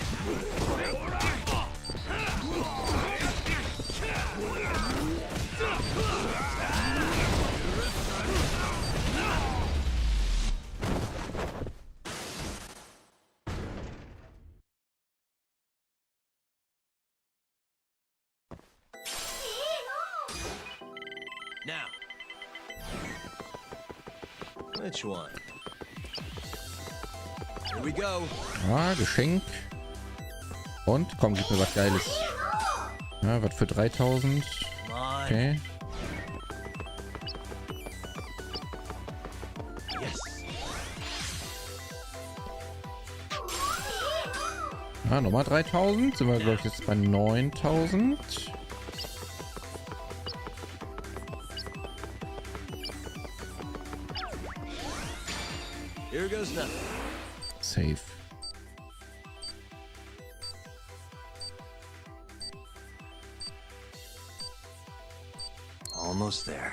Now, which one? Here we go. Ah, Geschenk. Und, komm, gib mir was Geiles. Ja, was für 3000. Okay. Yes. Ah, nochmal 3000. Sind wir, glaube ich, jetzt bei 9000. Here goes nothing. Safe. Almost there.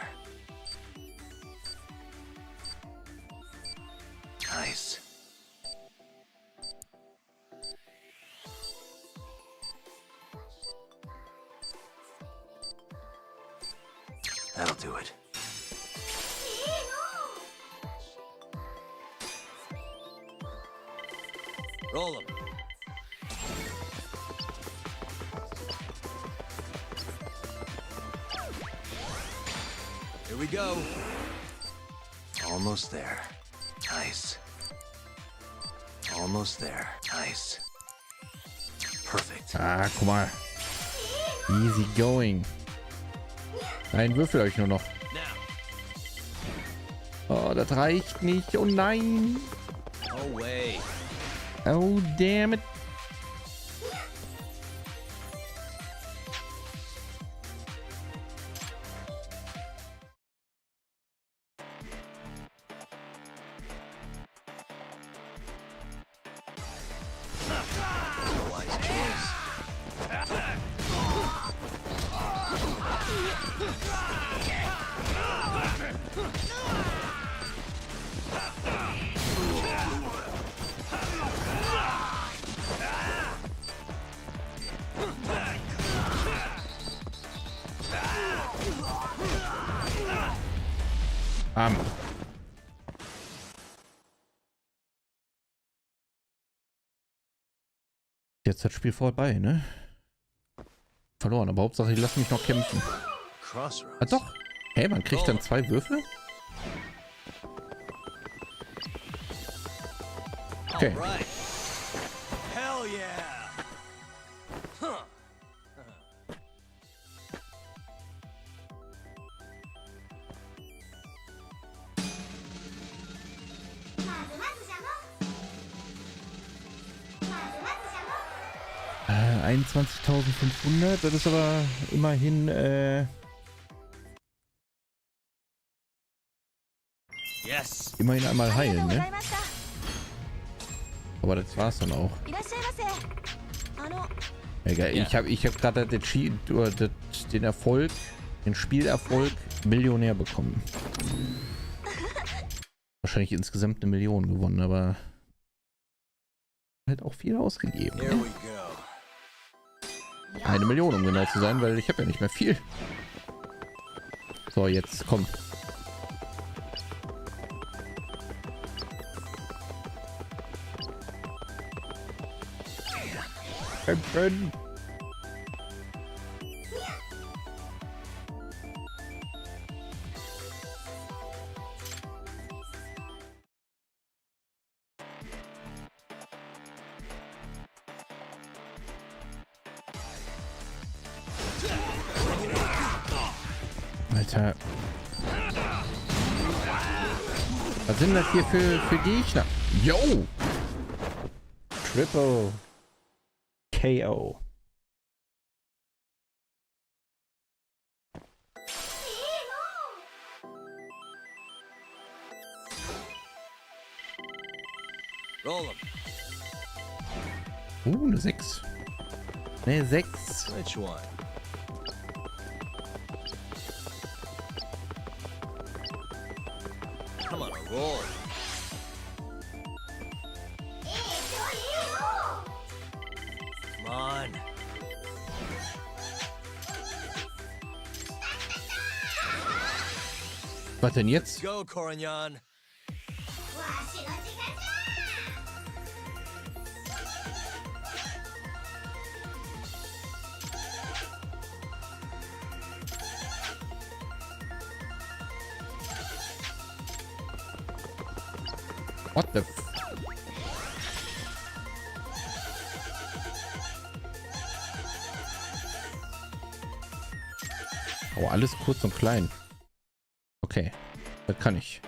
Nice. That'll do it. Roll 'em. Here we go. Almost there. Nice. Almost there. Nice. Perfect. Ah, guck mal. Easy going. Ein Würfel euch nur noch. Oh, das reicht nicht. Oh nein. No way. Oh, damn it. Jetzt das Spiel vorbei, ne? Verloren, aber Hauptsache, ich lasse mich noch kämpfen. Ah doch. Hey, man kriegt dann 2 Würfel? Okay. Hell yeah. Huh. 21.500, das ist aber immerhin Yes. Immerhin einmal heilen, ne? Aber das war's dann auch. Egal, ich hab gerade den Erfolg, den Spielerfolg Millionär bekommen. Wahrscheinlich insgesamt 1 Million gewonnen, aber halt auch viel ausgegeben. Ne? 1 Million, um genau zu sein, weil ich habe ja nicht mehr viel. So, jetzt komm. Kämpfen. Alter. Was sind das hier für Gegner? Yo! Triple KO. Roll 'em. Eine 6. Ne, 6. Which one? Come on, roll. Come on. Was denn jetzt? Go, Corignan. What the f... Oh, alles kurz und klein. Okay, das kann ich.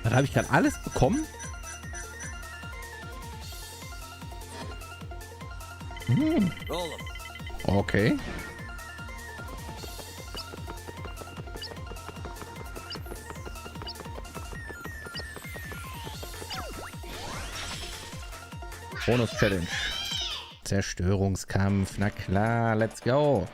Dann habe ich gerade alles bekommen. Okay. Bonus-Challenge. Zerstörungskampf. Na klar, let's go.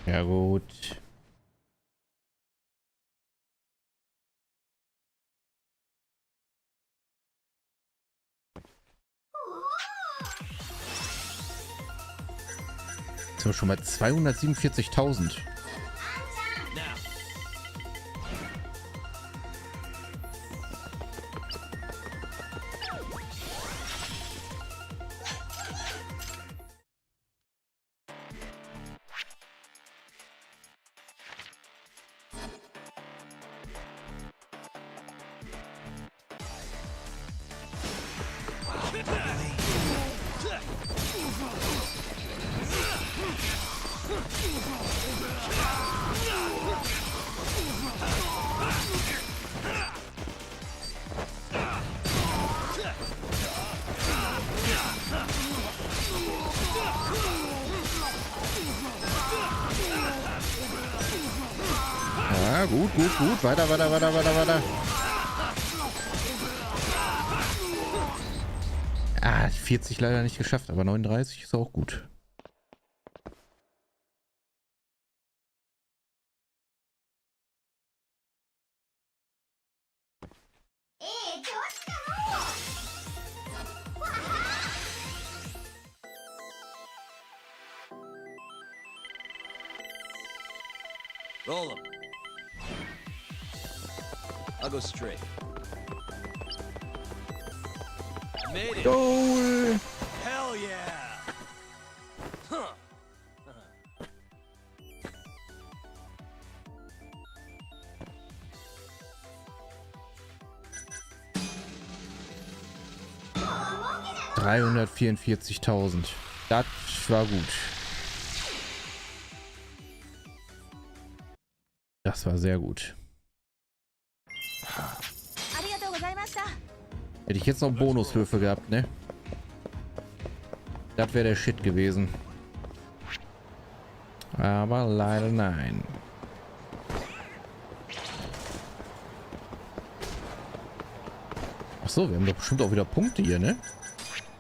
Ja gut. Sind wir schon bei 247.000. Ja, gut, gut, gut. Weiter, weiter, weiter, weiter, weiter. Ah, 40 leider nicht geschafft, aber 39 ist auch gut. Roll him. I'll go straight. I made it. Goal. Hell yeah. Huh. 344.000. Das war gut. Das war sehr gut. Hätte ich jetzt noch Bonushöfe gehabt, ne? Das wäre der Shit gewesen. Aber leider nein. Achso, wir haben doch bestimmt auch wieder Punkte hier, ne?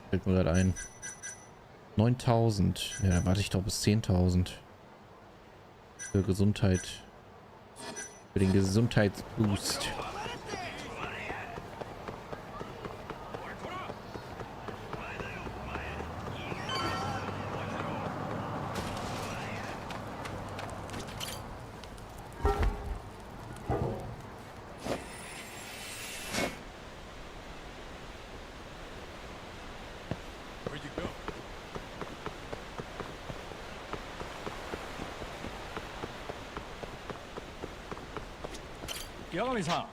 Fällt mir gerade ein. 9.000. Ja, da warte ich doch bis 10.000. Für Gesundheit. Für den Gesundheitsboost. Yagami-san.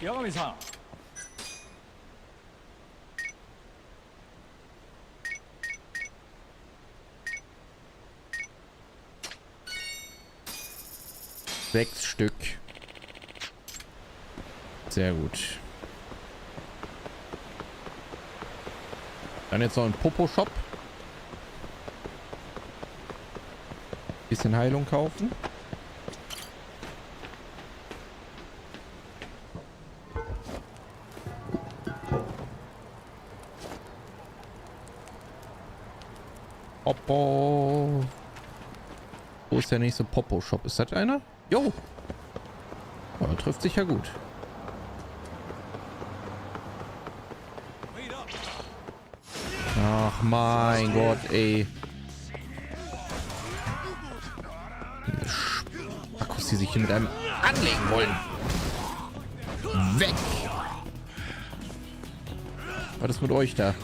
Yagami-san. 6 Stück. Sehr gut. Dann jetzt noch ein Popo-Shop. Bisschen Heilung kaufen. Popo. Wo ist der nächste Popo-Shop? Ist das einer? Jo. Oh, trifft sich ja gut. Ach mein Gott, ey. Akkus, die sich hier mit einem anlegen wollen. Weg! Was ist mit euch da?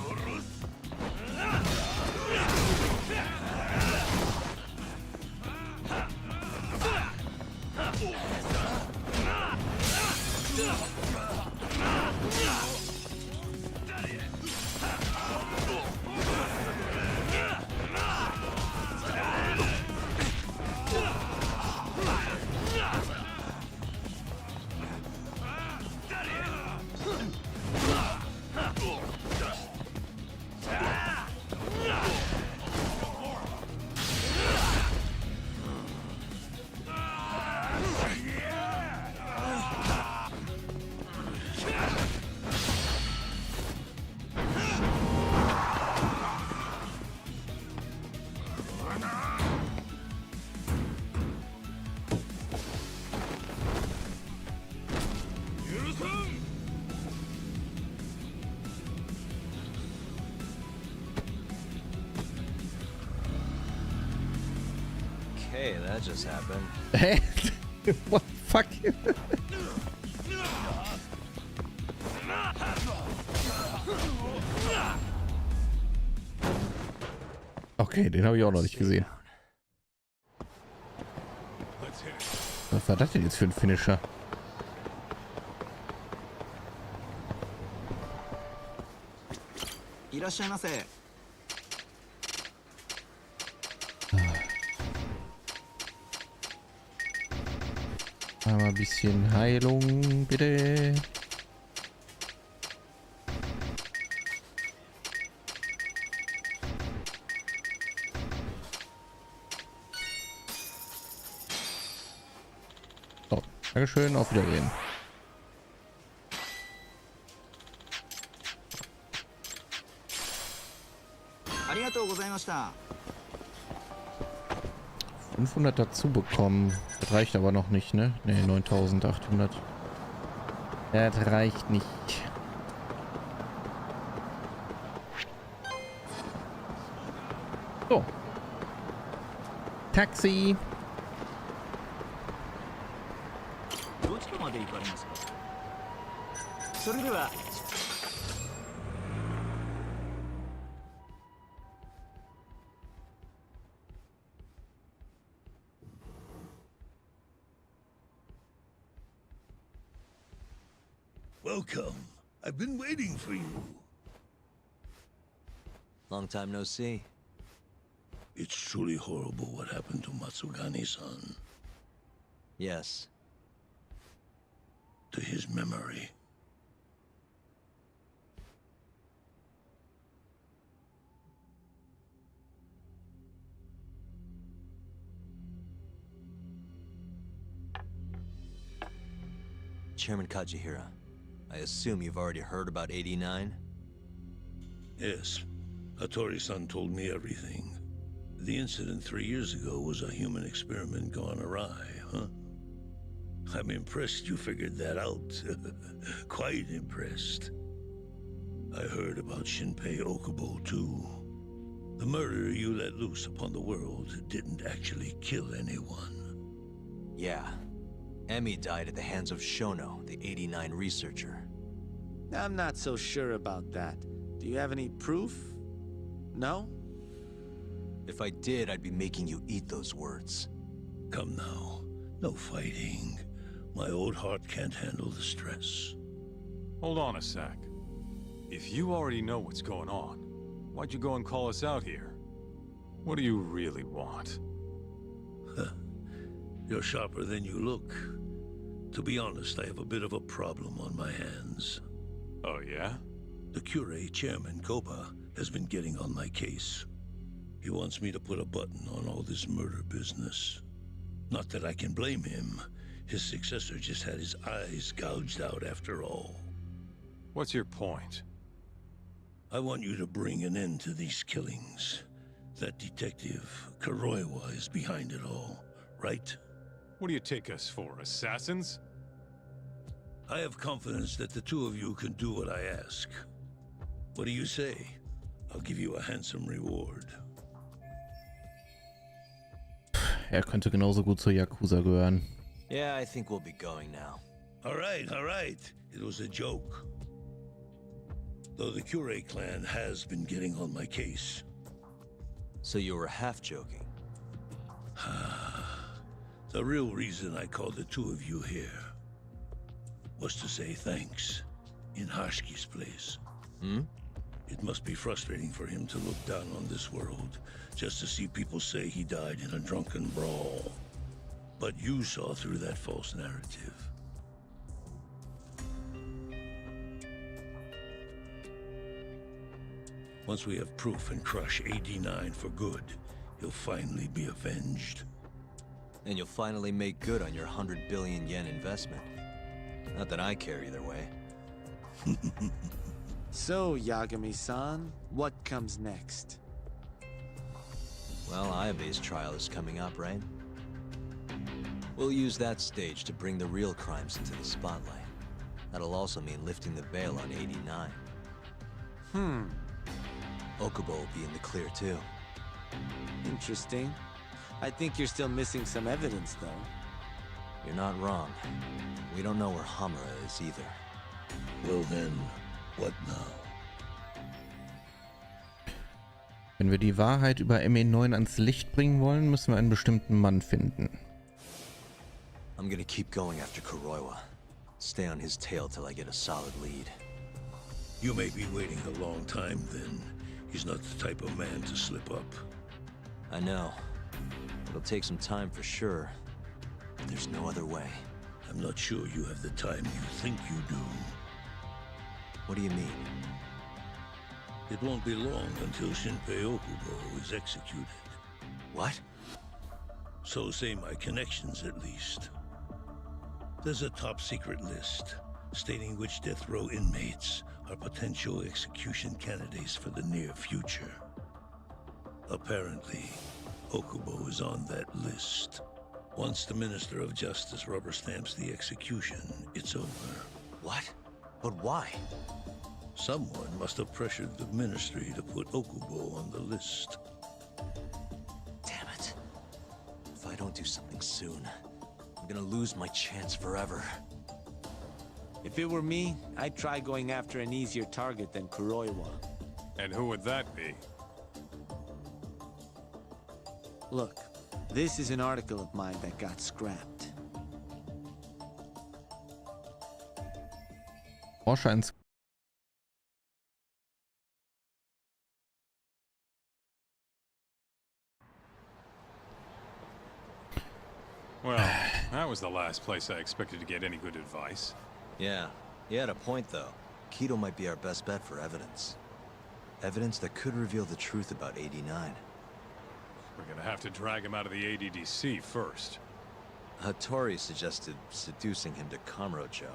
Okay, that just happened. Hä? What the fuck? Okay, den habe ich auch noch nicht gesehen. Was war das denn jetzt für ein Finisher? Einmal ein bisschen Heilung, bitte. So, Dankeschön, auf Wiedersehen. $500 dazu bekommen. Das reicht aber noch nicht, ne? Ne, 9.800. Das reicht nicht. So. Taxi. Welcome. I've been waiting for you. Long time no see. It's truly horrible what happened to Matsugane-san. Yes. To his memory. Chairman Kajihira, I assume you've already heard about 89? Yes. Hattori-san told me everything. The incident 3 years ago was a human experiment gone awry, huh? I'm impressed you figured that out. Quite impressed. I heard about Shinpei Okubo, too. The murder you let loose upon the world didn't actually kill anyone. Yeah. Emmy died at the hands of Shono, the 89 researcher. I'm not so sure about that. Do you have any proof? No? If I did, I'd be making you eat those words. Come now. No fighting. My old heart can't handle the stress. Hold on a sec. If you already know what's going on, why'd you go and call us out here? What do you really want? You're sharper than you look. To be honest, I have a bit of a problem on my hands. Oh, yeah? The Cure, Chairman Koba, has been getting on my case. He wants me to put a button on all this murder business. Not that I can blame him. His successor just had his eyes gouged out after all. What's your point? I want you to bring an end to these killings. That detective, Kuroiwa, is behind it all, right? What do you take us for, assassins? I have confidence that the two of you can do what I ask. What do you say? I'll give you a handsome reward. Könnte genauso gut zur Yakuza gehören. Yeah, I think we'll be going now. All right. It was a joke. Though the Cure clan has been getting on my case. So you were half joking? The real reason I called the two of you here was to say thanks in Hashki's place. Hmm? It must be frustrating for him to look down on this world, just to see people say he died in a drunken brawl. But you saw through that false narrative. Once we have proof and crush AD9 for good, he'll finally be avenged. And you'll finally make good on your 100 billion yen investment. Not that I care either way. So, Yagami-san, what comes next? Well, Ayabe's trial is coming up, right? We'll use that stage to bring the real crimes into the spotlight. That'll also mean lifting the veil on 89. Okubo will be in the clear, too. Interesting. I think you're still missing some evidence, though. You're not wrong. We don't know where Hamura is either. Well then, what now? Wenn wir die Wahrheit über ME9 ans Licht bringen wollen, müssen wir einen bestimmten Mann finden. I'm gonna keep going after Kuroiwa. Stay on his tail till I get a solid lead. You may be waiting a long time then. He's not the type of man to slip up. I know. It'll take some time for sure. But there's no other way. I'm not sure you have the time you think you do. What do you mean? It won't be long until Shinpei Okubo is executed. What? So say my connections, at least. There's a top-secret list stating which death row inmates are potential execution candidates for the near future. Apparently, Okubo is on that list. Once the Minister of Justice rubber stamps the execution, it's over. What? But why? Someone must have pressured the Ministry to put Okubo on the list. Damn it. If I don't do something soon, I'm gonna lose my chance forever. If it were me, I'd try going after an easier target than Kuroiwa. And who would that be? Look, this is an article of mine that got scrapped. Forscher ins Well, that was the last place I expected to get any good advice. Yeah, he had a point though. Kido might be our best bet for evidence. Evidence that could reveal the truth about 89. We're gonna have to drag him out of the ADDC first. Hattori suggested seducing him to Kamurocho.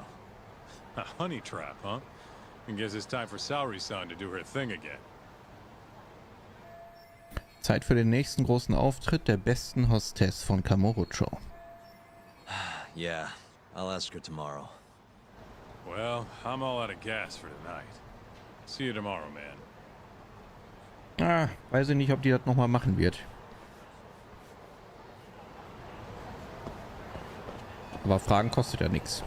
A honey trap, huh? I guess it's time for Saori-san to do her thing again. Zeit für den nächsten großen Auftritt der besten Hostess von Kamurocho. Yeah, I'll ask her tomorrow. Well, I'm all out of gas for tonight. See you tomorrow, man. Weiß ich nicht, ob die das nochmal machen wird. Aber Fragen kostet ja nichts.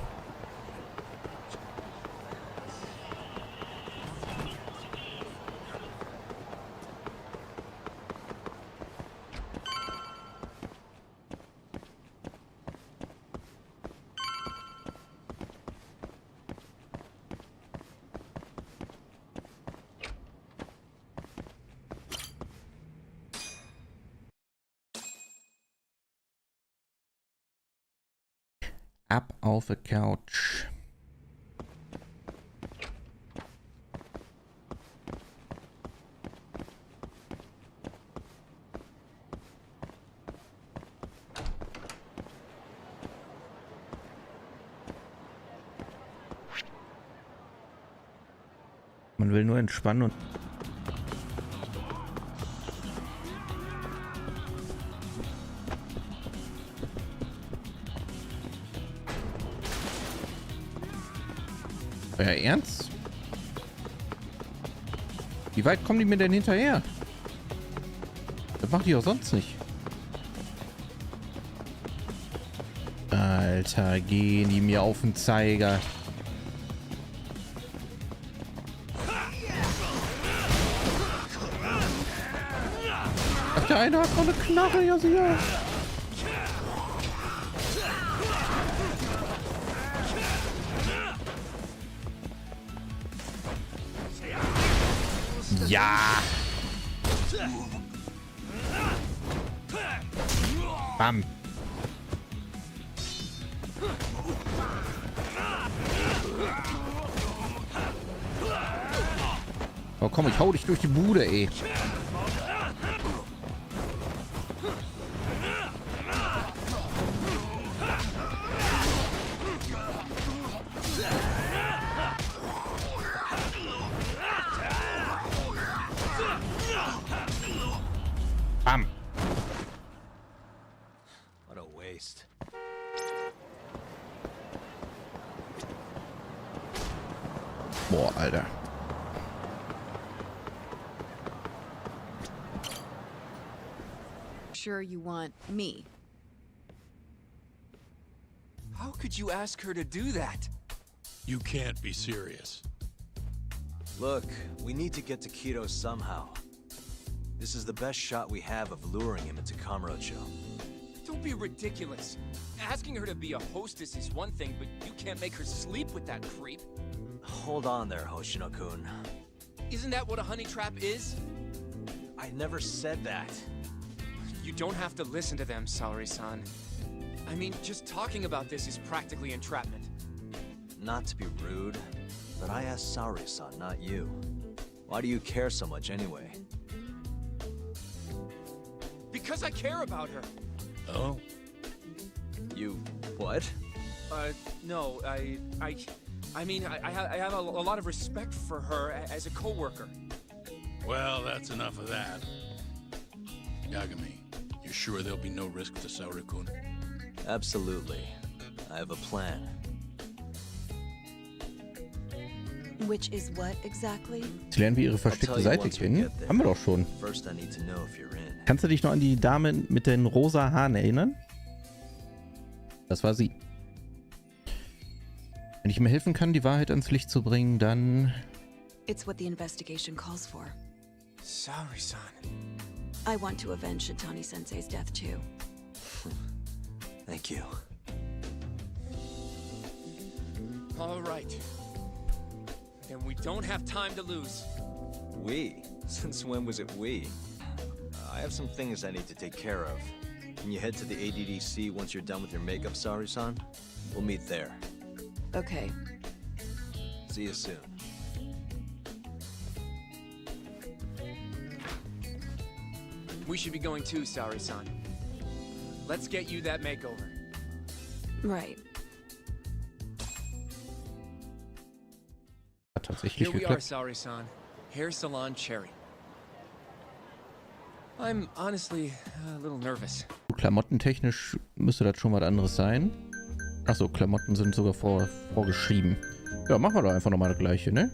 Ab auf die Couch. Man will nur entspannen und... Euer Ernst? Wie weit kommen die mir denn hinterher? Das macht die auch sonst nicht. Alter, gehen die mir auf den Zeiger. Ach, der eine hat noch eine Knarre, ja sicher. Ja. Bam. Oh komm, ich hau dich durch die Bude, ey. Bam. What a waste. Boah, Alter. Sure you want me. How could you ask her to do that? You can't be serious. Look, we need to get to Quito somehow. This is the best shot we have of luring him into Kamurocho. Don't be ridiculous. Asking her to be a hostess is one thing, but you can't make her sleep with that creep. Hold on there, Hoshino-kun. Isn't that what a honey trap is? I never said that. You don't have to listen to them, Saori-san. I mean, just talking about this is practically entrapment. Not to be rude, but I asked Saori-san, not you. Why do you care so much anyway? Because I care about her. Oh? You... what? No, I mean, I have a lot of respect for her as a co-worker. Well, that's enough of that. Yagami, you sure there'll be no risk to Saori-kun? Absolutely. I have a plan. Which is what exactly? Jetzt lernen wir ihre versteckte Seite kennen. Haben wir doch schon. First I need to know if you're in. Kannst du dich noch an die Dame mit den rosa Haaren erinnern? Das war sie. Wenn ich mir helfen kann, die Wahrheit ans Licht zu bringen, dann... It's what the investigation calls for. Saori-san. I want to avenge Shitani-sensei's death too. Thank you. All right. Then we don't have time to lose. We? Since when was it we? I have some things I need to take care of. Can you head to the ADDC once you're done with your makeup, Saori-san? We'll meet there. Okay. See you soon. We should be going too, Saori-san. Let's get you that makeover. Right. Hat tatsächlich Here we are, geklappt. Saori-san. Hair Salon Cherry. I'm honestly a little nervous. Klamottentechnisch müsste das schon was anderes sein. Achso, Klamotten sind sogar vorgeschrieben. Ja, machen wir doch einfach nochmal das gleiche, ne?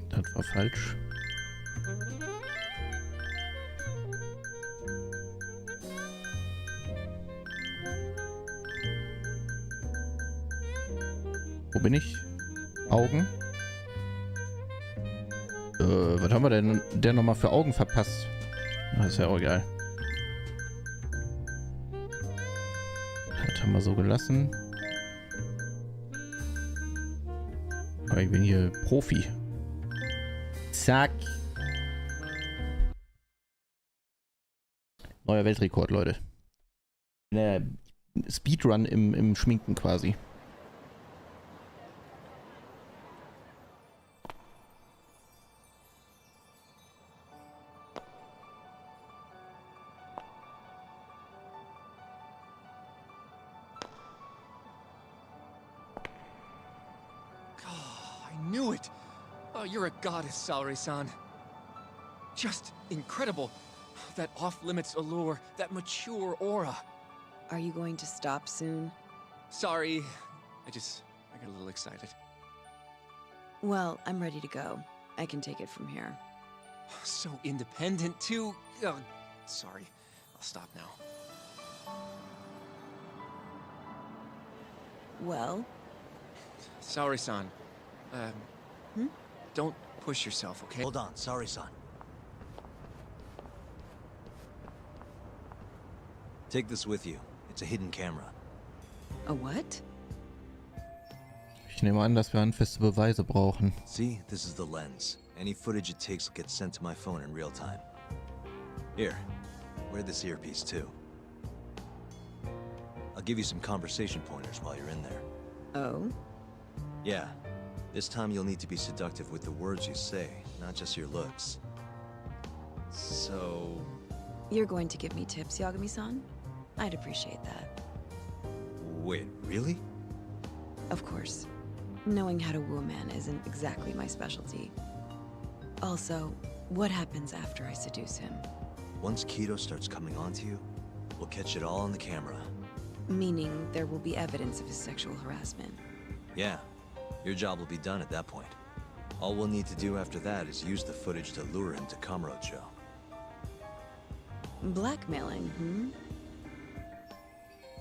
Das war falsch. Wo bin ich? Augen? Was haben wir denn der nochmal für Augen verpasst? Das ist ja auch egal. Das haben wir so gelassen. Aber ich bin hier Profi. Zack. Neuer Weltrekord, Leute. Speedrun im Schminken quasi. I knew it! Oh, you're a goddess, Salary-san. Just incredible. That off-limits allure, that mature aura. Are you going to stop soon? Sorry. I got a little excited. Well, I'm ready to go. I can take it from here. So independent, too. Ugh, sorry. I'll stop now. Well? Sorry-san. Don't push yourself, okay? Hold on, sorry-san. Take this with you. It's a hidden camera. A what? Ich nehme an, dass wir handfeste Beweise brauchen. See, this is the lens. Any footage it takes will get sent to my phone in real time. Here, wear this earpiece too. I'll give you some conversation pointers while you're in there. Oh? Yeah. This time you'll need to be seductive with the words you say, not just your looks. So... You're going to give me tips, Yagami-san? I'd appreciate that. Wait, really? Of course. Knowing how to woo a man isn't exactly my specialty. Also, what happens after I seduce him? Once Kido starts coming onto you, we'll catch it all on the camera. Meaning there will be evidence of his sexual harassment. Yeah. Your job will be done at that point. All we'll need to do after that is use the footage to lure him to Kamurocho. Blackmailing, hm?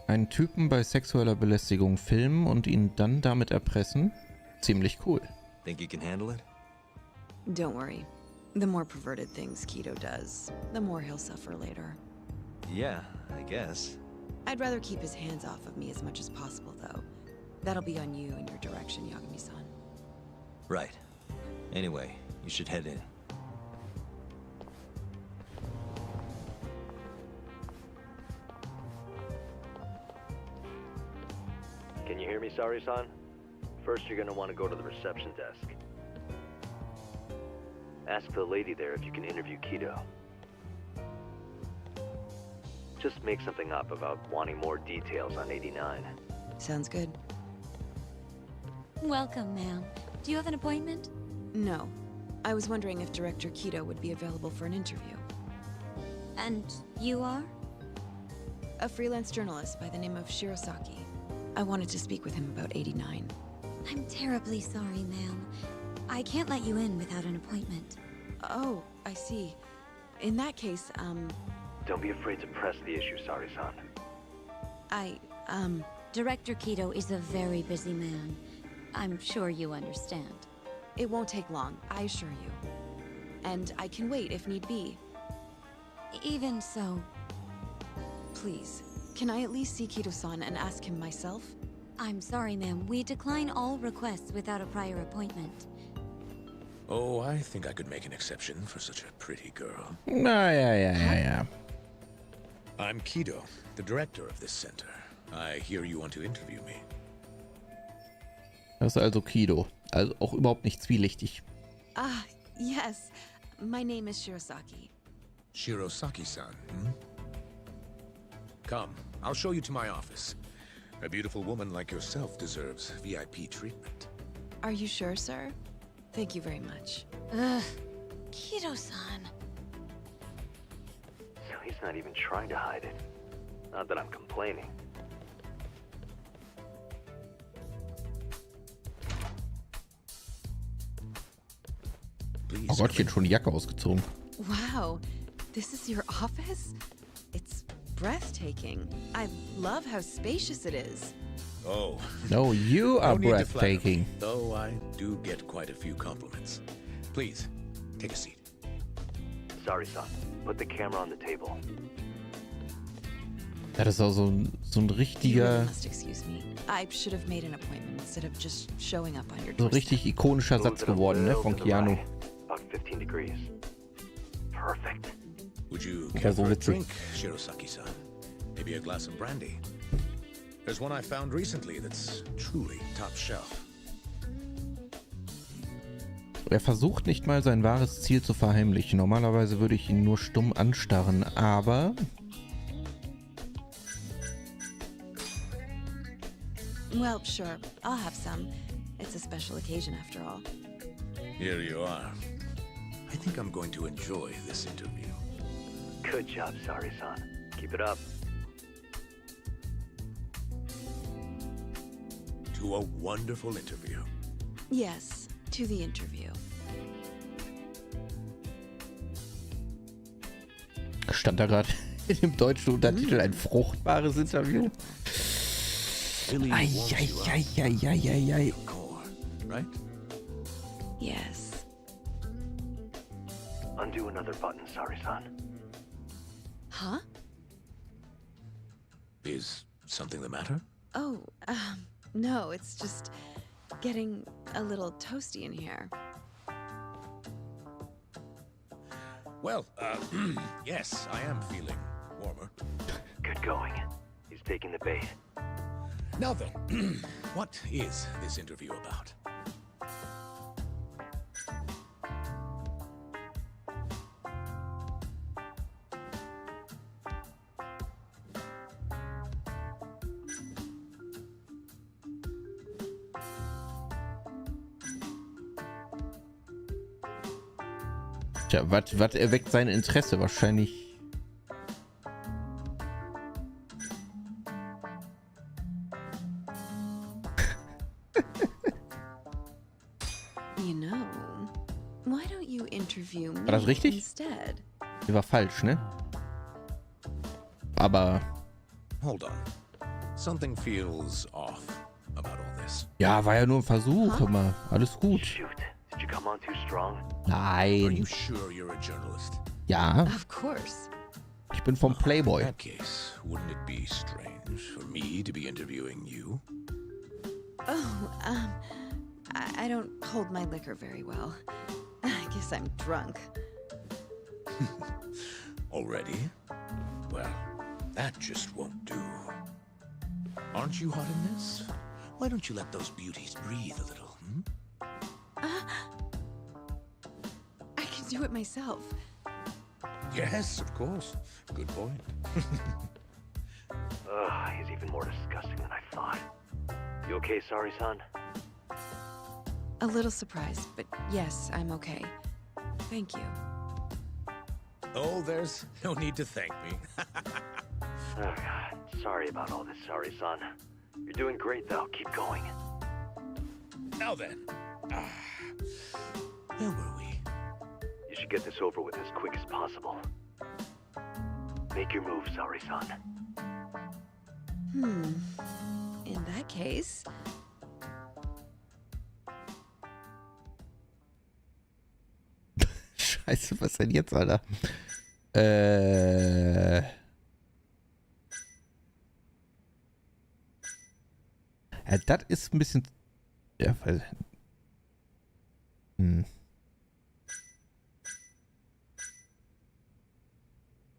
Einen Typen bei sexueller Belästigung filmen und ihn dann damit erpressen? Ziemlich cool. Think you can handle it? Don't worry. The more perverted things Kido does, the more he'll suffer later. Yeah, I guess. I'd rather keep his hands off of me as much as possible, though. That'll be on you and your direction, Yagami-san. Right. Anyway, you should head in. Can you hear me, Sari-san? First, you're gonna want to go to the reception desk. Ask the lady there if you can interview Kido. Just make something up about wanting more details on 89. Sounds good. Welcome, ma'am. Do you have an appointment? No. I was wondering if Director Kido would be available for an interview. And you are? A freelance journalist by the name of Shirosaki. I wanted to speak with him about 89. I'm terribly sorry, ma'am. I can't let you in without an appointment. Oh, I see. In that case, Don't be afraid to press the issue, Sari-san. Director Kido is a very busy man. I'm sure you understand. It won't take long, I assure you. And I can wait if need be. Even so... Please, can I at least see Kido-san and ask him myself? I'm sorry, ma'am. We decline all requests without a prior appointment. Oh, I think I could make an exception for such a pretty girl. Ja. I'm Kido, the director of this center. I hear you want to interview me. Das ist also Kido. Also auch überhaupt nicht zwielichtig. Ah, yes. My name is Shirosaki. Shirosaki-san, hmm? Come, I'll show you to my office. A beautiful woman like yourself deserves VIP treatment. Are you sure, sir? Thank you very much. Ugh. Kido-san. So he's not even trying to hide it. Not that I'm complaining. Oh Gottchen, schon die Jacke ausgezogen. Wow, this is your office? It's breathtaking. I love how spacious it is. Oh. No, you are No need to flatter me, breathtaking. though I do get quite a few compliments. Please, Take a seat. Sorry, son. Put the camera on the table. Ja, das ist auch so ein richtiger, Must excuse me. I should have made an appointment instead of just showing up on your so doorstep. richtig ikonischer Satz geworden, ne, von Keanu. About 15 degrees. Perfect. Would you Ja, care so for a witzig. drink, Shirosaki-san? Maybe a glass of brandy? There's one I found recently that's truly top shelf. Er versucht nicht mal sein wahres Ziel zu verheimlichen. Normalerweise würde ich ihn nur stumm anstarren, aber Well, sure. I'll have some. It's a special occasion after all. Here you are. I think I'm going to enjoy this interview. Good job, Sari-san. Keep it up. To a wonderful interview. Yes, to the interview. stand da gerade in dem deutschen Untertitel ein fruchtbares Interview. Eieieiei. Right? Yes. Undo another button, Sari-san. Huh? Is something the matter? Oh, no, it's just getting a little toasty in here. Well, yes, I am feeling warmer. Good going. He's taking the bait. Now then, what is this interview about? Tja, was erweckt sein Interesse? Wahrscheinlich. You know, why don't you interview me War das richtig? instead? Die war falsch, ne? Aber. Hold on. Something feels off about all this. Ja, war ja nur ein Versuch, immer. Alles gut. Shoot. Did you come on too strong? Are you Nein. sure you're a journalist? Ja, Of course. ich bin vom Playboy. In that case, wouldn't it be strange for me to be interviewing you? Oh, I don't hold my liquor very well. I guess I'm drunk. Already? Well, that just won't do. Aren't you hot in this? Why don't you let those beauties breathe a little, hmm? I can do it myself. Yes, of course. Good point. He's even more disgusting than I thought. You okay, Sari-san? A little surprised, but yes, I'm okay. Thank you. Oh, there's no need to thank me. Oh, God. Sorry about all this, Sari-san. You're doing great, though. Keep going. Now then. Where were we? You should get this over with as quick as possible. Make your move, Sari-san. In that case, Scheiße, was denn jetzt, Alter? Ja, das ist ein bisschen. Ja, weil.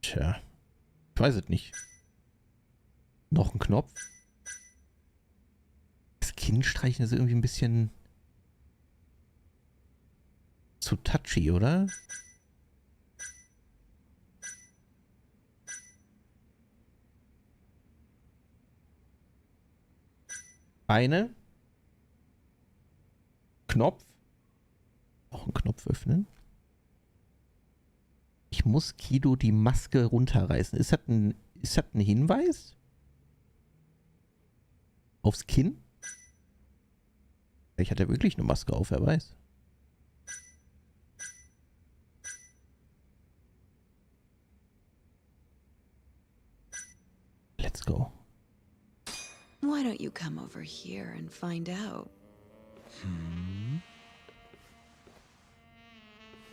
Tja. Ich weiß es nicht. Noch ein Knopf. Das Kinn streichen ist irgendwie ein bisschen zu touchy, oder? Eine. Knopf. Auch einen Knopf öffnen. Ich muss Kido die Maske runterreißen. Ist das ein Hinweis? Aufs Kinn? Vielleicht hat er wirklich eine Maske auf, wer weiß. Let's go. why don't you come over here and find out?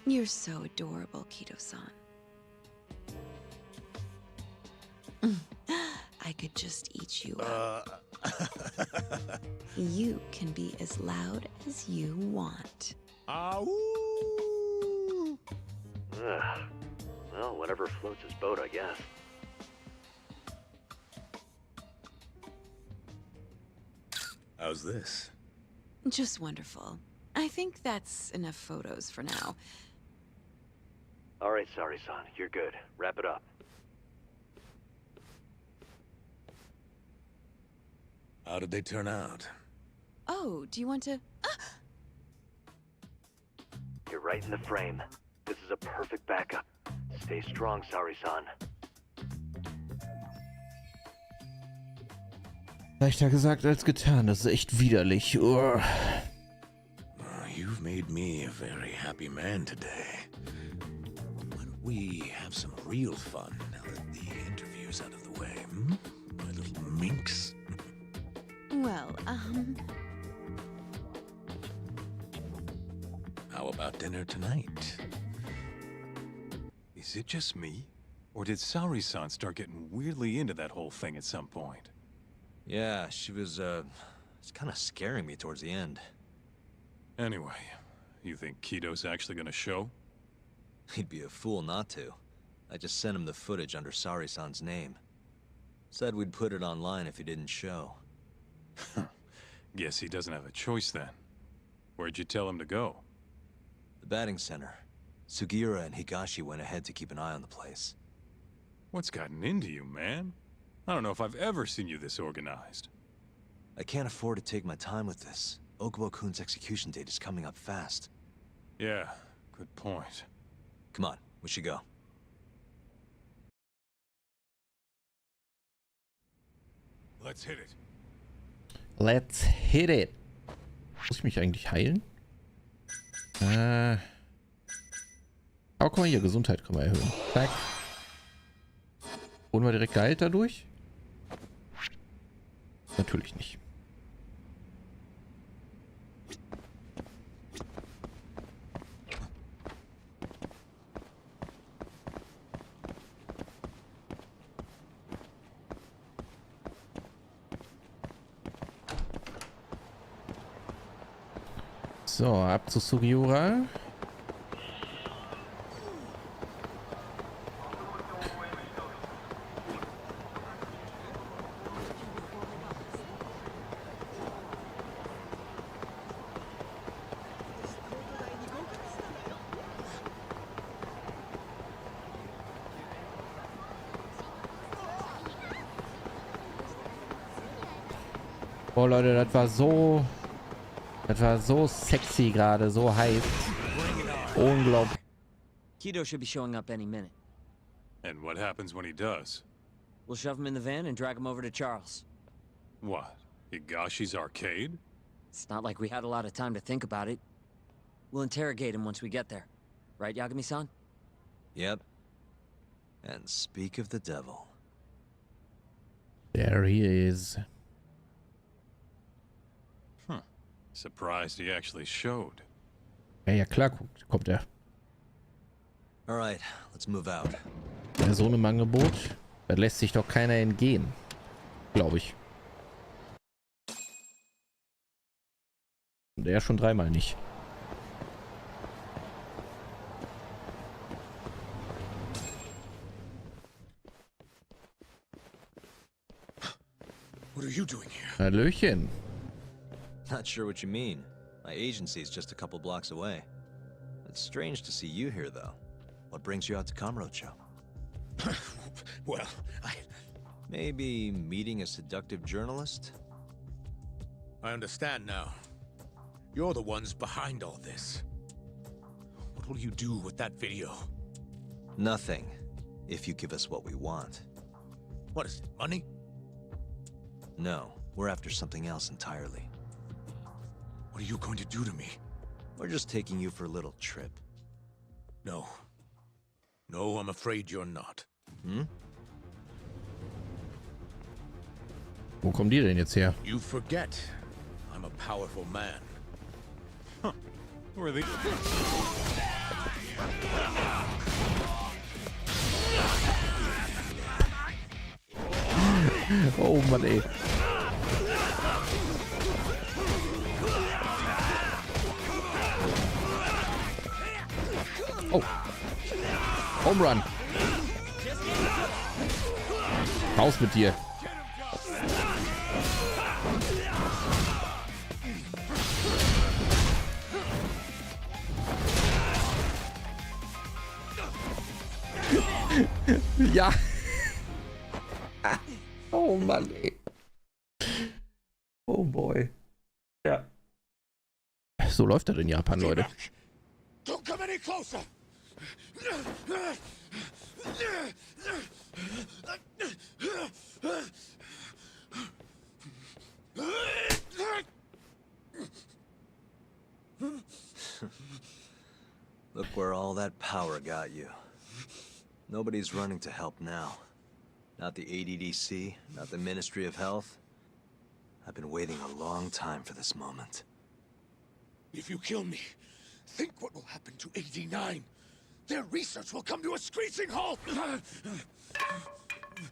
You're so adorable, Kido-san. I could just eat you up. You can be as loud as you want. Well, whatever floats his boat, I guess. How's this? Just wonderful. I think that's enough photos for now. Alright, Sari-san, you're good. Wrap it up. How did they turn out? Oh, do you want to... You're right in the frame. This is a perfect backup. Stay strong, Sari-san. Leichter gesagt als getan. Das ist echt widerlich. You've made me a very happy man today. Why don't we have some real fun now that the interview's out of the way, hmm? My little minx. Well, How about dinner tonight? Is it just me? Or did Sari-san start getting weirdly into that whole thing at some point? Yeah, she was, it's kind of scaring me towards the end. Anyway, you think Kido's actually gonna show? He'd be a fool not to. I just sent him the footage under Sari-san's name. Said we'd put it online if he didn't show. Guess he doesn't have a choice then. Where'd you tell him to go? The batting center. Sugiura and Higashi went ahead to keep an eye on the place. What's gotten into you, man? I don't know if I've ever seen you this organized. I can't afford to take my time with this. Okubo-kun's execution date is coming up fast. Yeah, good point. Come on, we should go. Let's hit it. Let's hit it. Muss ich mich eigentlich heilen? Aber guck mal hier, Gesundheit können wir erhöhen. Zack. Wurden wir direkt geheilt dadurch? Natürlich nicht. So, ab zu Sugiura. Oh Leute, das war so sexy gerade, so heiß. Unglaublich. Kido should be showing up any minute. And what happens when he does? We'll shove him in the van and drag him over to Charles. What? Higashi's arcade? It's not like we had a lot of time to think about it. We'll interrogate him once we get there. Right, Yagami-san? Yep. And speak of the devil. There he is. Surprised he actually showed. Ja klar, kommt er. All right, let's move out. Ja, so einem Angebot, da lässt sich doch keiner entgehen. Glaube ich. Und er schon dreimal nicht. What are you doing here? Hallöchen. Not sure what you mean. My agency is just a couple blocks away. It's strange to see you here, though. What brings you out to Kamurocho? Well, Maybe meeting a seductive journalist? I understand now. You're the ones behind all this. What will you do with that video? Nothing, if you give us what we want. What is it, money? No, we're after something else entirely. What are you going to do to me? We're just taking you for a little trip. No. No, I'm afraid you're not. Hmm? Wo kommen die denn jetzt her? You forget. I'm a powerful man. Who are these? Oh Mann, ey. Oh. Home Run. Raus mit dir. Ja. Oh Mann, ey. Oh boy. Ja. So läuft das in Japan, Leute. Don't come any closer! Look where all that power got you. Nobody's running to help now. Not the ADDC, not the Ministry of Health. I've been waiting a long time for this moment. If you kill me, think what will happen to 89. Their research will come to a screeching halt!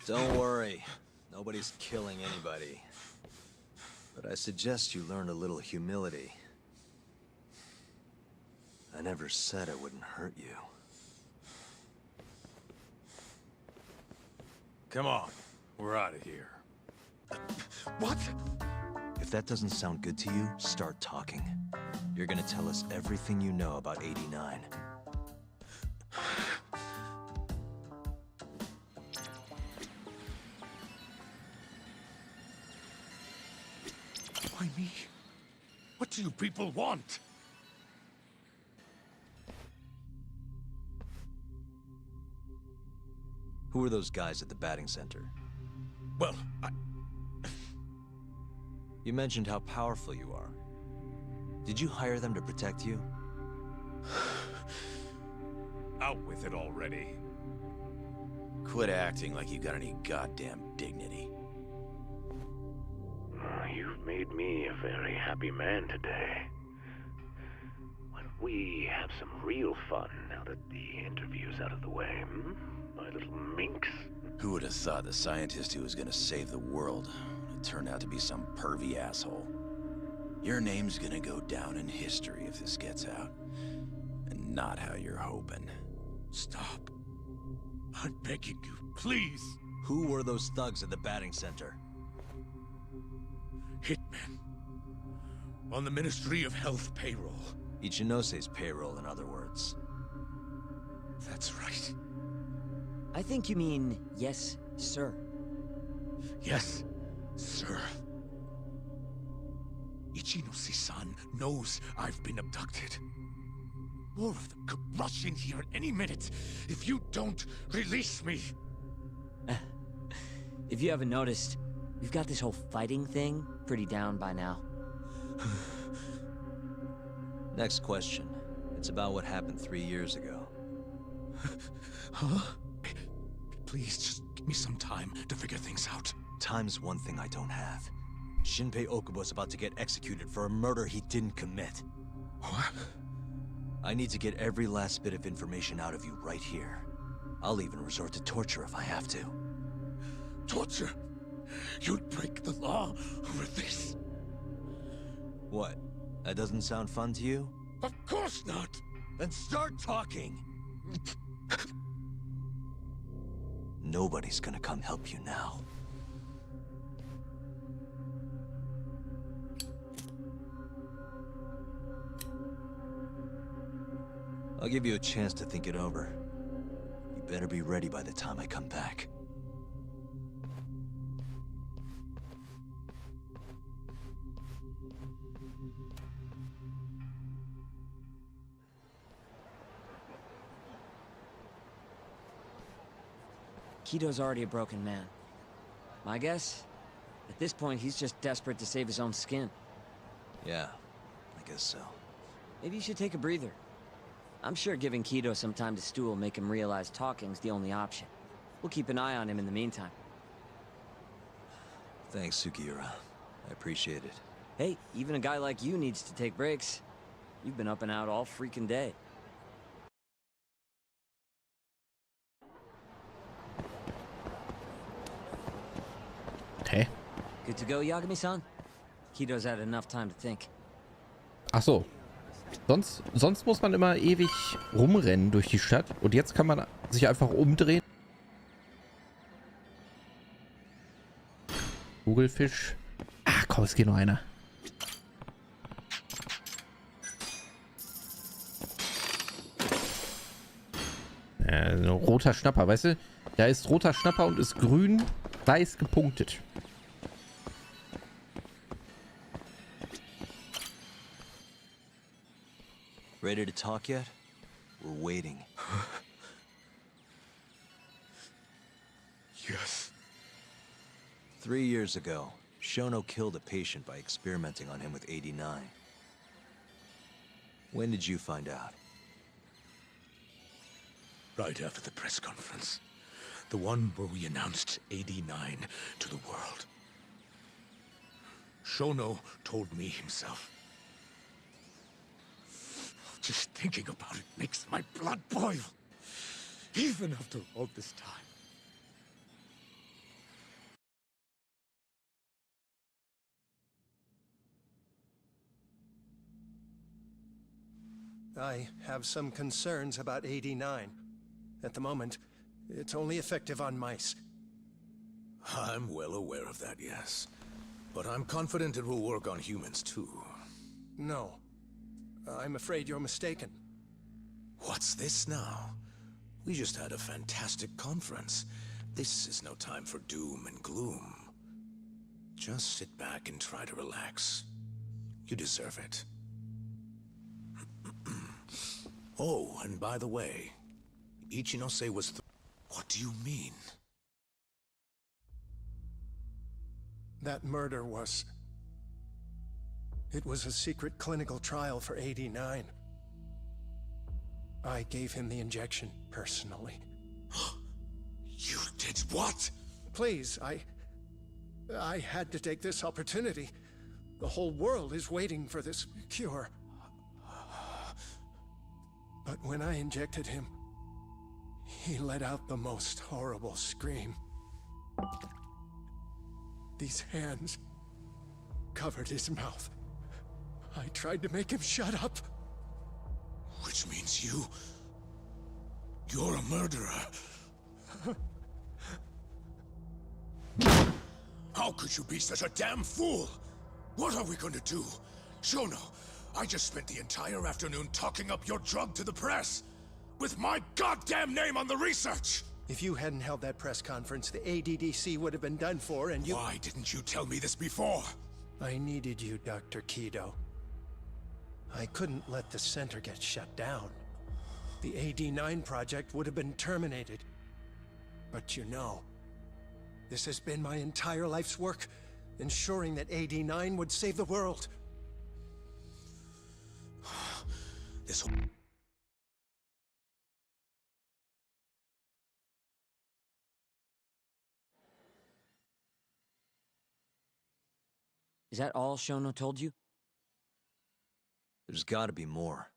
Don't worry. Nobody's killing anybody. But I suggest you learn a little humility. I never said I wouldn't hurt you. Come on, we're out of here. What? If that doesn't sound good to you, start talking. You're gonna tell us everything you know about 89. Why me? What do you people want? Who are those guys at the batting center? Well, You mentioned how powerful you are. Did you hire them to protect you? Out with it already. Quit acting like you got any goddamn dignity. You've made me a very happy man today. Why don't we have some real fun now that the interview's out of the way, hmm? My little minx? Who would have thought the scientist who was gonna save the world would turn out to be some pervy asshole? Your name's gonna go down in history if this gets out. And not how you're hoping. Stop. I'm begging you, please. Who were those thugs at the batting center? Hitmen. On the Ministry of Health payroll. Ichinose's payroll, in other words. That's right. I think you mean, yes, sir. Yes, sir. Ichinose-san knows I've been abducted. More of them could rush in here at any minute if you don't release me. If you haven't noticed, we've got this whole fighting thing pretty down by now. Next question. It's about what happened 3 years ago. Huh? Please, just give me some time to figure things out. Time's one thing I don't have. Shinpei Okubo's about to get executed for a murder he didn't commit. What? I need to get every last bit of information out of you right here. I'll even resort to torture if I have to. Torture? You'd break the law over this? What? That doesn't sound fun to you? Of course not! Then start talking! Nobody's gonna come help you now. I'll give you a chance to think it over. You better be ready by the time I come back. Kito's already a broken man. My guess? At this point, he's just desperate to save his own skin. Yeah, I guess so. Maybe you should take a breather. I'm sure giving Kito some time to stew will make him realize talking's the only option. We'll keep an eye on him in the meantime. Thanks, Sugiura. I appreciate it. Hey, even a guy like you needs to take breaks. You've been up and out all freaking day. Good to go, Yagami-san? Kido's had enough time to think. Ach so. Sonst muss man immer ewig rumrennen durch die Stadt. Und jetzt kann man sich einfach umdrehen. Kugelfisch. Ach komm, es geht noch einer. Ein roter Schnapper, weißt du? Da ist roter Schnapper und ist grün, weiß gepunktet. Ready to talk yet? We're waiting. Yes. 3 years ago, Shono killed a patient by experimenting on him with 89. When did you find out? Right after the press conference. The one where we announced 89 to the world. Shono told me himself. Just thinking about it makes my blood boil. Even after all this time. I have some concerns about 89. At the moment, it's only effective on mice. I'm well aware of that, yes. But I'm confident it will work on humans, too. No. I'm afraid you're mistaken. What's this now? We just had a fantastic conference. This is no time for doom and gloom. Just sit back and try to relax. You deserve it. Oh, and by the way, Ichinose was What do you mean? That murder was... It was a secret clinical trial for 89. I gave him the injection, personally. You did what? Please, I had to take this opportunity. The whole world is waiting for this cure. But when I injected him, he let out the most horrible scream. These hands covered his mouth. I tried to make him shut up. Which means you're a murderer. How could you be such a damn fool? What are we going to do? Shono, I just spent the entire afternoon talking up your drug to the press. With my goddamn name on the research! If you hadn't held that press conference, the ADDC would have been done for, and you... Why didn't you tell me this before? I needed you, Dr. Kido. I couldn't let the center get shut down. The AD9 project would have been terminated. But you know, this has been my entire life's work, ensuring that AD9 would save the world. This... Is that all Shono told you? There's gotta be more.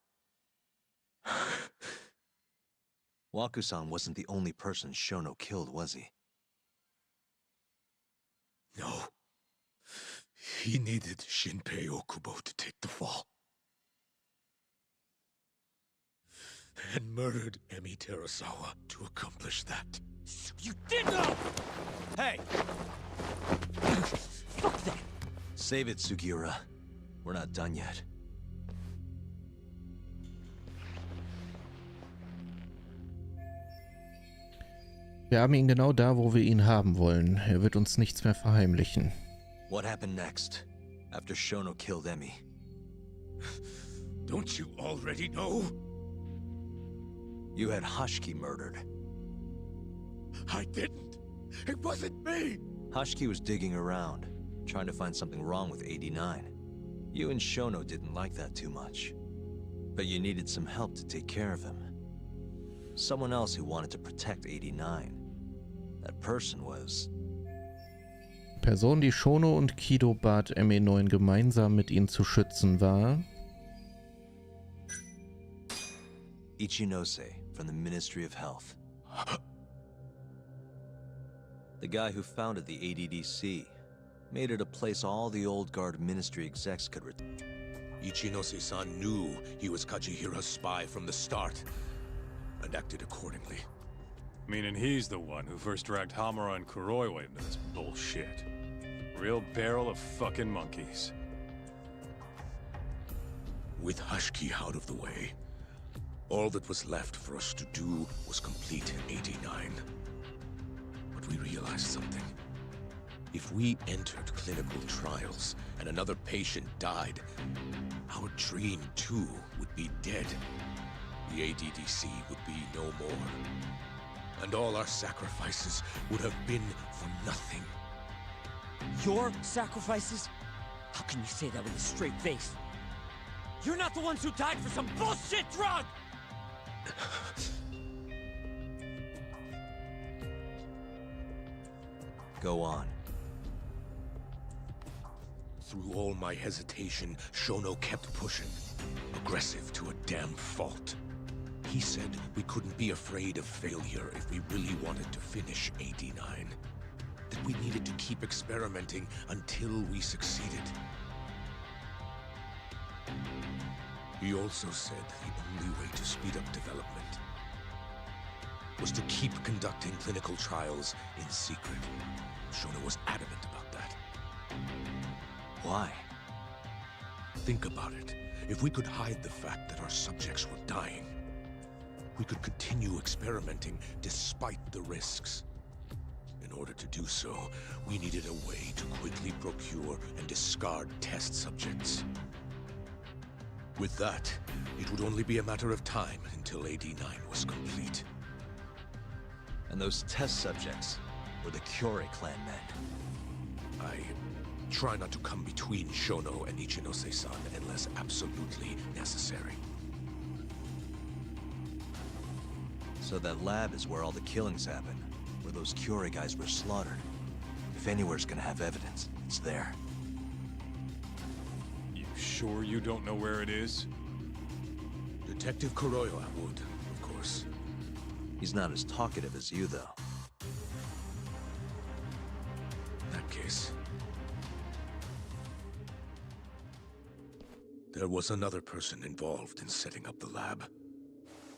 Waku-san wasn't the only person Shono killed, was he? No. He needed Shinpei Okubo to take the fall. And murdered Emi Terasawa to accomplish that. You did know! Hey! Fuck that! Save it, Sugiura. We're not done yet. Wir haben ihn genau da, wo wir ihn haben wollen. Er wird uns nichts mehr verheimlichen. What happened next, after Shono killed Emi? Don't you already know? You had Hashiki murdered. I didn't. It wasn't me. Hashiki was digging around, trying to find something wrong with 89. You and Shono didn't like that too much. But you needed some help to take care of him. Someone else who wanted to protect 89. That person was... Person, die Shono und Kido bat, ME9 gemeinsam mit ihnen zu schützen, war... Ichinose, from the Ministry of Health. The guy who founded the ADDC, Made it a place all the old guard ministry execs could Ichinose-san knew he was Kajihira's spy from the start, and acted accordingly. Meaning he's the one who first dragged Hamura and Kuroiwa into this bullshit. Real barrel of fucking monkeys. With Hashki out of the way, all that was left for us to do was complete 89. But we realized something. If we entered clinical trials and another patient died, our dream too would be dead. The ADDC would be no more. And all our sacrifices would have been for nothing. Your sacrifices? How can you say that with a straight face? You're not the ones who died for some bullshit drug! Go on. Through all my hesitation, Shono kept pushing. Aggressive to a damn fault. He said we couldn't be afraid of failure if we really wanted to finish 89. That we needed to keep experimenting until we succeeded. He also said the only way to speed up development was to keep conducting clinical trials in secret. Shono was adamant about that. Why? Think about it. If we could hide the fact that our subjects were dying, we could continue experimenting despite the risks. In order to do so, we needed a way to quickly procure and discard test subjects. With that, it would only be a matter of time until 89 was complete. And those test subjects were the Kyorei clan men. I try not to come between Shono and Ichinose-san unless absolutely necessary. So that lab is where all the killings happened, where those Kyorei guys were slaughtered. If anywhere's gonna have evidence, it's there. You sure you don't know where it is? Detective Kuroiwa would, of course. He's not as talkative as you, though. In that case... there was another person involved in setting up the lab.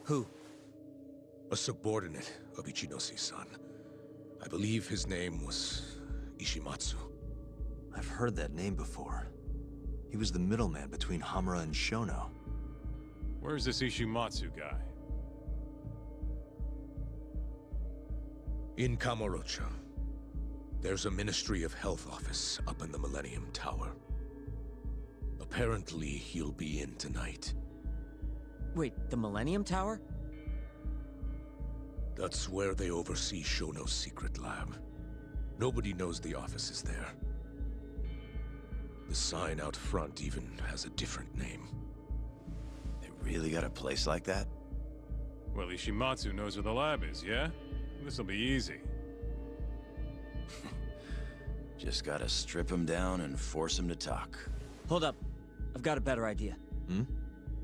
Who? A subordinate of Ichinose-san. I believe his name was Ishimatsu. I've heard that name before. He was the middleman between Hamura and Shono. Where's this Ishimatsu guy? In Kamurocho. There's a Ministry of Health office up in the Millennium Tower. Apparently, he'll be in tonight. Wait, the Millennium Tower? That's where they oversee Shono's secret lab. Nobody knows the office is there. The sign out front even has a different name. They really got a place like that? Well, Ishimatsu knows where the lab is, yeah? This'll be easy. Just gotta strip him down and force him to talk. Hold up. I've got a better idea.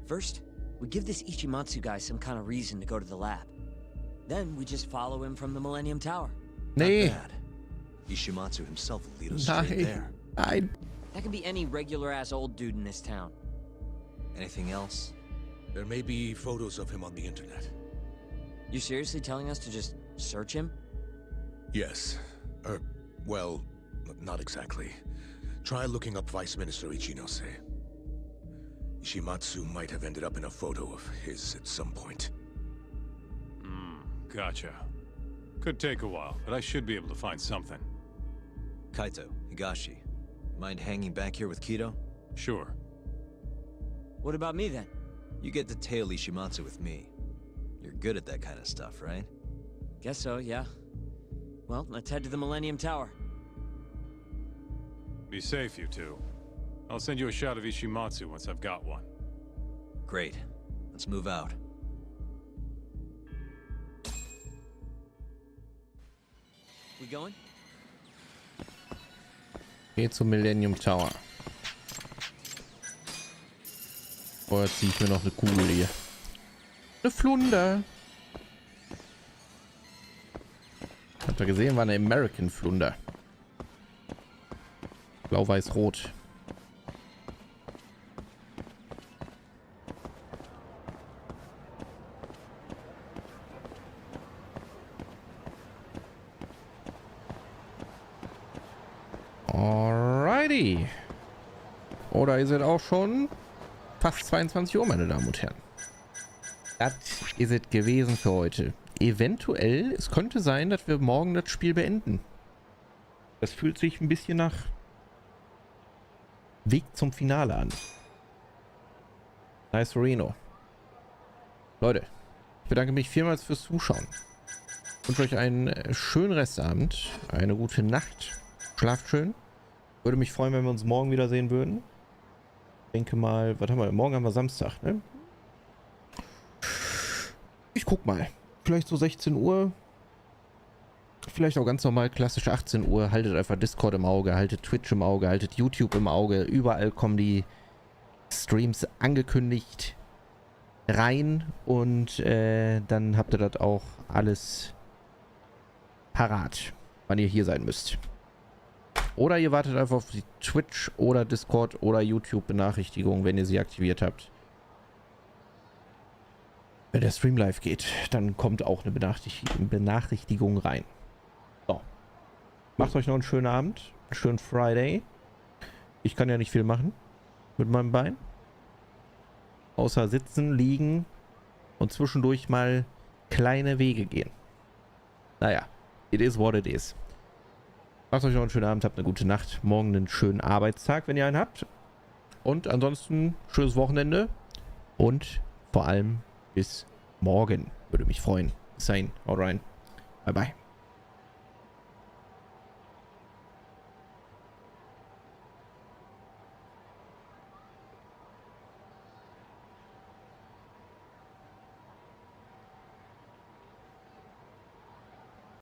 First, we give this Ichimatsu guy some kind of reason to go to the lab. Then we just follow him from the Millennium Tower. Nee. Not bad. Ishimatsu himself will lead us straight there. That could be any regular-ass old dude in this town. Anything else? There may be photos of him on the internet. You seriously telling us to just search him? Yes. Well, not exactly. Try looking up Vice Minister Ichinose. Ishimatsu might have ended up in a photo of his at some point. Gotcha. Could take a while, but I should be able to find something. Kaito, Higashi, mind hanging back here with Kido? Sure. What about me then? You get to tail Ishimatsu with me. You're good at that kind of stuff, right? Guess so, yeah. Well, let's head to the Millennium Tower. Be safe, you two. I'll send you a shot of Ishimatsu once I've got one. Great. Let's move out. We going? Geht zum Millennium Tower. Vorher ziehe ich mir noch eine Kugel hier. Eine Flunder. Habt ihr gesehen, war eine American Flunder. Blau, Weiß, Rot. Alrighty. Oder ist es auch schon fast 22 Uhr, meine Damen und Herren. Das ist es gewesen für heute. Eventuell, es könnte sein, dass wir morgen das Spiel beenden. Das fühlt sich ein bisschen nach Weg zum Finale an. Nice Reno. Leute, ich bedanke mich vielmals fürs Zuschauen. Ich wünsche euch einen schönen Restabend, eine gute Nacht. Schlaft schön. Würde mich freuen, wenn wir uns morgen wiedersehen würden. Ich denke mal, was haben wir? Morgen haben wir Samstag, ne? Ich guck mal. Vielleicht so 16 Uhr. Vielleicht auch ganz normal klassisch 18 Uhr. Haltet einfach Discord im Auge, haltet Twitch im Auge, haltet YouTube im Auge. Überall kommen die Streams angekündigt rein und dann habt ihr das auch alles parat, wann ihr hier sein müsst. Oder ihr wartet einfach auf die Twitch oder Discord oder YouTube Benachrichtigung, wenn ihr sie aktiviert habt. Wenn der Stream live geht, dann kommt auch eine Benachrichtigung rein. So. Macht euch noch einen schönen Abend, einen schönen Friday. Ich kann ja nicht viel machen mit meinem Bein. Außer sitzen, liegen und zwischendurch mal kleine Wege gehen. Naja, it is what it is. Macht euch noch einen schönen Abend, habt eine gute Nacht. Morgen einen schönen Arbeitstag, wenn ihr einen habt. Und ansonsten schönes Wochenende. Und vor allem bis morgen. Würde mich freuen. Bis dahin. Haut rein. Bye bye.